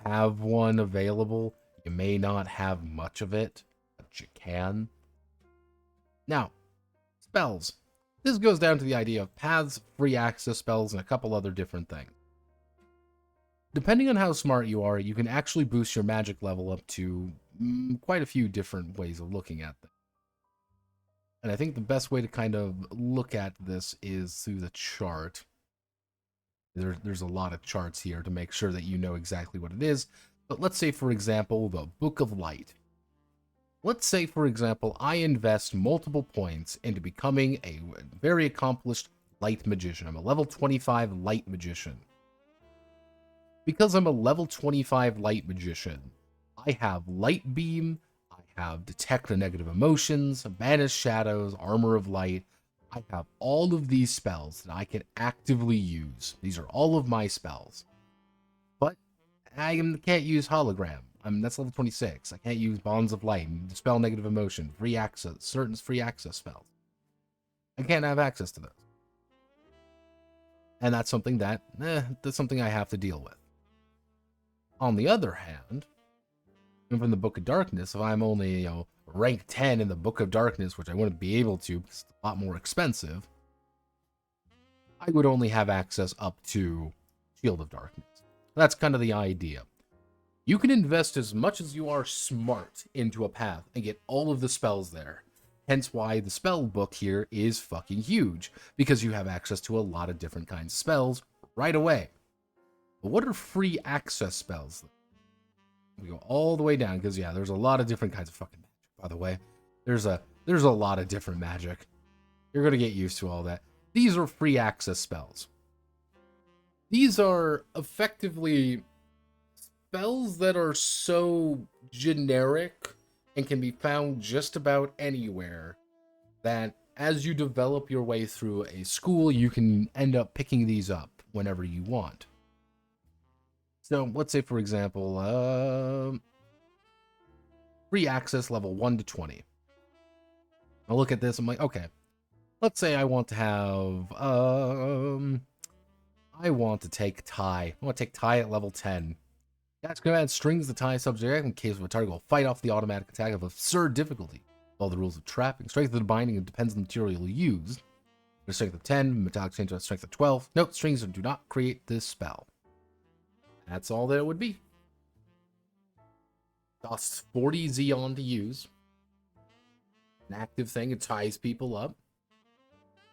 have one available. You may not have much of it, but you can. Now, spells. This goes down to the idea of paths, free access spells, and a couple other different things. Depending on how smart you are, you can actually boost your magic level up to quite a few different ways of looking at them. And I think the best way to kind of look at this is through the chart. There's a lot of charts here to make sure that you know exactly what it is. But let's say, for example, the Book of Light. Let's say, for example, I invest multiple points into becoming a very accomplished light magician. I'm a level 25 light magician. Because I'm a level 25 light magician, I have Light Beam, I have Detect Negative Emotions, Banish Shadows, Armor of Light. I have all of these spells that I can actively use. These are all of my spells. But I can't use Hologram. That's level 26. I can't use Bonds of Light, Dispel Negative Emotion, free access, certain free access spells. I can't have access to those. And that's something that, that's something I have to deal with. On the other hand, from the Book of Darkness, if I'm only, rank 10 in the Book of Darkness, which I wouldn't be able to because it's a lot more expensive, I would only have access up to Shield of Darkness. That's kind of the idea. You can invest as much as you are smart into a path and get all of the spells there. Hence why the spell book here is fucking huge, because you have access to a lot of different kinds of spells right away. But what are free access spells? We go all the way down, because yeah, there's a lot of different kinds of fucking magic, by the way. There's a lot of different magic. You're gonna get used to all that. These are free access spells. These are effectively spells that are so generic and can be found just about anywhere that as you develop your way through a school, you can end up picking these up whenever you want. So let's say, for example, free access level 1 to 20. I'll look at this, I'm like, okay, let's say I want to have I want to take tie. I want to take tie at level 10. Cast command strings the tie subject in case of a target will fight off the automatic attack of absurd difficulty. All the rules of trapping, strength of the binding, and depends on the material used. The strength of 10, metallic change to strength of 12. Note, strings do not create this spell. That's all that it would be. Costs 40 Xeon to use. An active thing, it ties people up.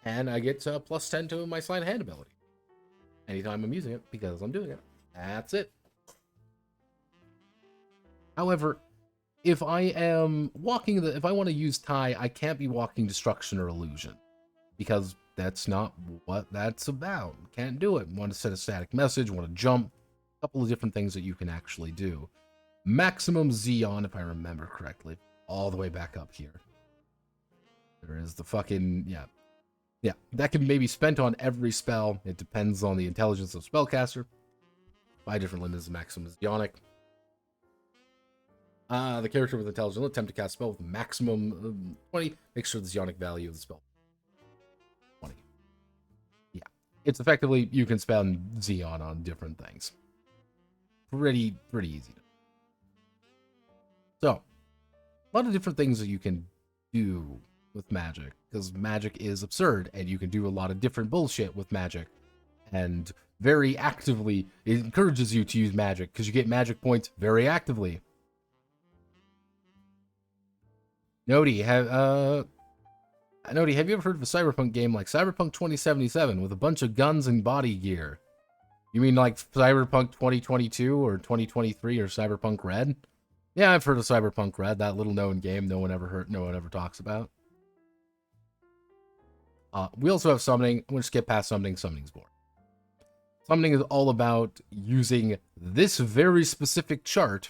And I get plus 10 to my sleight of hand ability. Anytime I'm using it, because I'm doing it. That's it. However, if I am walking if I want to use tie, I can't be walking destruction or illusion. Because that's not what that's about. Can't do it. Want to set a static message, want to jump. A couple of different things that you can actually do. Maximum Xeon, if I remember correctly. All the way back up here. There is the fucking, yeah. Yeah, that can maybe spent on every spell. It depends on the intelligence of spellcaster. 5 different limits, maximum is Ionic. The character with intelligence will attempt to cast a spell with maximum 20. Make sure the Ionic value of the spell 20. Yeah, it's effectively you can spend Xeon on different things. Pretty easy. So, a lot of different things that you can do with magic, because magic is absurd, and you can do a lot of different bullshit with magic, and very actively it encourages you to use magic, because you get magic points very actively. Nodi, have you ever heard of a cyberpunk game like Cyberpunk 2077 with a bunch of guns and body gear? You mean like Cyberpunk 2022 or 2023 or Cyberpunk Red? Yeah, I've heard of Cyberpunk Red, that little known game no one ever talks about. We also have summoning. I'm going to skip past summoning. Summoning's boring. Summoning is all about using this very specific chart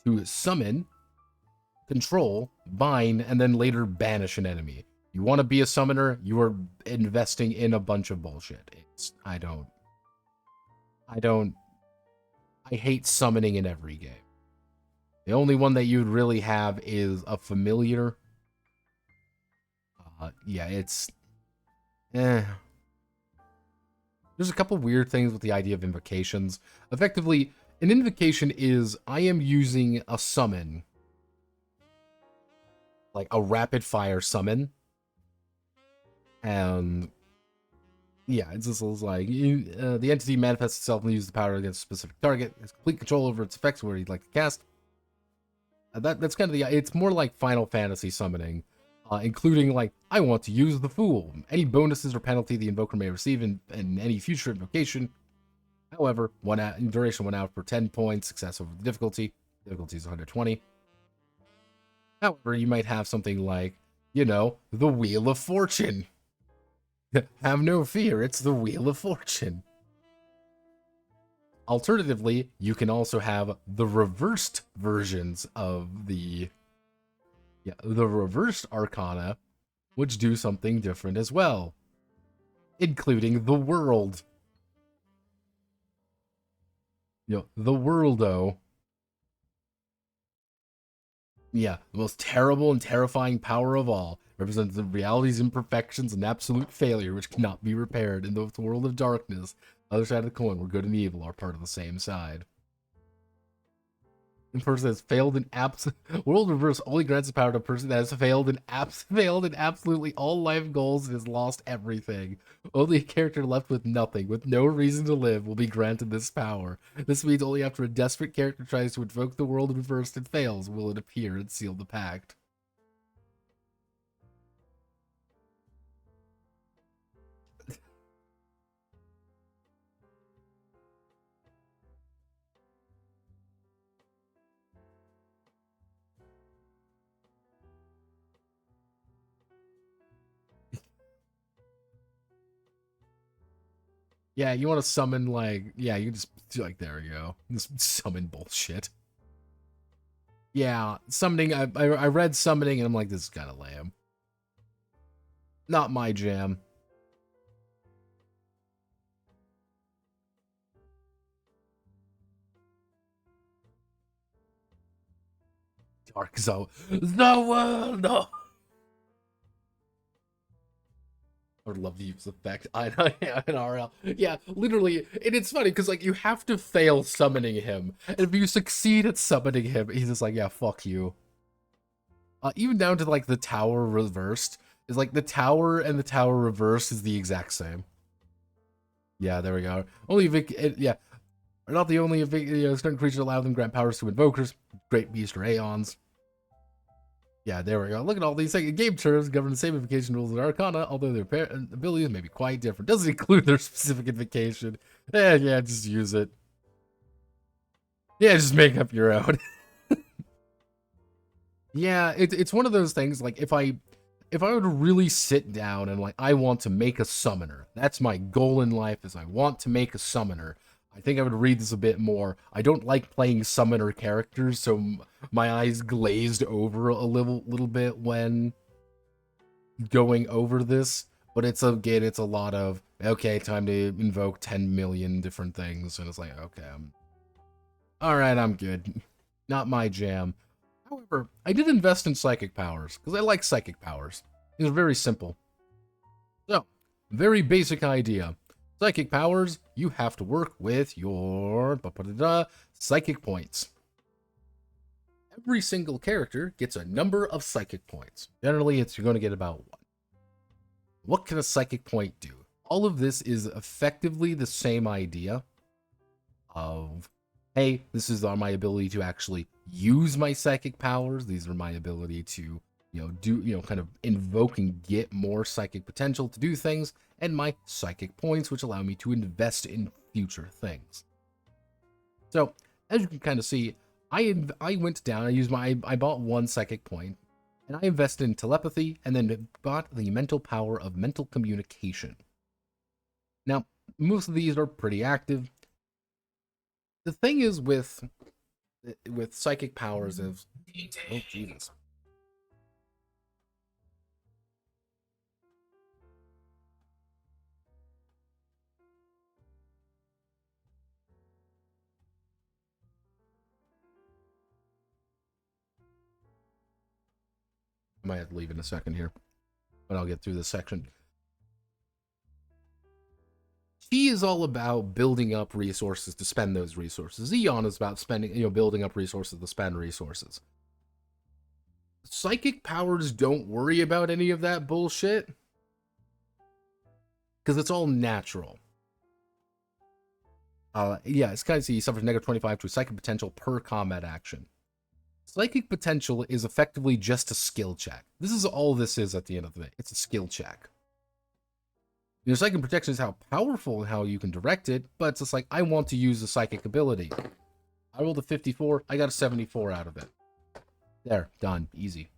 to summon, control, bind, and then later banish an enemy. You want to be a summoner, you are investing in a bunch of bullshit. I hate summoning in every game. The only one that you'd really have is a familiar. Yeah, it's... There's a couple weird things with the idea of invocations. Effectively, an invocation is, I am using a summon. Like a rapid-fire summon. And... yeah, it's just like, the entity manifests itself and uses the power against a specific target. It has complete control over its effects where you'd like to cast. That's kind of the... it's more like Final Fantasy summoning. Including, like, I want to use the Fool. Any bonuses or penalty the invoker may receive in any future invocation. However, duration 1 hour for 10 points, success over the difficulty. Difficulty is 120. However, you might have something like, you know, the Wheel of Fortune. Have no fear, it's the Wheel of Fortune. Alternatively, you can also have the reversed versions of the reversed arcana, which do something different as well, including the world. The worldo. Yeah, the most terrible and terrifying power of all. Represents the reality's imperfections and absolute failure, which cannot be repaired in the world of darkness. Other side of the coin, where good and evil are part of the same side. A person that's failed in World Reverse only grants the power to a person that has failed in absolutely all life goals and has lost everything. Only a character left with nothing, with no reason to live, will be granted this power. This means only after a desperate character tries to invoke the World Reversed and fails will it appear and seal the pact. Yeah, you want to summon, like, yeah, you just, like, there you go. Just summon bullshit. Yeah, summoning, I read summoning, and I'm like, this is kind of lame. Not my jam. Dark Zone. No world, no! would love to use effect in RL. Yeah, literally, and it's funny because like you have to fail summoning him, and if you succeed at summoning him, he's just like, yeah, fuck you. Even down to like the tower reversed is like the tower and the tower reversed is the exact same. Yeah, there we go. Only yeah, are not the only certain creatures allow them grant powers to invokers, great beast or aeons. Yeah, there we go. Look at all these game terms govern the same invocation rules as Arcana, although their abilities may be quite different. Doesn't include their specific invocation. Yeah, just use it. Yeah, just make up your own. Yeah, it's one of those things, like, if I were to really sit down and, like, I want to make a summoner, that's my goal in life, is I want to make a summoner, I think I would read this a bit more. I don't like playing summoner characters, so my eyes glazed over a little bit when going over this, but it's a lot of, okay, time to invoke 10 million different things, and it's like, okay, alright, I'm good. Not my jam. However, I did invest in psychic powers, because I like psychic powers. These are very simple. So, very basic idea. Psychic powers, you have to work with your psychic points. Every single character gets a number of psychic points. Generally, you're going to get about 1. What can a psychic point do? All of this is effectively the same idea of, hey, this is my ability to actually use my psychic powers. These are my ability to, kind of invoke and get more psychic potential to do things, and my psychic points, which allow me to invest in future things. So, as you can kind of see, I went down, I bought 1 psychic point, and I invested in telepathy, and then bought the mental power of mental communication. Now, most of these are pretty active. The thing is with psychic powers is, oh Jesus. I might have to leave in a second here, but I'll get through this section. He is all about building up resources to spend those resources. Eon is about spending, building up resources to spend resources. Psychic powers don't worry about any of that bullshit, because it's all natural. Yeah, it's kind of see, he suffers negative 25 to psychic potential per combat action. Psychic potential is effectively just a skill check. This is all this is at the end of the day. It's a skill check. Psychic protection is how powerful and how you can direct it, but it's just like, I want to use a psychic ability. I rolled a 54, I got a 74 out of it. There, done, easy.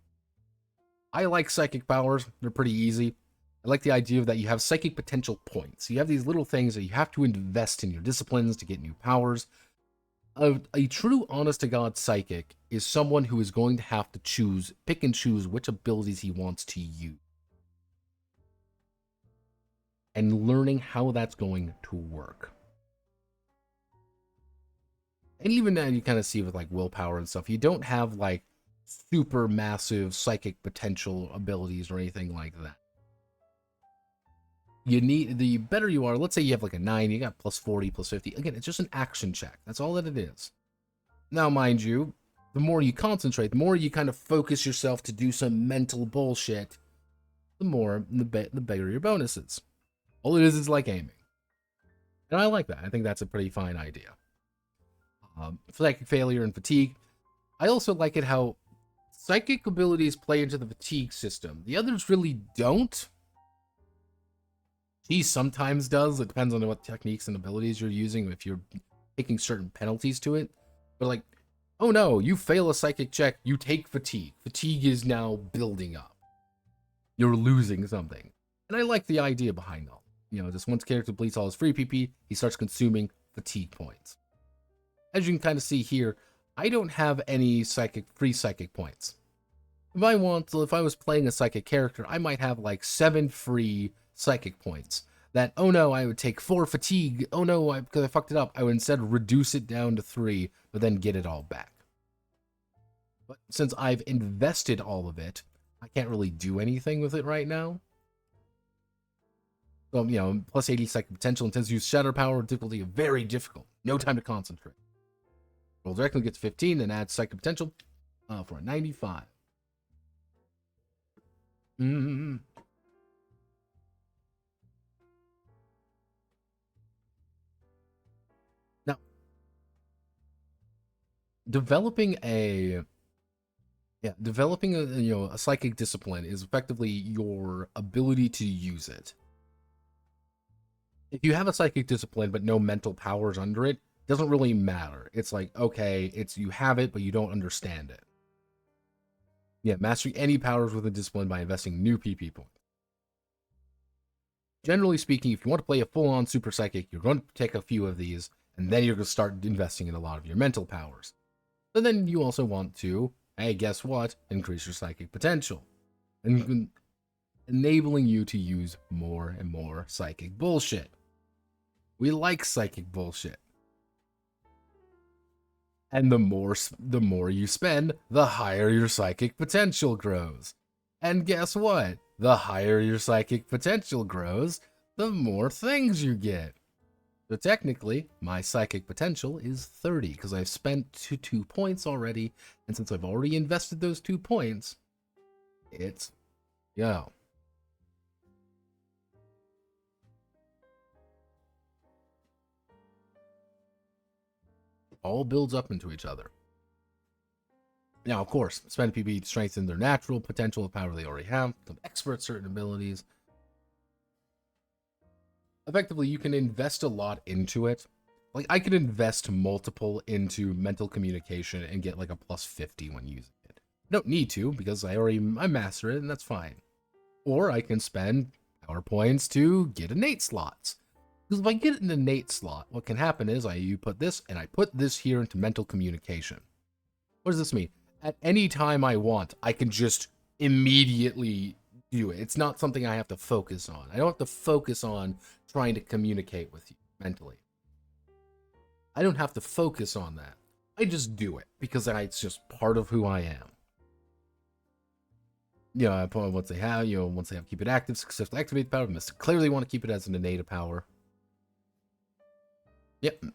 I like psychic powers, they're pretty easy. I like the idea that you have psychic potential points. You have these little things that you have to invest in your disciplines to get new powers. A true honest-to-God psychic is someone who is going to have to pick and choose which abilities he wants to use. And learning how that's going to work. And even now you kind of see with like willpower and stuff, you don't have like super massive psychic potential abilities or anything like that. You need, the better you are, let's say you have like a 9, you got plus 40, plus 50. Again, it's just an action check. That's all that it is. Now, mind you, the more you concentrate, the more you kind of focus yourself to do some mental bullshit, the bigger your bonuses. All it is like aiming. And I like that. I think that's a pretty fine idea. Psychic failure and fatigue. I also like it how psychic abilities play into the fatigue system. The others really don't. He sometimes does. It depends on what techniques and abilities you're using, if you're taking certain penalties to it. But like, oh no, you fail a psychic check, you take fatigue. Fatigue is now building up. You're losing something. And I like the idea behind all. Just once character depletes all his free PP, he starts consuming fatigue points. As you can kind of see here, I don't have any free psychic points. If I was playing a psychic character, I might have like 7 free psychic points. That, oh no, I would take 4 fatigue. Oh no, because I fucked it up. I would instead reduce it down to 3, but then get it all back. But since I've invested all of it, I can't really do anything with it right now. So, you know, plus 80 psychic potential, intends to use shatter power, difficulty very difficult. No time to concentrate. Roll directly, gets 15, and adds psychic potential for a 95. Mm-hmm. Now, developing a a psychic discipline is effectively your ability to use it. If you have a psychic discipline but no mental powers under it, doesn't really matter. It's like, okay, it's you have it, but you don't understand it. Yeah, mastering any powers with a discipline by investing new PP points. Generally speaking, if you want to play a full-on super psychic, you're going to take a few of these, and then you're going to start investing in a lot of your mental powers. But then you also want to, hey, guess what? Increase your psychic potential. And enabling you to use more and more psychic bullshit. We like psychic bullshit. And the more you spend, the higher your psychic potential grows. And guess what? The higher your psychic potential grows, the more things you get. So technically, my psychic potential is 30 because I've spent 2 points already, and since I've already invested those 2 points, it's, all builds up into each other. Now, of course, spend PB to strengthen their natural potential of power they already have, become expert at certain abilities. Effectively, you can invest a lot into it. Like, I could invest multiple into mental communication and get like a plus 50 when using it. I don't need to because I master it, and that's fine. Or I can spend power points to get innate slots. Because if I get an innate slot, what can happen is you put this, and I put this here into mental communication. What does this mean? At any time I want, I can just immediately do it. It's not something I have to focus on. I don't have to focus on trying to communicate with you mentally. I don't have to focus on that. I just do it because it's just part of who I am. Once they have keep it active, successfully activate the power, must clearly want to keep it as an innate power. Yep.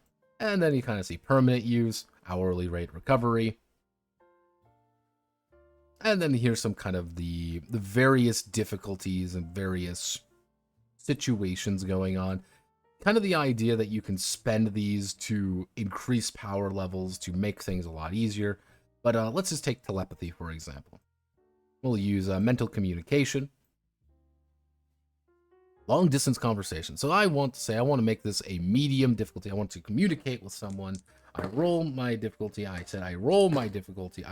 And then you kind of see permanent use, hourly rate recovery. And then here's some kind of the various difficulties and various situations going on. Kind of the idea that you can spend these to increase power levels to make things a lot easier. But let's just take telepathy, for example. We'll use mental communication. Long distance conversation. So I want to make this a medium difficulty. I want to communicate with someone. I roll my difficulty. I said I roll my difficulty.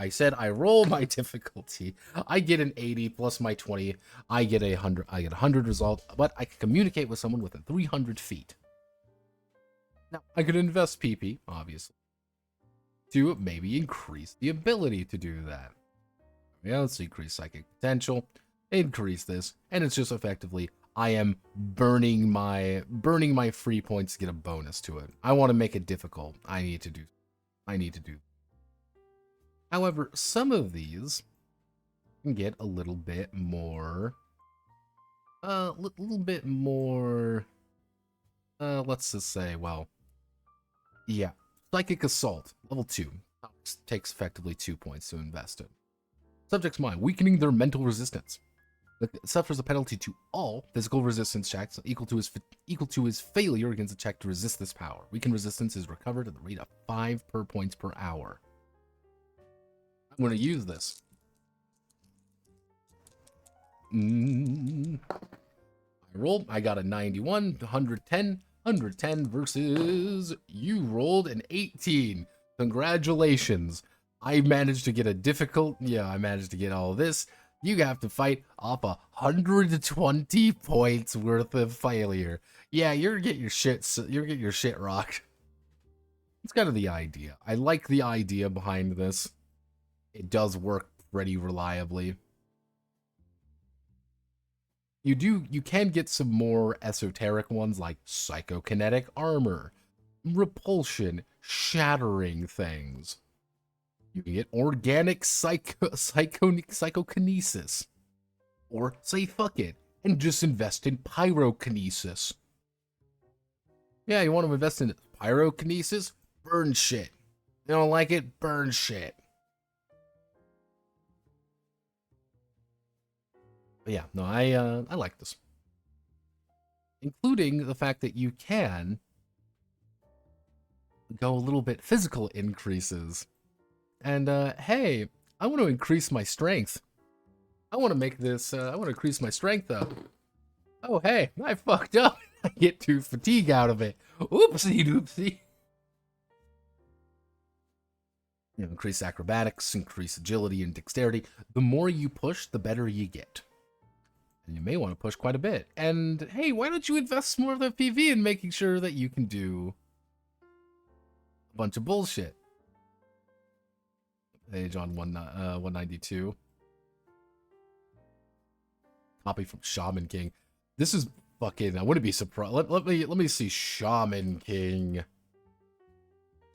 I get an 80 plus my 20. I get 100. I get 100 result, but I can communicate with someone within 300 feet. Now, I could invest PP, obviously, to maybe increase the ability to do that. Let's increase psychic potential, increase this, and it's just effectively I am burning my free points to get a bonus to it. I want to make it difficult. I need to do. However, some of these can get a little bit more. Let's just say, well, yeah, psychic assault level 2 takes effectively 2 points to invest in. Subject's mind, weakening their mental resistance. Suffers a penalty to all physical resistance checks equal to his failure against a check to resist this power. Weakened resistance is recovered at the rate of 5 per points per hour. I'm going to use this. I got a 91, 110 versus you rolled an 18. Congratulations. I managed to get I managed to get all this. You have to fight off 120 points worth of failure. Yeah, you're gonna get your shit rocked. It's kind of the idea. I like the idea behind this. It does work pretty reliably. You can get some more esoteric ones like psychokinetic armor, repulsion, shattering things. You can get organic psychokinesis. Or say fuck it. and just invest in pyrokinesis. Yeah, you want to invest in pyrokinesis? Burn shit. You don't like it? Burn shit. But yeah, no, I like this. Including the fact that you can go a little bit physical increases. And hey, I want to increase my strength. I want to make this, I want to increase my strength up. Oh, hey, I fucked up. I get 2 fatigue out of it. Oopsie doopsie. You know, increase acrobatics, increase agility and dexterity. The more you push, the better you get. And you may want to push quite a bit. And hey, why don't you invest more of the PV in making sure that you can do a bunch of bullshit? Page on 192. Copy from Shaman King. This is fucking, I wouldn't be surprised. Let me see Shaman King.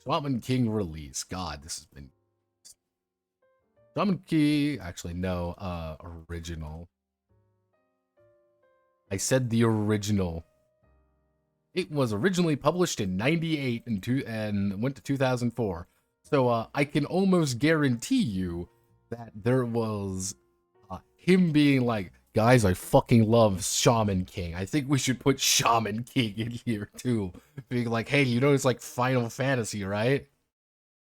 Shaman King release. God, this has been Shaman King. Actually, no. Original. I said the original. It was originally published in '98 and went to 2004. So I can almost guarantee you that there was him being like, guys, I fucking love Shaman King. I think we should put Shaman King in here too. Being like, hey, you know it's like Final Fantasy, right?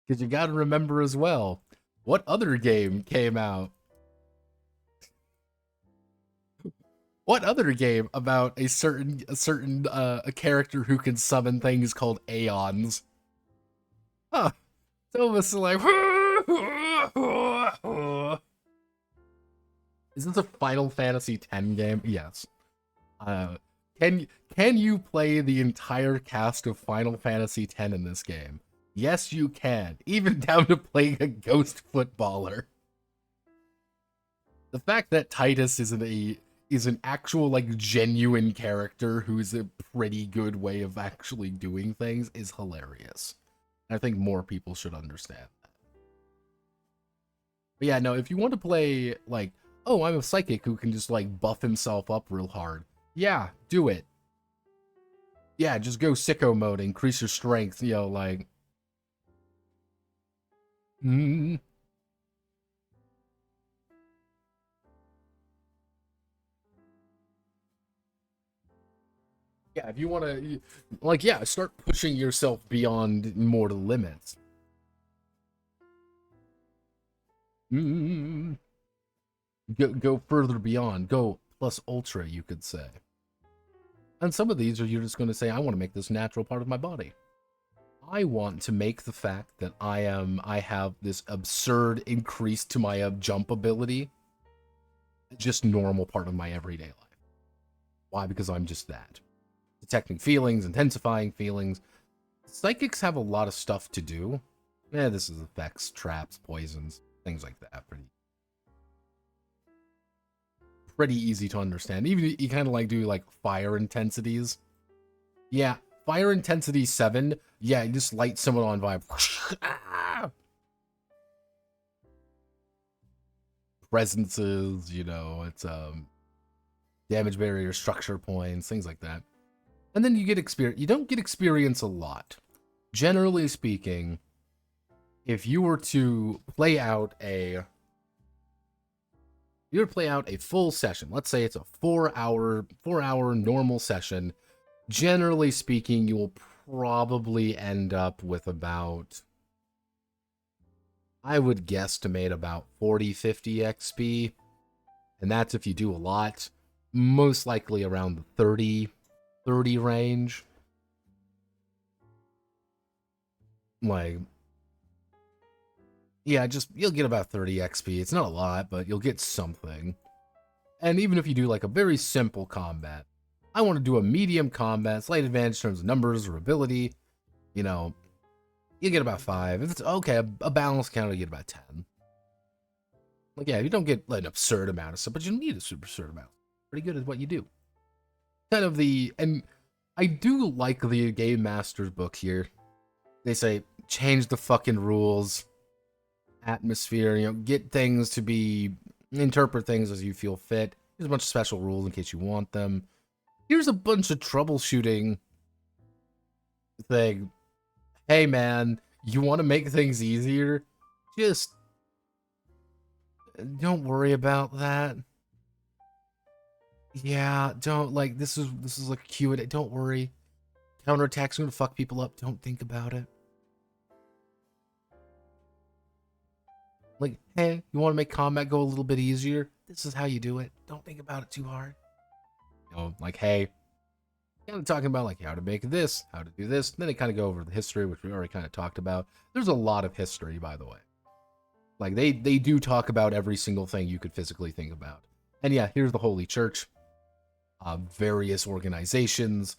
Because you gotta remember as well, what other game came out? What other game about a certain a character who can summon things called Aeons? Huh. It's almost like is this a Final Fantasy X game? Yes. Can you play the entire cast of Final Fantasy X in this game? Yes, you can. Even down to playing a ghost footballer. The fact that Titus is an actual, like, genuine character who's a pretty good way of actually doing things is hilarious. I think more people should understand that. But yeah, no, if you want to play, like, oh, I'm a psychic who can just, like, buff himself up real hard. Yeah, do it. Yeah, just go sicko mode, increase your strength, you know, like... Yeah, if you want to, like, yeah, start pushing yourself beyond mortal limits. Go further beyond. Go plus ultra, you could say. And some of these are you're just going to say, I want to make this natural part of my body. I want to make the fact that I have this absurd increase to my jump ability just normal part of my everyday life. Why? Because I'm just that. Detecting feelings, intensifying feelings. Psychics have a lot of stuff to do. Yeah, this is effects, traps, poisons, things like that. Pretty easy to understand. Even you kind of like do like fire intensities. Yeah, fire intensity 7. Yeah, you just light someone on fire. Presences, you know, it's damage barrier, structure points, things like that. And then you get experience. You don't get experience a lot. Generally speaking, if you were to play out a full session, let's say it's a 4-hour normal session, generally speaking, you will probably end up with about, I would guesstimate about 40-50 XP. And that's if you do a lot. Most likely around the 30 range. Like, yeah, just, you'll get about 30 XP. It's not a lot, but you'll get something. And even if you do like a very simple combat, I want to do a medium combat, slight advantage in terms of numbers or ability, you know, you get about 5. If it's okay, a balance counter, you get about 10. Like, yeah, you don't get like, an absurd amount of stuff, but you don't need a super absurd amount. Pretty good at what you do. Kind of and I do like the Game Master's book here. They say, change the fucking rules, atmosphere, you know, get things to be, interpret things as you feel fit. Here's a bunch of special rules in case you want them. Here's a bunch of troubleshooting thing. Hey man, you want to make things easier? Just don't worry about that. Yeah, don't like this is like Q&A. Don't worry. Counterattacks are gonna fuck people up. Don't think about it. Like, hey, you want to make combat go a little bit easier? This is how you do it. Don't think about it too hard. You know, like, hey, kind of talking about like how to make this, how to do this. Then they kind of go over the history, which we already kind of talked about. There's a lot of history, by the way. Like they do talk about every single thing you could physically think about. And yeah, here's the Holy Church, various organizations,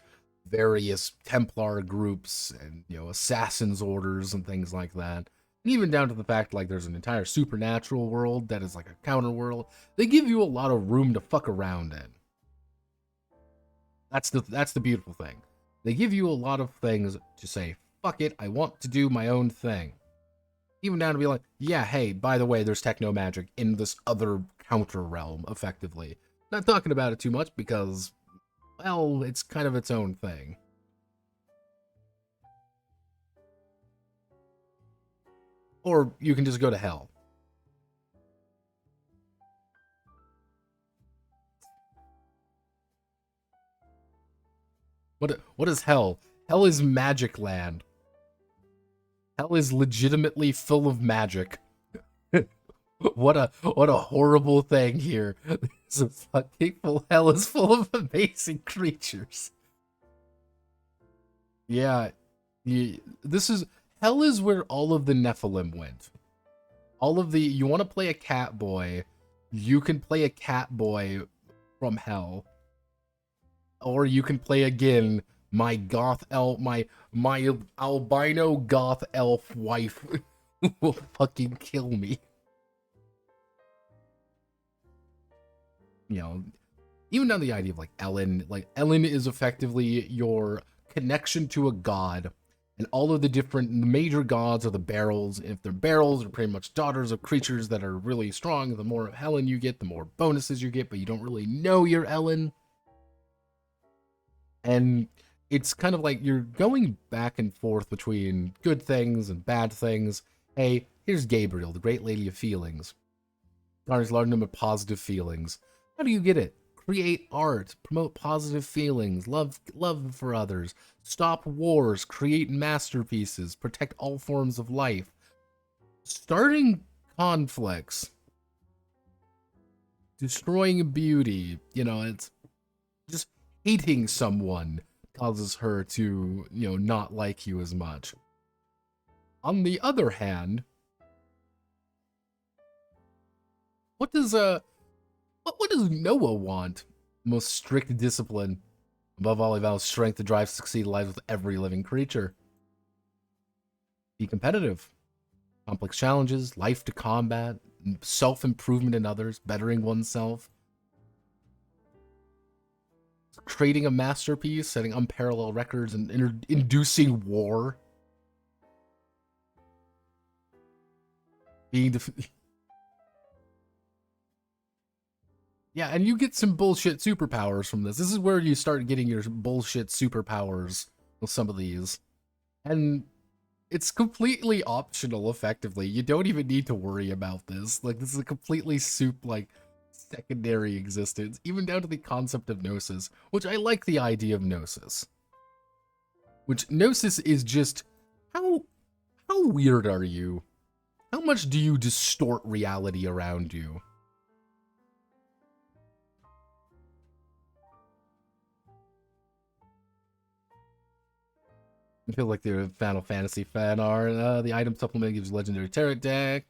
various Templar groups, and assassins orders and things like that. And even down to the fact like there's an entire supernatural world that is like a counter world. They give you a lot of room to fuck around in. That's the beautiful thing. They give you a lot of things to say, fuck it, I want to do my own thing. Even down to be like, yeah, hey, by the way, there's techno magic in this other counter realm, effectively. Not talking about it too much because, well, it's kind of its own thing. Or you can just go to hell. What is hell? Hell is magic land. Hell is legitimately full of magic. What a horrible thing here. This is fucking full. Hell is full of amazing creatures. Yeah, this is hell is where all of the Nephilim went. All of the you want to play a cat boy, you can play a cat boy from hell. Or you can play again my goth elf, my albino goth elf wife who will fucking kill me. Even down the idea of like Ellen is effectively your connection to a god, and all of the different major gods are the barrels. If they're barrels, are pretty much daughters of creatures that are really strong. The more Helen you get, the more bonuses you get, but you don't really know you're Ellen. And it's kind of like you're going back and forth between good things and bad things. Hey, here's Gabriel, the Great Lady of Feelings. Garners large number of positive feelings. How do you get it? Create art, promote positive feelings, love for others, stop wars, create masterpieces, protect all forms of life, starting conflicts, destroying beauty. It's just hating someone causes her to, not like you as much. On the other hand, what does Noah want? Most strict discipline. Above all, he vows strength to drive succeed lives with every living creature. Be competitive. Complex challenges, life to combat, self-improvement in others, bettering oneself. Creating a masterpiece, setting unparalleled records, and inducing war. Yeah, and you get some bullshit superpowers from this. This is where you start getting your bullshit superpowers with some of these. And it's completely optional, effectively. You don't even need to worry about this. Like, this is a completely secondary existence, even down to the concept of gnosis, which I like the idea of gnosis. Which gnosis is just how weird are you? How much do you distort reality around you? I feel like the Final Fantasy fan art. The item supplement gives legendary tarot deck.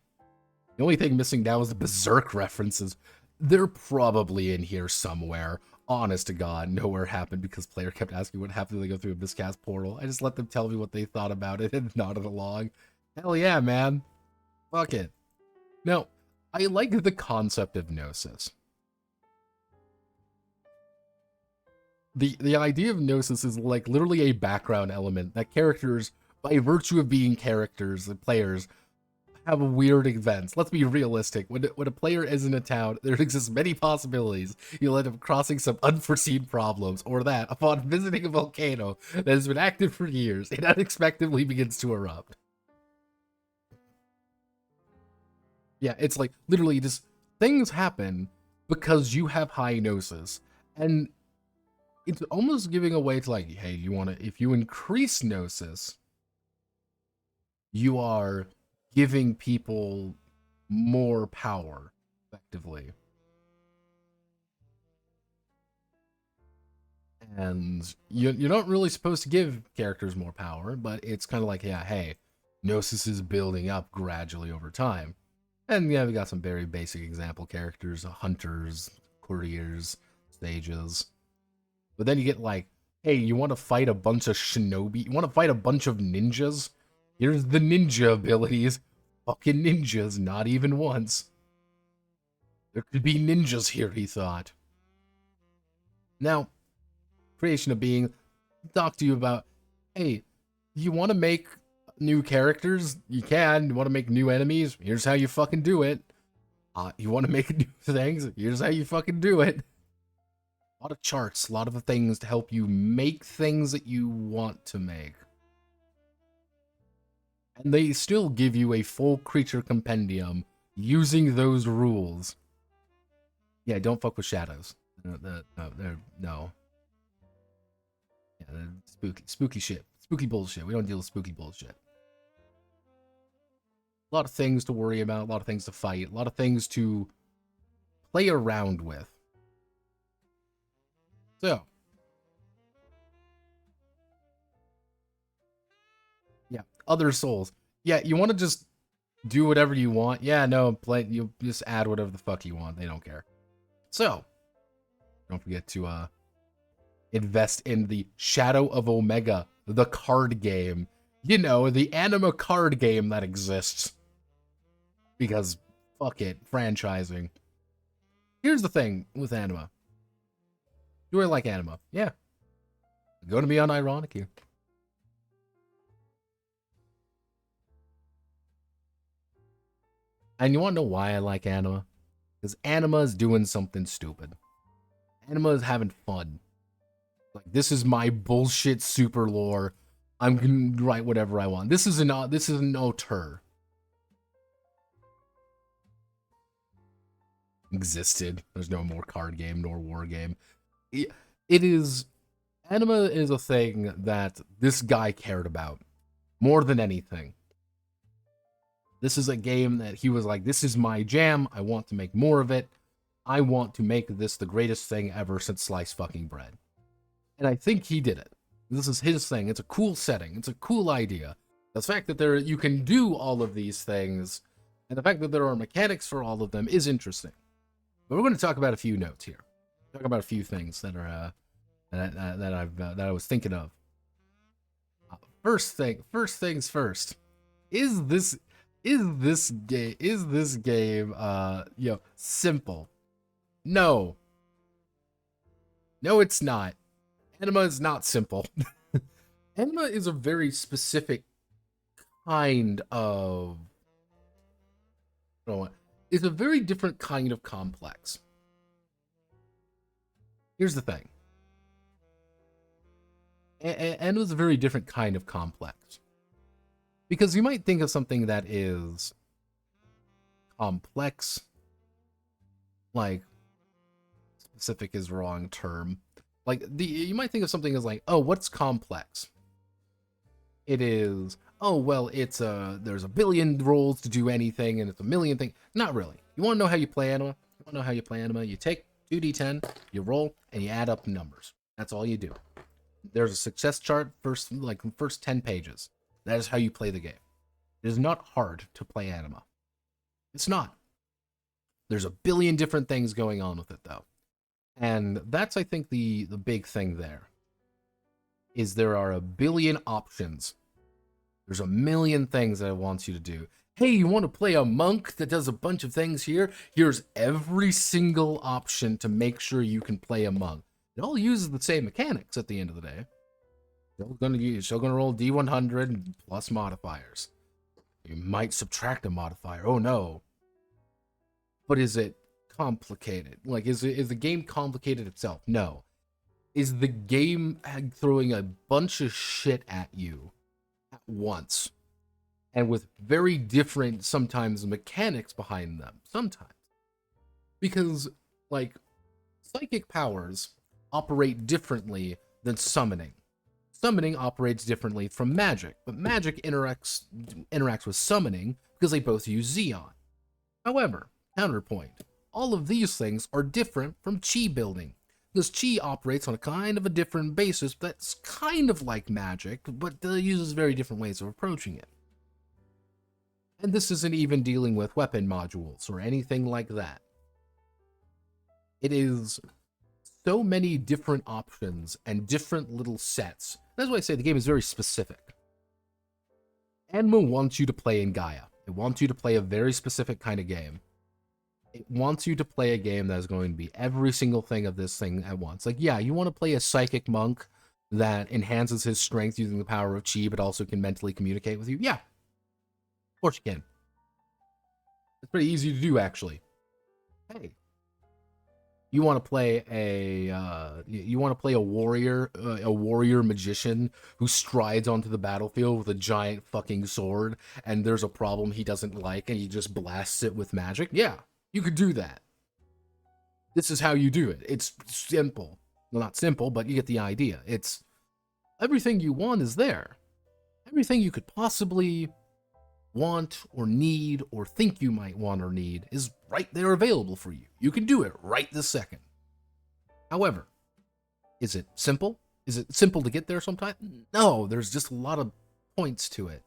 The only thing missing now is the Berserk references. They're probably in here somewhere. Honest to God, nowhere happened because player kept asking what happened when they go through a miscast portal. I just let them tell me what they thought about it and nodded along. Hell yeah, man. Fuck it. Now, I like the concept of gnosis. The idea of gnosis is like literally a background element that characters, by virtue of being characters, the players, have weird events. Let's be realistic. When a player is in a town, there exists many possibilities. You'll end up crossing some unforeseen problems, or that, upon visiting a volcano that has been active for years, it unexpectedly begins to erupt. Yeah, it's like, literally, just things happen because you have high gnosis. And it's almost giving away to like, hey, if you increase gnosis, you are giving people more power, effectively. And you're not really supposed to give characters more power, but it's kind of like, yeah, hey, Gnosis is building up gradually over time. And yeah, we got some very basic example characters, hunters, courtiers, sages. But then you get like, hey, you want to fight a bunch of shinobi? You want to fight a bunch of ninjas? Here's the ninja abilities. Fucking ninjas, not even once. There could be ninjas here, he thought. Now, creation of being, talk to you about, hey, you want to make new characters? You can. You want to make new enemies? Here's how you fucking do it. You want to make new things? Here's how you fucking do it. A lot of charts, a lot of things to help you make things that you want to make. And they still give you a full creature compendium using those rules. Yeah, don't fuck with shadows. No. Yeah, spooky shit. Spooky bullshit. We don't deal with spooky bullshit. A lot of things to worry about, a lot of things to fight, a lot of things to play around with. So, yeah, other souls. Yeah, you want to just do whatever you want. Yeah, no, you just add whatever the fuck you want. They don't care. So, don't forget to invest in the Shadow of Omega, the card game. You know, the Anima card game that exists. Because, fuck it, franchising. Here's the thing with Anima. Do I like Anima? Yeah. I'm going to be unironic here. And you want to know why I like Anima? Because Anima is doing something stupid. Anima is having fun. Like, this is my bullshit super lore. I'm gonna write whatever I want. This is an auteur. Existed. There's no more card game nor war game. It is... Anima is a thing that this guy cared about more than anything. This is a game that he was like, this is my jam. I want to make more of it. I want to make this the greatest thing ever since sliced fucking bread. And I think he did it. This is his thing. It's a cool setting. It's a cool idea. The fact that you can do all of these things, and the fact that there are mechanics for all of them is interesting. But we're going to talk about a few notes here. Talk about a few things that are that I was thinking of. First things first. Is this game simple? No. No, it's not. Anima is not simple. Anima is a very specific kind of... It's a very different kind of complex. Here's the thing. Anima is a very different kind of complex. Because you might think of something that is complex, like, specific is the wrong term. Like, you might think of something as like, oh, what's complex? It is, oh, well, it's there's a billion roles to do anything, and it's a million things. Not really. You want to know how you play Anima? You want to know how you play Anima? You take 2d10, you roll, and you add up numbers. That's all you do. There's a success chart, first 10 pages. That is how you play the game. It is not hard to play Anima. It's not. There's a billion different things going on with it, though. And that's, I think, the big thing there. Is there are a billion options. There's a million things that it wants you to do. Hey, you want to play a monk that does a bunch of things here? Here's every single option to make sure you can play a monk. It all uses the same mechanics at the end of the day. Still gonna roll D100 plus modifiers. You might subtract a modifier. Oh no. But is it complicated? Like, is the game complicated itself? No. Is the game throwing a bunch of shit at you at once, and with very different, sometimes, mechanics behind them? Sometimes. Because, like, psychic powers operate differently than summoning. Summoning operates differently from magic, but magic interacts with summoning because they both use Xeon. However, counterpoint, all of these things are different from chi building, because chi operates on a kind of a different basis that's kind of like magic, but uses very different ways of approaching it. And this isn't even dealing with weapon modules or anything like that. It is so many different options and different little sets. That's why I say the game is very specific. Anima wants you to play in Gaia. It wants you to play a very specific kind of game. It wants you to play a game that is going to be every single thing of this thing at once. Like, yeah, you want to play a psychic monk that enhances his strength using the power of chi, but also can mentally communicate with you? Yeah. Of course you can. It's pretty easy to do, actually. Hey. You want to play a warrior magician who strides onto the battlefield with a giant fucking sword, and there's a problem he doesn't like, and he just blasts it with magic? Yeah, you could do that. This is how you do it. It's simple. Well, not simple, but you get the idea. It's everything you want is there. Everything you could possibly want or need or think you might want or need is right there available for you. You can do it right this second. However, is it simple? Is it simple to get there sometimes? No, there's just a lot of points to it.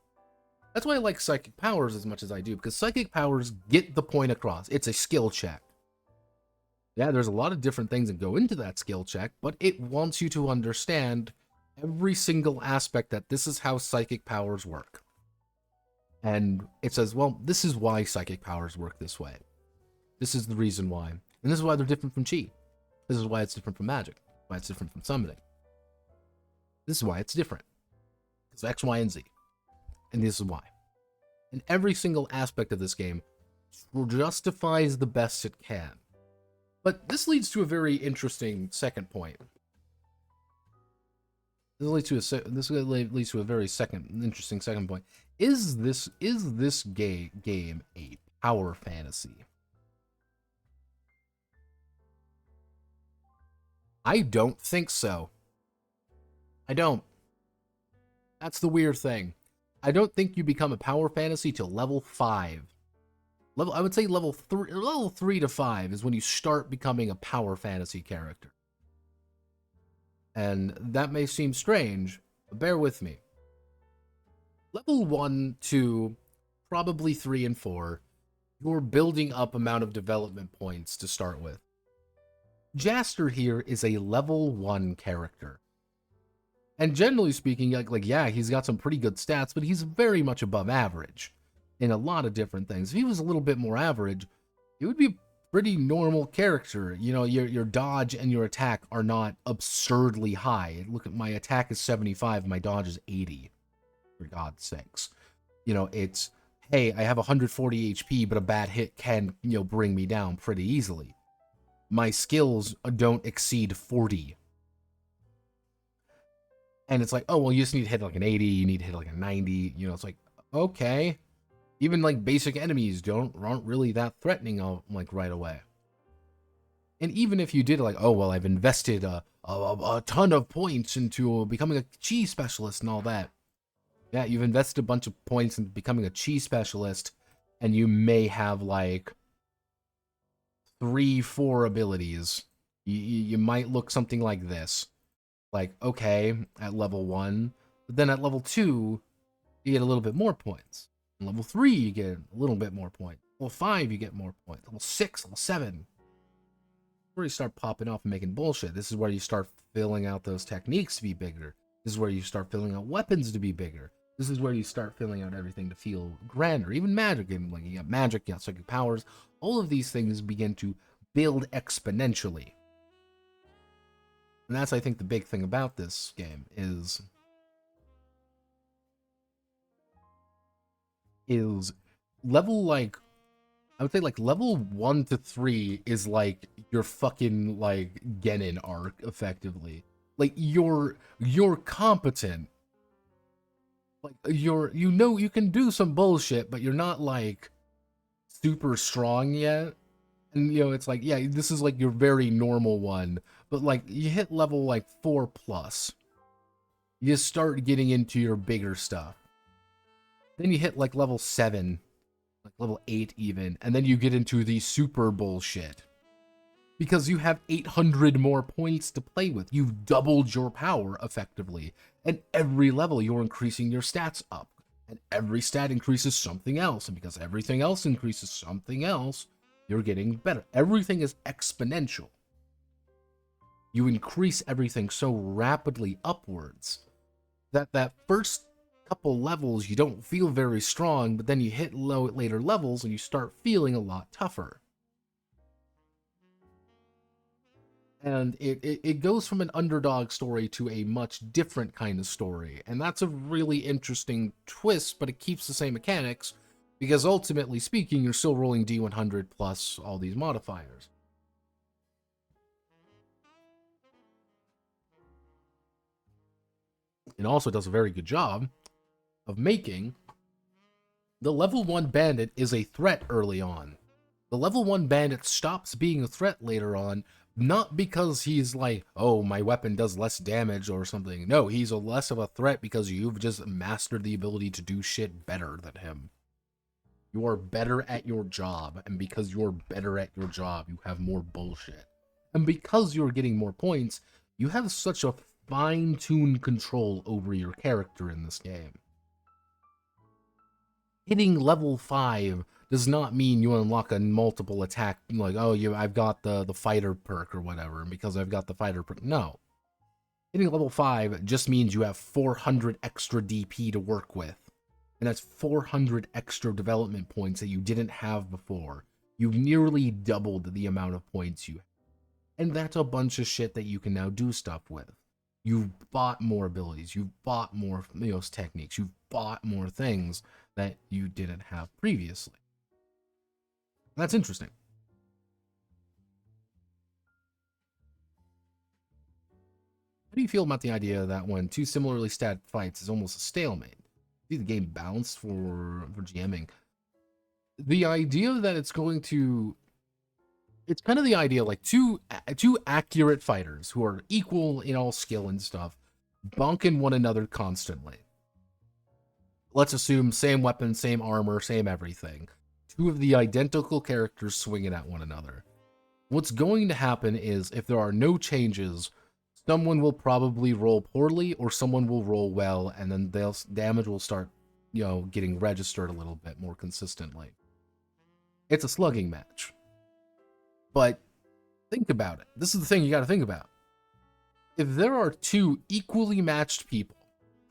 That's why I like psychic powers as much as I do, because psychic powers get the point across. It's a skill check. Yeah, there's a lot of different things that go into that skill check, but it wants you to understand every single aspect that this is how psychic powers work. And it says, well, this is why psychic powers work this way. This is the reason why. And this is why they're different from chi. This is why it's different from magic. Why it's different from summoning. This is why it's different. It's X, Y, and Z. And this is why. And every single aspect of this game justifies the best it can. But this leads to a very interesting second point. This leads to a very interesting second point. Is this game a power fantasy? I don't think so. I don't. That's the weird thing. I don't think you become a power fantasy till level 5. I would say level 3 to 5 is when you start becoming a power fantasy character. And that may seem strange, but bear with me. Level 1, 2, probably 3 and 4, you're building up amount of development points to start with. Jaster here is a level 1 character. And generally speaking, like yeah, he's got some pretty good stats, but he's very much above average in a lot of different things. If he was a little bit more average, it would be a pretty normal character. You know, your dodge and your attack are not absurdly high. Look at my attack is 75, my dodge is 80. For God's sakes. You know, it's, hey, I have 140 HP, but a bad hit can, bring me down pretty easily. My skills don't exceed 40. And it's like, oh, well, you just need to hit like an 80, you need to hit like a 90, it's like, okay. Even like basic enemies aren't really that threatening like right away. And even if you did like, oh, well, I've invested a ton of points into becoming a chi specialist and all that. Yeah, you've invested a bunch of points in becoming a chi specialist, and you may have like 3-4 abilities. You might look something like this. Like, okay, at level 1, but then at level 2, you get a little bit more points. At level 3, you get a little bit more points. Level 5, you get more points. Level 6, level 7. Where you start popping off and making bullshit. This is where you start filling out those techniques to be bigger. This is where you start filling out weapons to be bigger. This is where you start filling out everything to feel grander. Even magic, like you got magic, you got psychic powers. All of these things begin to build exponentially. And that's, I think, the big thing about this game is is level, like, I would say, like, level 1 to 3 is like your fucking, like, Genin arc, effectively. Like, you're competent. Like, you know you can do some bullshit, but you're not, like, super strong yet. And, you know, it's like, yeah, this is like your very normal one. But, like, you hit level, like, 4 plus. You start getting into your bigger stuff. Then you hit, like, level 7. Like, level 8 even. And then you get into the super bullshit. Because you have 800 more points to play with. You've doubled your power, effectively. And every level, you're increasing your stats up. And every stat increases something else. And because everything else increases something else, you're getting better. Everything is exponential. You increase everything so rapidly upwards that first couple levels you don't feel very strong, but then you hit later levels and you start feeling a lot tougher. And it goes from an underdog story to a much different kind of story. And that's a really interesting twist, but it keeps the same mechanics, because ultimately speaking, you're still rolling D100 plus all these modifiers. It also does a very good job of making the level 1 bandit is a threat early on. The level 1 bandit stops being a threat later on, not because he's like, oh, my weapon does less damage or something. No, he's less of a threat because you've just mastered the ability to do shit better than him. You are better at your job, and because you're better at your job, you have more bullshit. And because you're getting more points, you have such a fine-tuned control over your character in this game. Hitting level 5 does not mean you unlock a multiple attack, like, oh, I've got the fighter perk or whatever, and because I've got the fighter perk. No. Hitting level 5 just means you have 400 extra DP to work with. And that's 400 extra development points that you didn't have before. You've nearly doubled the amount of points you have. And that's a bunch of shit that you can now do stuff with. You've bought more abilities. You've bought more, you know, techniques. You've bought more things that you didn't have previously. That's interesting. How do you feel about the idea that when two similarly stat fights is almost a stalemate? See the game balanced for GMing. The idea that it's going to... It's kind of the idea, like, two accurate fighters who are equal in all skill and stuff, bonking one another constantly. Let's assume same weapon, same armor, same everything. Two of the identical characters swinging at one another. What's going to happen is, if there are no changes, someone will probably roll poorly or someone will roll well, and then damage will start, you know, getting registered a little bit more consistently. It's a slugging match. But think about it. This is the thing you got to think about. If there are two equally matched people,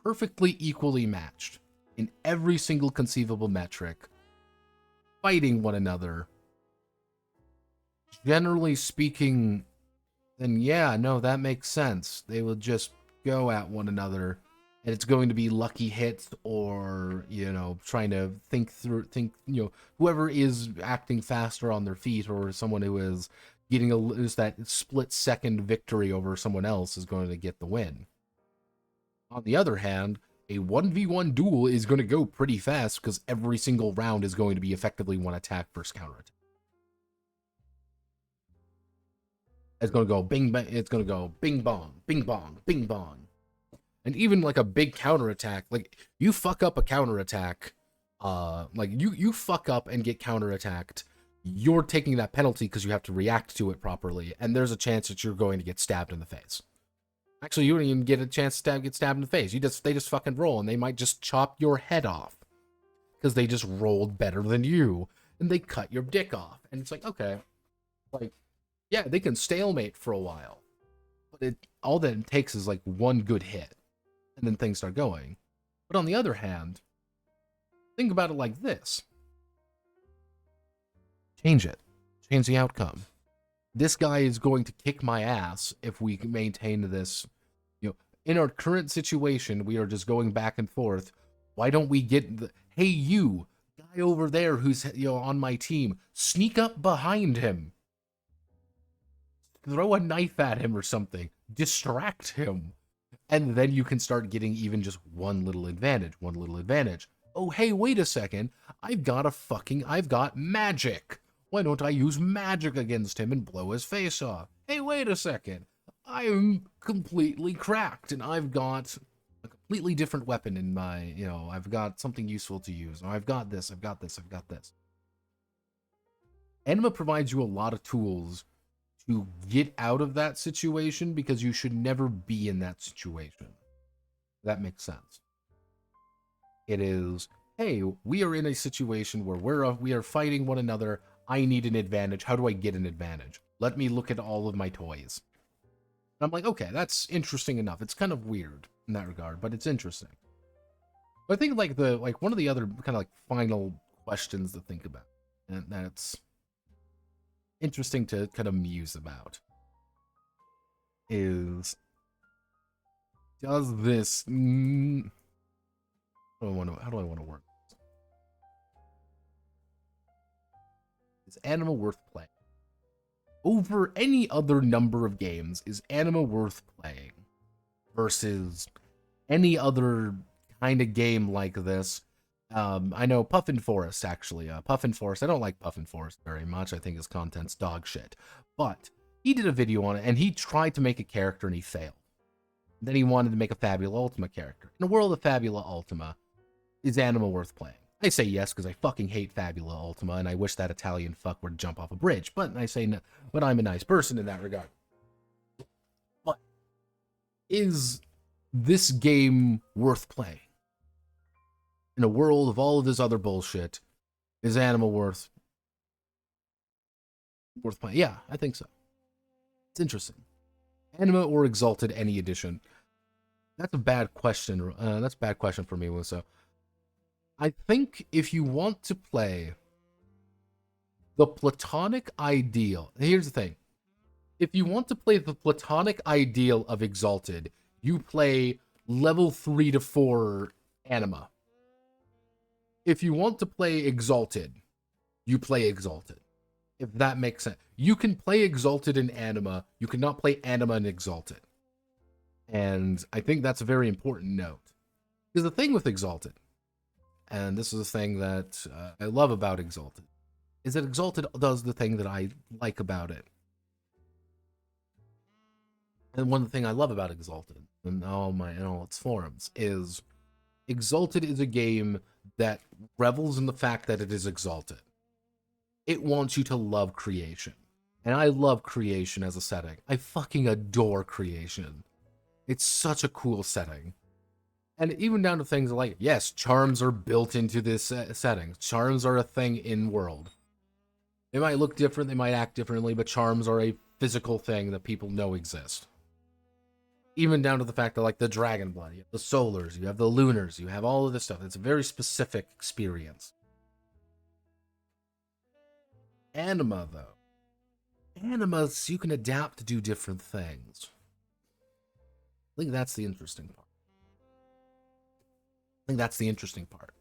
perfectly equally matched in every single conceivable metric, fighting one another, generally speaking, then yeah, no, that makes sense. They will just go at one another, and it's going to be lucky hits or, you know, trying to think, you know, whoever is acting faster on their feet or someone who is getting that split-second victory over someone else is going to get the win. On the other hand, a 1v1 duel is going to go pretty fast because every single round is going to be effectively one attack versus counter attack. It's going to go bing bang, it's going to go bing bong, bing bong, bing bong. And even like a big counterattack, like you fuck up a counterattack, like you fuck up and get counterattacked, you're taking that penalty because you have to react to it properly, and there's a chance that you're going to get stabbed in the face. Actually, you don't even get a chance to get stabbed in the face. They just fucking roll, and they might just chop your head off because they just rolled better than you, and they cut your dick off. And it's like, okay, like, yeah, they can stalemate for a while, but all that it takes is like one good hit, and then things start going. But on the other hand, think about it like this. Change it. Change the outcome. This guy is going to kick my ass if we maintain this. You know, in our current situation, we are just going back and forth. Why don't we get hey, you, guy over there who's, on my team, sneak up behind him, throw a knife at him or something, distract him, and then you can start getting even just one little advantage. Oh, hey, wait a second. I've got magic. Why don't I use magic against him and blow his face off? Hey, wait a second. I'm completely cracked, and I've got a completely different weapon in my, I've got something useful to use. Or I've got this. Anima provides you a lot of tools to get out of that situation, because you should never be in that situation. That makes sense. It is, hey, we are in a situation where we are fighting one another. I need an advantage. How do I get an advantage? Let me look at all of my toys. And I'm like, okay, that's interesting enough. It's kind of weird in that regard, but it's interesting. But I think one of the other kind of final questions to think about, and that's interesting to kind of muse about, is, does this how do I want to work this? Is Anima worth playing? Over any other number of games, is Anima worth playing versus any other kind of game like this? I know Puffin Forest, actually. Puffin Forest, I don't like Puffin Forest very much. I think his content's dog shit. But he did a video on it, and he tried to make a character, and he failed. Then he wanted to make a Fabula Ultima character. In a world of Fabula Ultima, is Anima worth playing? I say yes, because I fucking hate Fabula Ultima, and I wish that Italian fuck would jump off a bridge. But I say no, but I'm a nice person in that regard. But is this game worth playing? In a world of all of this other bullshit, is Anima worth playing? Yeah, I think so. It's interesting. Anima or Exalted, any edition? That's a bad question. That's a bad question for me, Musa. I think if you want to play the platonic ideal, here's the thing. If you want to play the platonic ideal of Exalted, you play level 3 to 4 Anima. If you want to play Exalted, you play Exalted. If that makes sense. You can play Exalted in Anima. You cannot play Anima in Exalted. And I think that's a very important note. Because the thing with Exalted, and this is the thing that I love about Exalted, is that Exalted does the thing that I like about it. And one thing I love about Exalted, and all its forums, is Exalted is a game that revels in the fact that it is Exalted. It wants you to love creation. And I love creation as a setting. I fucking adore creation. It's such a cool setting. And even down to things like, yes, charms are built into this setting. Charms are a thing in world. They might look different, they might act differently, but charms are a physical thing that people know exist. Even down to the fact that, like, the dragon blood, you have the solars, you have the lunars, you have all of this stuff. It's a very specific experience. Anima, though. Animas, you can adapt to do different things. I think that's the interesting part.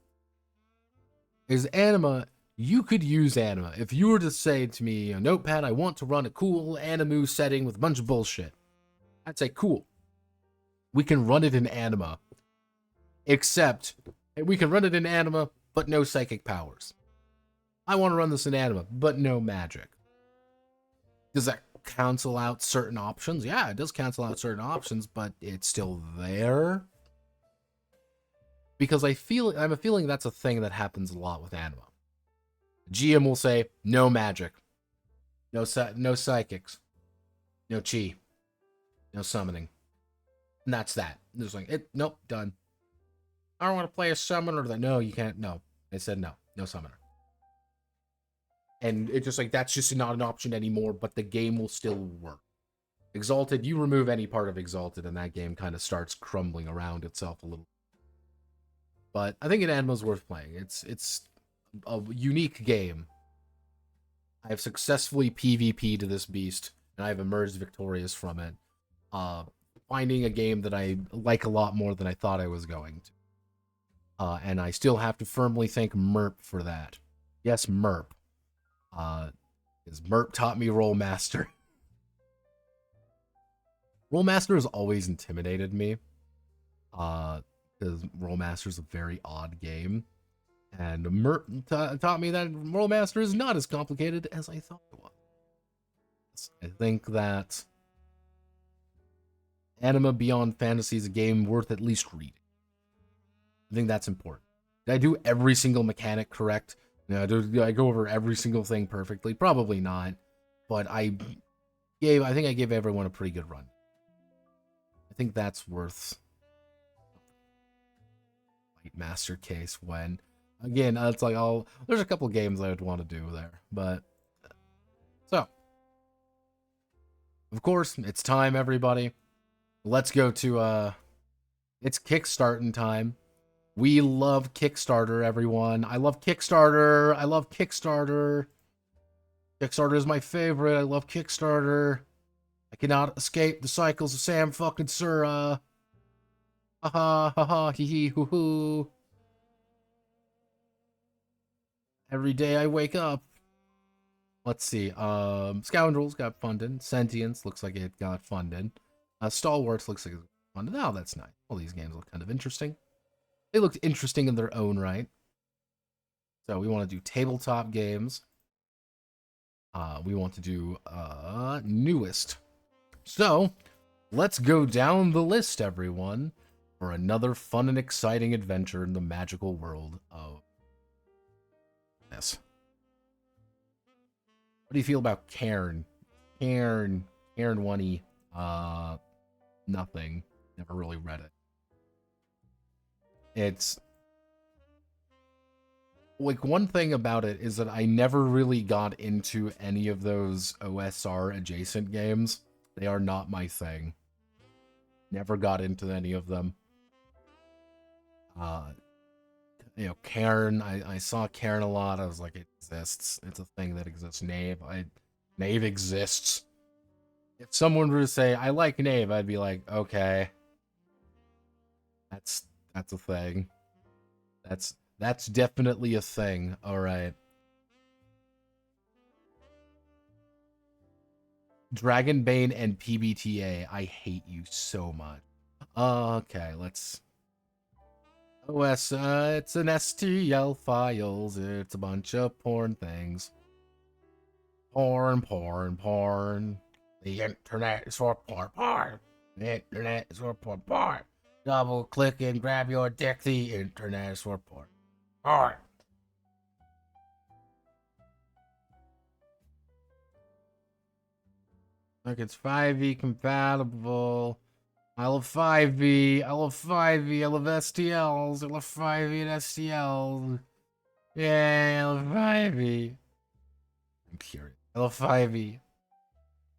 Is Anima, you could use Anima. If you were to say to me, Notepad, I want to run a cool Animu setting with a bunch of bullshit, I'd say, cool. We can run it in Anima. Except, we can run it in Anima, but no psychic powers. I want to run this in Anima, but no magic. Does that cancel out certain options? Yeah, it does cancel out certain options, but it's still there. Because I have a feeling that's a thing that happens a lot with Anima. GM will say, no magic. No psychics. No chi. No summoning. And that's that. It's like, nope, done. I don't want to play a summoner. No, you can't. No. I said no. No summoner. And it's just like, that's just not an option anymore, but the game will still work. Exalted, you remove any part of Exalted, and that game kind of starts crumbling around itself a little. But I think Anima's worth playing. It's a unique game. I have successfully PvP'd to this beast, and I've emerged victorious from it. Finding a game that I like a lot more than I thought I was going to. And I still have to firmly thank Merp for that. Yes, Merp. Because Merp taught me Rollmaster. Rollmaster has always intimidated me. Because Rollmaster is a very odd game. And Merp taught me that Rollmaster is not as complicated as I thought it was. I think that Anima Beyond Fantasy is a game worth at least reading. I think that's important. Did I do every single mechanic correct? Did I go over every single thing perfectly? Probably not. But I think I gave everyone a pretty good run. I think that's worth Master Case when, again, it's like, there's a couple games I would want to do there. But, so, of course, it's time, everybody. Let's go to, it's Kickstarting time. We love Kickstarter, everyone. I love Kickstarter. I love Kickstarter. Kickstarter is my favorite. I love Kickstarter. I cannot escape the cycles of Sam fucking Sura. Ha ha ha ha hee hee hoo hoo. Every day I wake up. Let's see. Scoundrels got funded. Sentience looks like it got funded. Stalwarts looks like it got funded. Oh, that's nice. All these games look kind of interesting. They looked interesting in their own right. So we want to do tabletop games. We want to do newest. So let's go down the list, everyone, for another fun and exciting adventure in the magical world of this. What do you feel about Cairn? Cairn 1E. Nothing. Never really read it. It's like, one thing about it is that I never really got into any of those OSR adjacent games. They are not my thing. Never got into any of them. Cairn, I saw Cairn a lot. I was like, it exists. It's a thing that exists. Knave exists. If someone were to say, I like Knave, I'd be like, okay. That's a thing. That's definitely a thing. Alright. Dragonbane and PBTA. I hate you so much. Okay, let's... OS, it's an STL files. It's a bunch of porn things. Porn. The internet is for porn. The internet is for porn. Double click and grab your dick. The internet is for porn. Look, it's 5e compatible. I love 5e. I love 5e. I love STLs. I love 5e and STLs. Yay, I love 5e. I'm curious. I love 5e.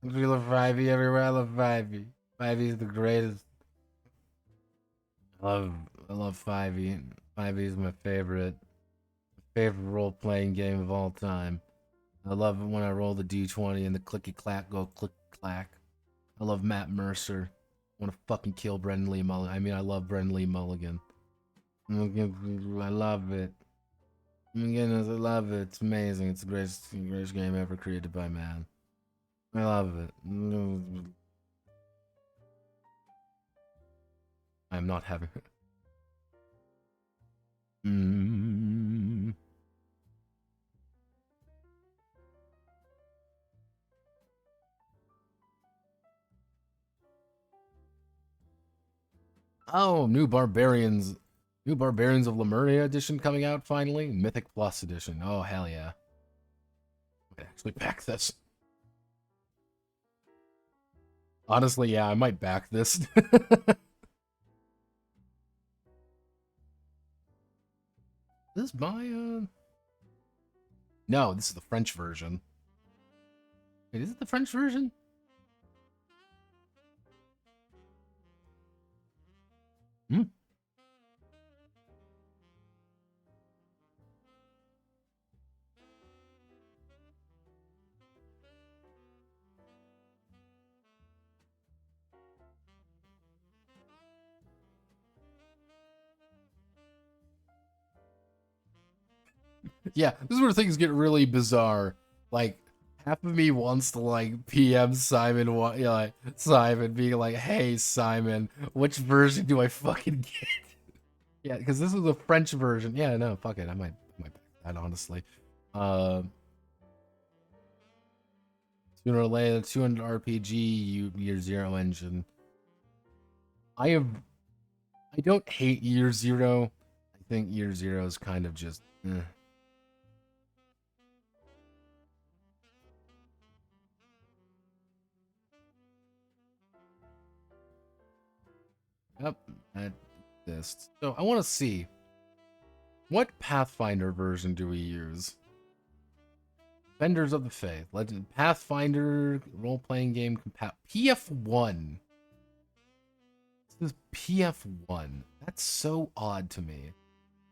We love 5e everywhere. I love 5e. 5e is the greatest. I love 5e. 5e is my favorite role-playing game of all time. I love it when I roll the d20 and the clicky-clack go click-clack. I love Matt Mercer. I want to fucking kill Brendan Lee Mulligan. I mean, I love Brendan Lee Mulligan. I love it. I love it. It's amazing. It's the greatest game ever created by man. I love it. I'm not having it. Oh, New Barbarians of Lemuria edition coming out finally. Mythic Plus edition. Oh, hell yeah. I might actually back this. Honestly, yeah, I might back this. This my No, this is the French version. Wait, is it the French version? Hmm. Yeah, this is where things get really bizarre. Like, half of me wants to like PM Simon, like Simon, being like, "Hey Simon, which version do I fucking get?" Yeah, because this is the French version. Yeah, no, fuck it, I might back that honestly. Um, Sooner or later, 200 RPG, Year Zero engine. I don't hate Year Zero. I think Year Zero is kind of just. Yep, that exists. So I want to see, what Pathfinder version do we use? Defenders of the Faith, Legend Pathfinder role-playing game PF1. This is PF1. That's so odd to me.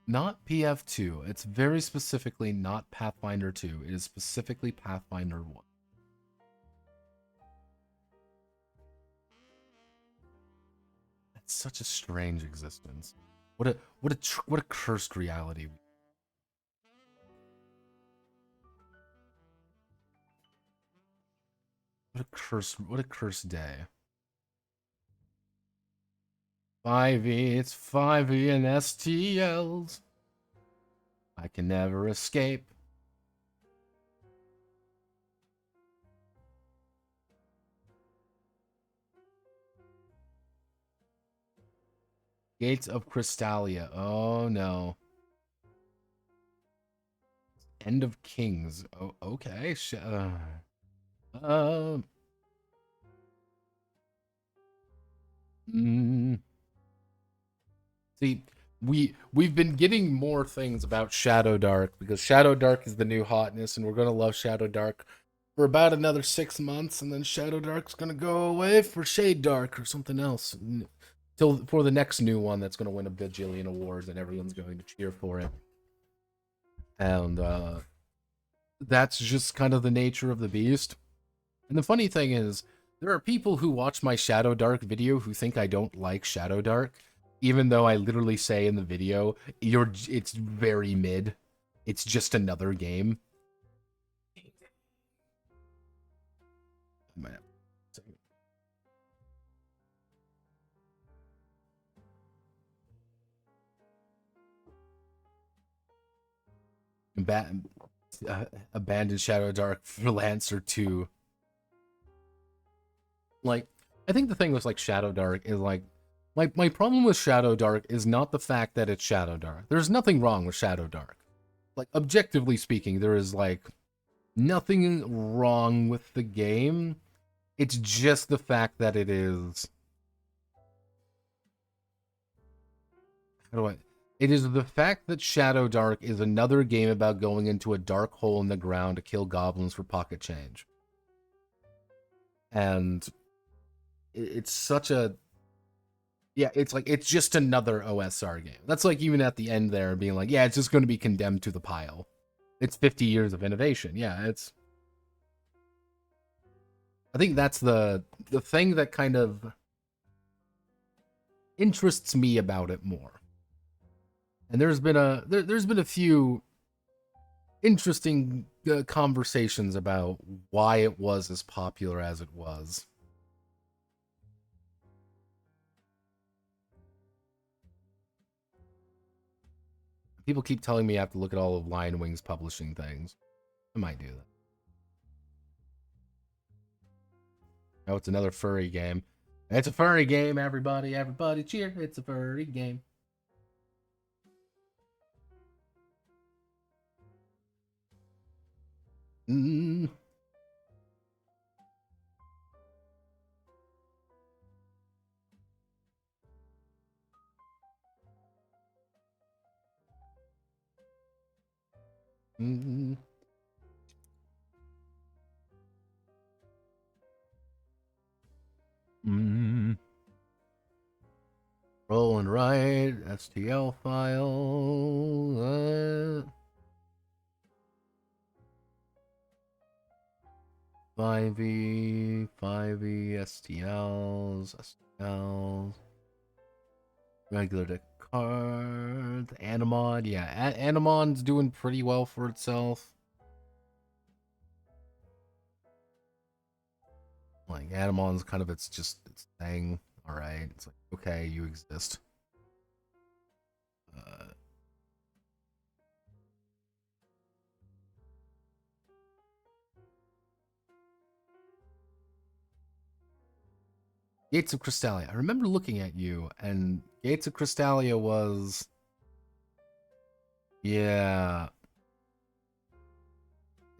Not PF2. It's very specifically not Pathfinder 2. It is specifically Pathfinder 1. That's such a strange existence. What a cursed reality. What a cursed day. 5e, it's 5e and STLs. I can never escape. Gates of Crystalia. Oh no. End of Kings. Oh, okay. Um. Mm. See, we've been getting more things about Shadow Dark because Shadow Dark is the new hotness, and we're gonna love Shadow Dark for about another 6 months, and then Shadow Dark's gonna go away for Shade Dark or something else. Till for the next new one that's gonna win a bajillion awards, and everyone's going to cheer for it. And that's just kind of the nature of the beast. And the funny thing is, there are people who watch my Shadow Dark video who think I don't like Shadow Dark, even though I literally say in the video, it's very mid. It's just another game. Abandoned Shadow Dark for Lancer 2. Like, I think the thing with like Shadow Dark is like my problem with Shadow Dark is not the fact that it's Shadow Dark. There's nothing wrong with Shadow Dark. Like, objectively speaking, there is like nothing wrong with the game. It's just the fact that it is. How do I? It is the fact that Shadow Dark is another game about going into a dark hole in the ground to kill goblins for pocket change. And it's such a. Yeah, it's like, it's just another OSR game. That's like even at the end there being like, yeah, it's just going to be condemned to the pile. It's 50 years of innovation. Yeah, it's. I think that's the thing that kind of interests me about it more. And there's been a few interesting conversations about why it was as popular as it was. People keep telling me I have to look at all of Lion Wing's publishing things. I might do that. Oh, it's another furry game. It's a furry game, everybody. Everybody cheer. It's a furry game. Mm. Mm. Mm. Roll and write. STL file. 5e, 5e, STLs, STLs. Regular deck card. Anima. Yeah, Animon's doing pretty well for itself. Like, Animon's kind of its thing. Alright. It's like, okay, you exist. Gates of Crystalia. I remember looking at you, and Gates of Crystalia was... Yeah.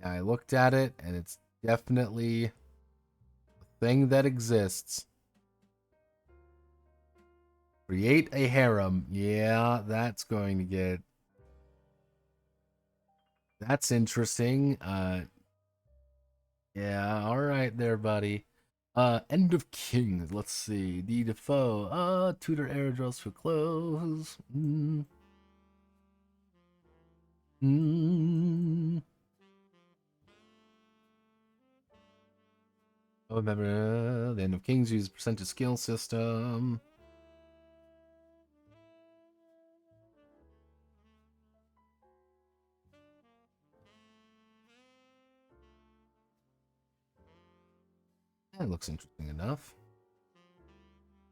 I looked at it, and it's definitely a thing that exists. Create a harem. Yeah, that's going to get... That's interesting. Yeah, alright there, buddy. End of Kings. Let's see. The Defoe. Tudor Aerodrels for clothes. Oh, remember the End of Kings uses percentage skill system. That looks interesting enough.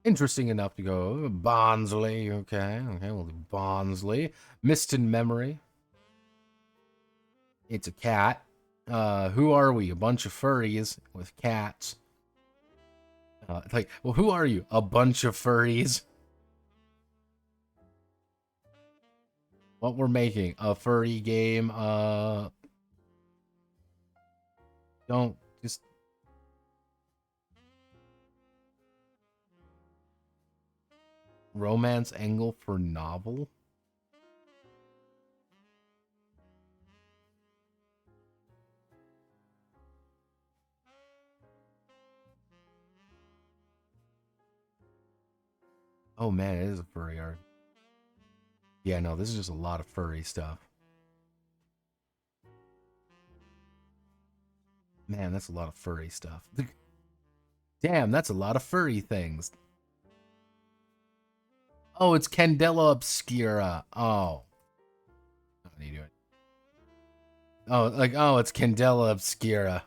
Interesting enough to go Barnsley. Okay, we'll do Barnsley. Mist in Memory. It's a cat. Who are we? A bunch of furries with cats. Like, well, who are you? A bunch of furries. What we're making? A furry game. Don't just... Romance angle for novel? Oh man, it is a furry art. Yeah, no, this is just a lot of furry stuff. Man, that's a lot of furry stuff. Damn, that's a lot of furry things. Oh, it's Candela Obscura. Oh. What are you doing? Oh, like, oh, it's Candela Obscura.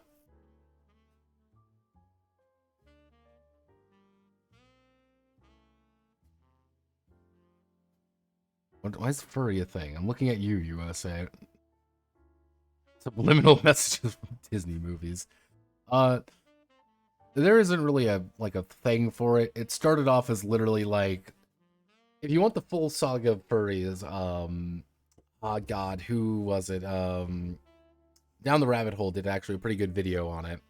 Why is furry a thing? I'm looking at you, USA. Subliminal messages from Disney movies. There isn't really a thing for it. It started off as literally like, if you want the full saga of furries, oh god, who was it? Down the Rabbit Hole did actually a pretty good video on it.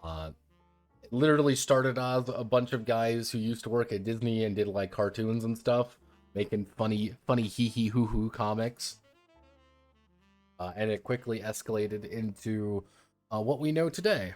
It literally started as a bunch of guys who used to work at Disney and did like cartoons and stuff, making funny hee hee hoo hoo comics. And it quickly escalated into what we know today.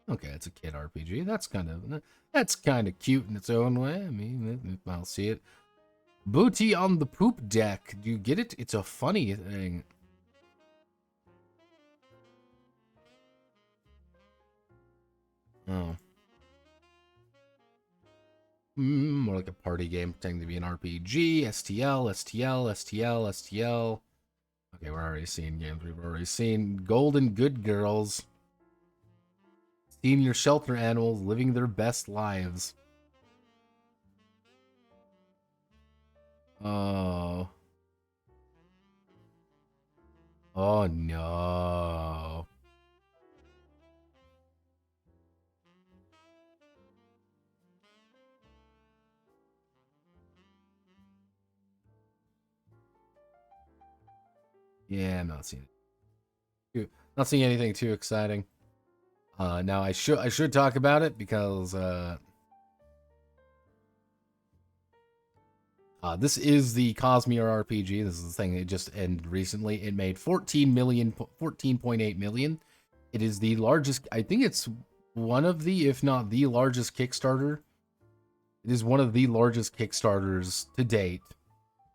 Okay, it's a kid RPG. That's kind of cute in its own way. I mean, I'll see it. Booty on the poop deck. Do you get it? It's a funny thing. Oh. More like a party game pretending to be an RPG. STL, STL, STL, STL. Okay, we're already seeing games. We've already seen Golden Good Girls. Senior shelter animals living their best lives. Oh. Oh no. Yeah, I'm not seeing it. Not seeing anything too exciting. Now I should talk about it because this is the Cosmere RPG. This is the thing that just ended recently. It made 14.8 million. It is the largest. I think it's one of the, if not the largest Kickstarter It is one of the largest Kickstarters to date,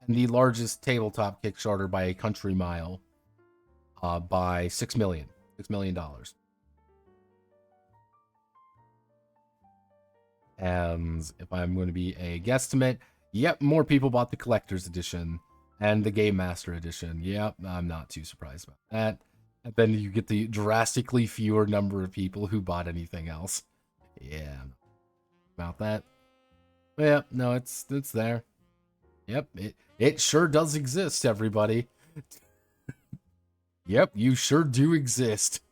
and the largest tabletop Kickstarter by a country mile, by $6 million. $6 million. And if I'm going to be a guesstimate, yep, more people bought the collector's edition and the Game Master edition. Yep, I'm not too surprised about that. And then you get the drastically fewer number of people who bought anything else. Yeah, about that. But yeah, no, it's there. Yep, it sure does exist, everybody. Yep, you sure do exist.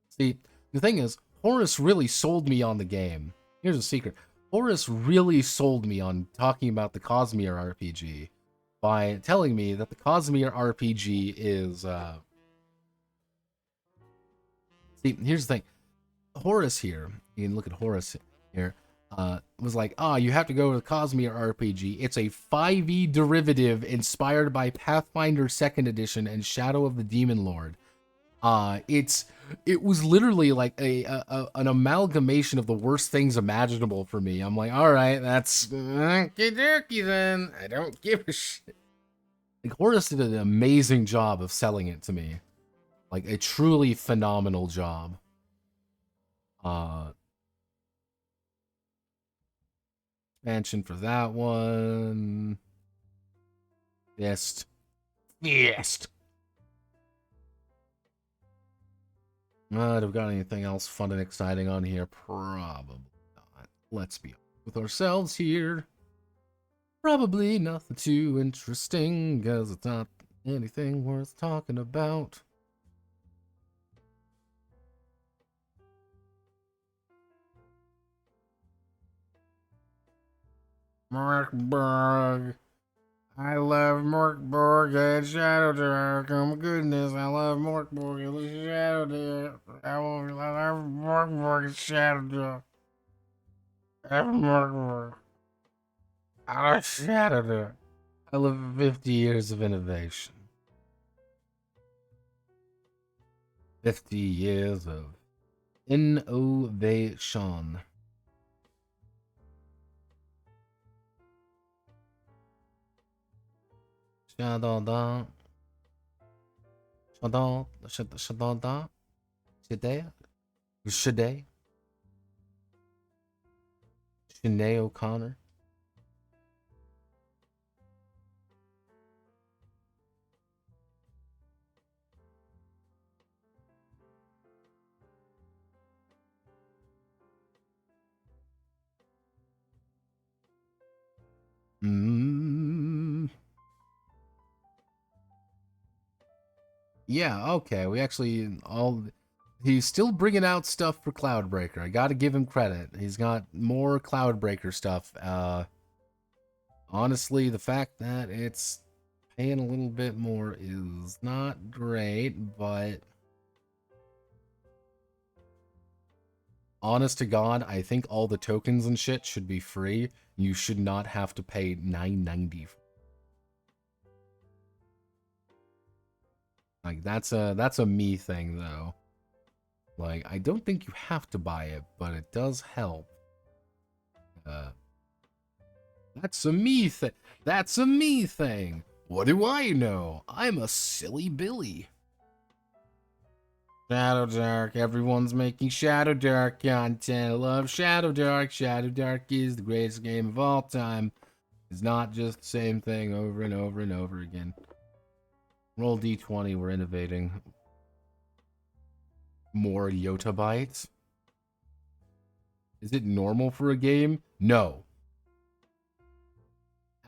See, the thing is, Horace really sold me on the game. Here's a secret. Horace really sold me on talking about the Cosmere RPG by telling me that the Cosmere RPG is, See, here's the thing. Horace here, you can look at Horace here, was like, you have to go to the Cosmere RPG. It's a 5e derivative inspired by Pathfinder 2nd Edition and Shadow of the Demon Lord. It was literally like an amalgamation of the worst things imaginable for me. I'm like, all right, that's okie then. I don't give a shit. Like, Horace did an amazing job of selling it to me, like a truly phenomenal job. Expansion for that one. Yes. Have we got anything else fun and exciting on here? Probably not. Let's be honest with ourselves here. Probably nothing too interesting, because it's not anything worth talking about. Morkborg. I love Morkborg and Shadow Dark. Oh my goodness, I love Morkborg and Shadow Dark. I love Morkborg and Shadow Dark. I love Morkborg. I love Shadow Dark. I love 50 years of innovation. 50 years of innovation. Shadow Dark. Shadow Dark. Shade O'Connor. Yeah, okay. We actually he's still bringing out stuff for Cloudbreaker. I got to give him credit. He's got more Cloudbreaker stuff. Honestly, the fact that it's paying a little bit more is not great, but honest to God, I think all the tokens and shit should be free. You should not have to pay $9.90. Like, that's a me thing though. Like, I don't think you have to buy it, but it does help. That's a me thing. That's a me thing. What do I know? I'm a silly Billy. Shadow Dark. Everyone's making Shadow Dark content. I love Shadow Dark. Shadow Dark is the greatest game of all time. It's not just the same thing over and over and over again. Roll D20. We're innovating. More Yota bites? Is it normal for a game? No.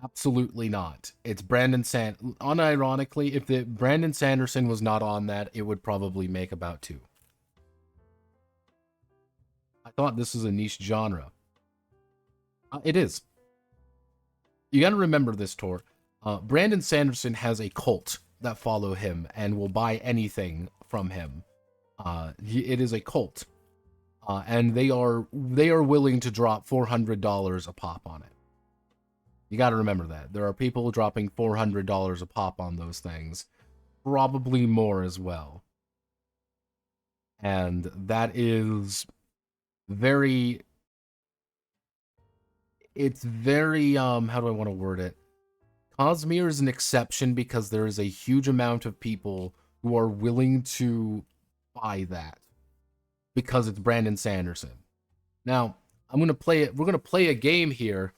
Absolutely not. It's Brandon unironically, if the Brandon Sanderson was not on that, it would probably make about 2. I thought this was a niche genre. It is. You gotta remember this, Tor. Brandon Sanderson has a cult that follow him and will buy anything from him. It is a cult. And they are willing to drop $400 a pop on it. You got to remember that. There are people dropping $400 a pop on those things. Probably more as well. And that is very it's very, how do I want to word it? Cosmere is an exception because there is a huge amount of people who are willing to buy that because it's Brandon Sanderson. Now, I'm gonna play it. We're gonna play a game here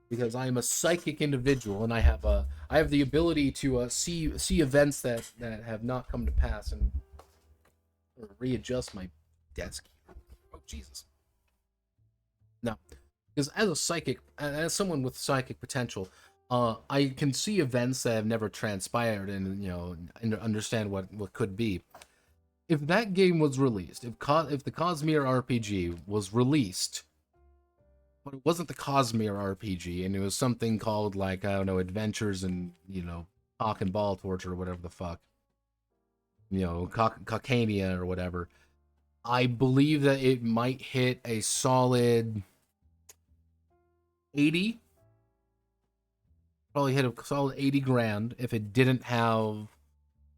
because I am a psychic individual and I have the ability to see events that have not come to pass and readjust my desk. Oh Jesus! Now, because as a psychic, as someone with psychic potential, I can see events that have never transpired and and understand what could be. If that game was released, if the Cosmere RPG was released, but it wasn't the Cosmere RPG, and it was something called like I don't know, Adventures and Cock and Ball Torture or whatever the fuck, Cockania or whatever, I believe that it might hit a solid 80. Probably hit a solid 80 grand if it didn't have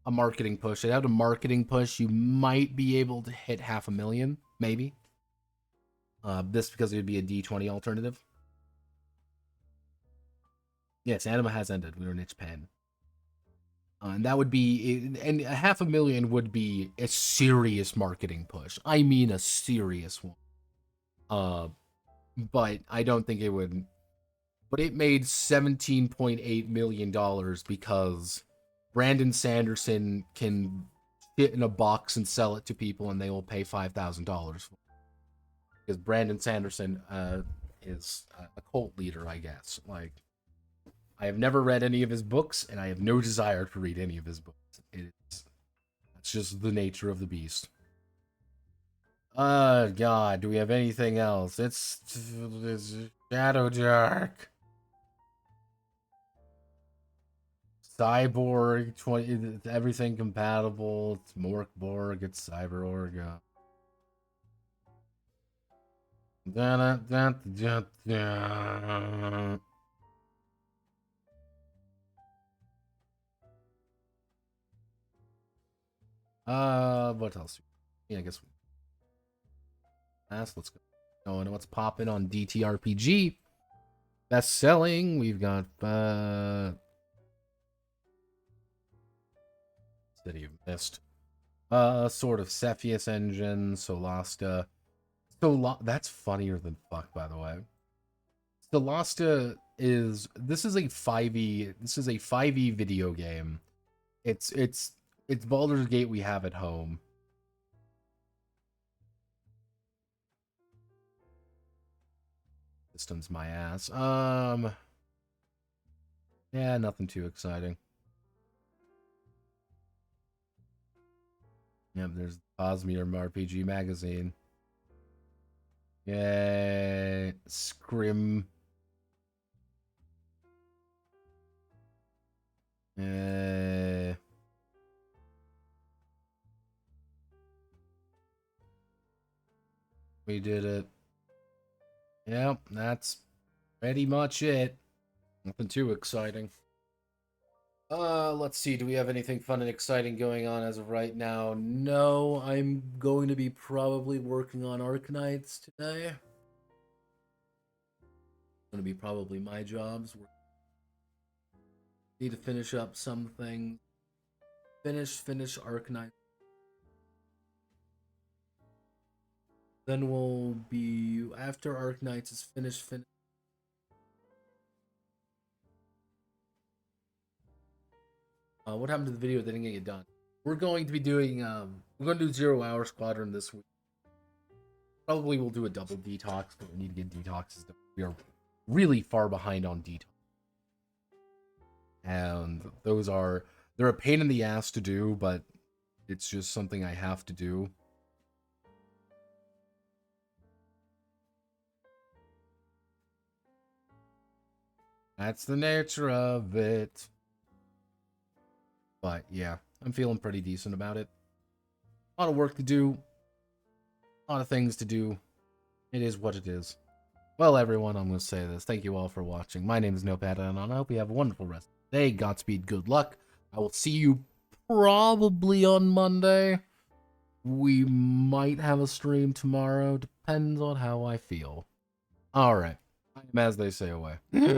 a marketing push. It had a marketing push, you might be able to hit 500,000, maybe. This because it would be a D20 alternative. Yes, Anima has ended. We were in its pen. And that would be, and 500,000 would be a serious marketing push. I mean, a serious one. But I don't think it would. But it made $17.8 million because Brandon Sanderson can fit in a box and sell it to people, and they will pay $5,000 for it. Because Brandon Sanderson is a cult leader, I guess. Like, I have never read any of his books, and I have no desire to read any of his books. That's just the nature of the beast. God, do we have anything else? It's Shadow Jark. Cyborg, 20, everything compatible. It's Morkborg, it's Cyberorg. What else? Yeah, I guess let's go. Oh, and what's popping on TTRPG? Best selling. We've got City of Mist. Sword of Cepheus engine, Solasta. That's funnier than fuck, by the way. Solasta this is a 5e video game. It's Baldur's Gate we have at home. Systems my ass. Yeah, nothing too exciting. Yep, there's Cosmere RPG magazine. Yay, Scrim. Yay. We did it. Yep, that's pretty much it. Nothing too exciting. Let's see. Do we have anything fun and exciting going on as of right now? No, I'm going to be probably working on Arknights today. Going to be probably my jobs. Need to finish up some things. Finish Arknights. Then we'll be after Arknights is finished. What happened to the video that didn't get done? We're going to be doing we're going to do 0 Hour Squadron this week. Probably we'll do a double detox, but we need to get detoxes done. We are really far behind on detox. And they're a pain in the ass to do, but it's just something I have to do. That's the nature of it. But yeah, I'm feeling pretty decent about it. A lot of work to do. A lot of things to do. It is what it is. Well, everyone, I'm going to say this. Thank you all for watching. My name is Notepad, and I hope you have a wonderful rest of the day. Godspeed, good luck. I will see you probably on Monday. We might have a stream tomorrow. Depends on how I feel. Alright. I'm as they say away.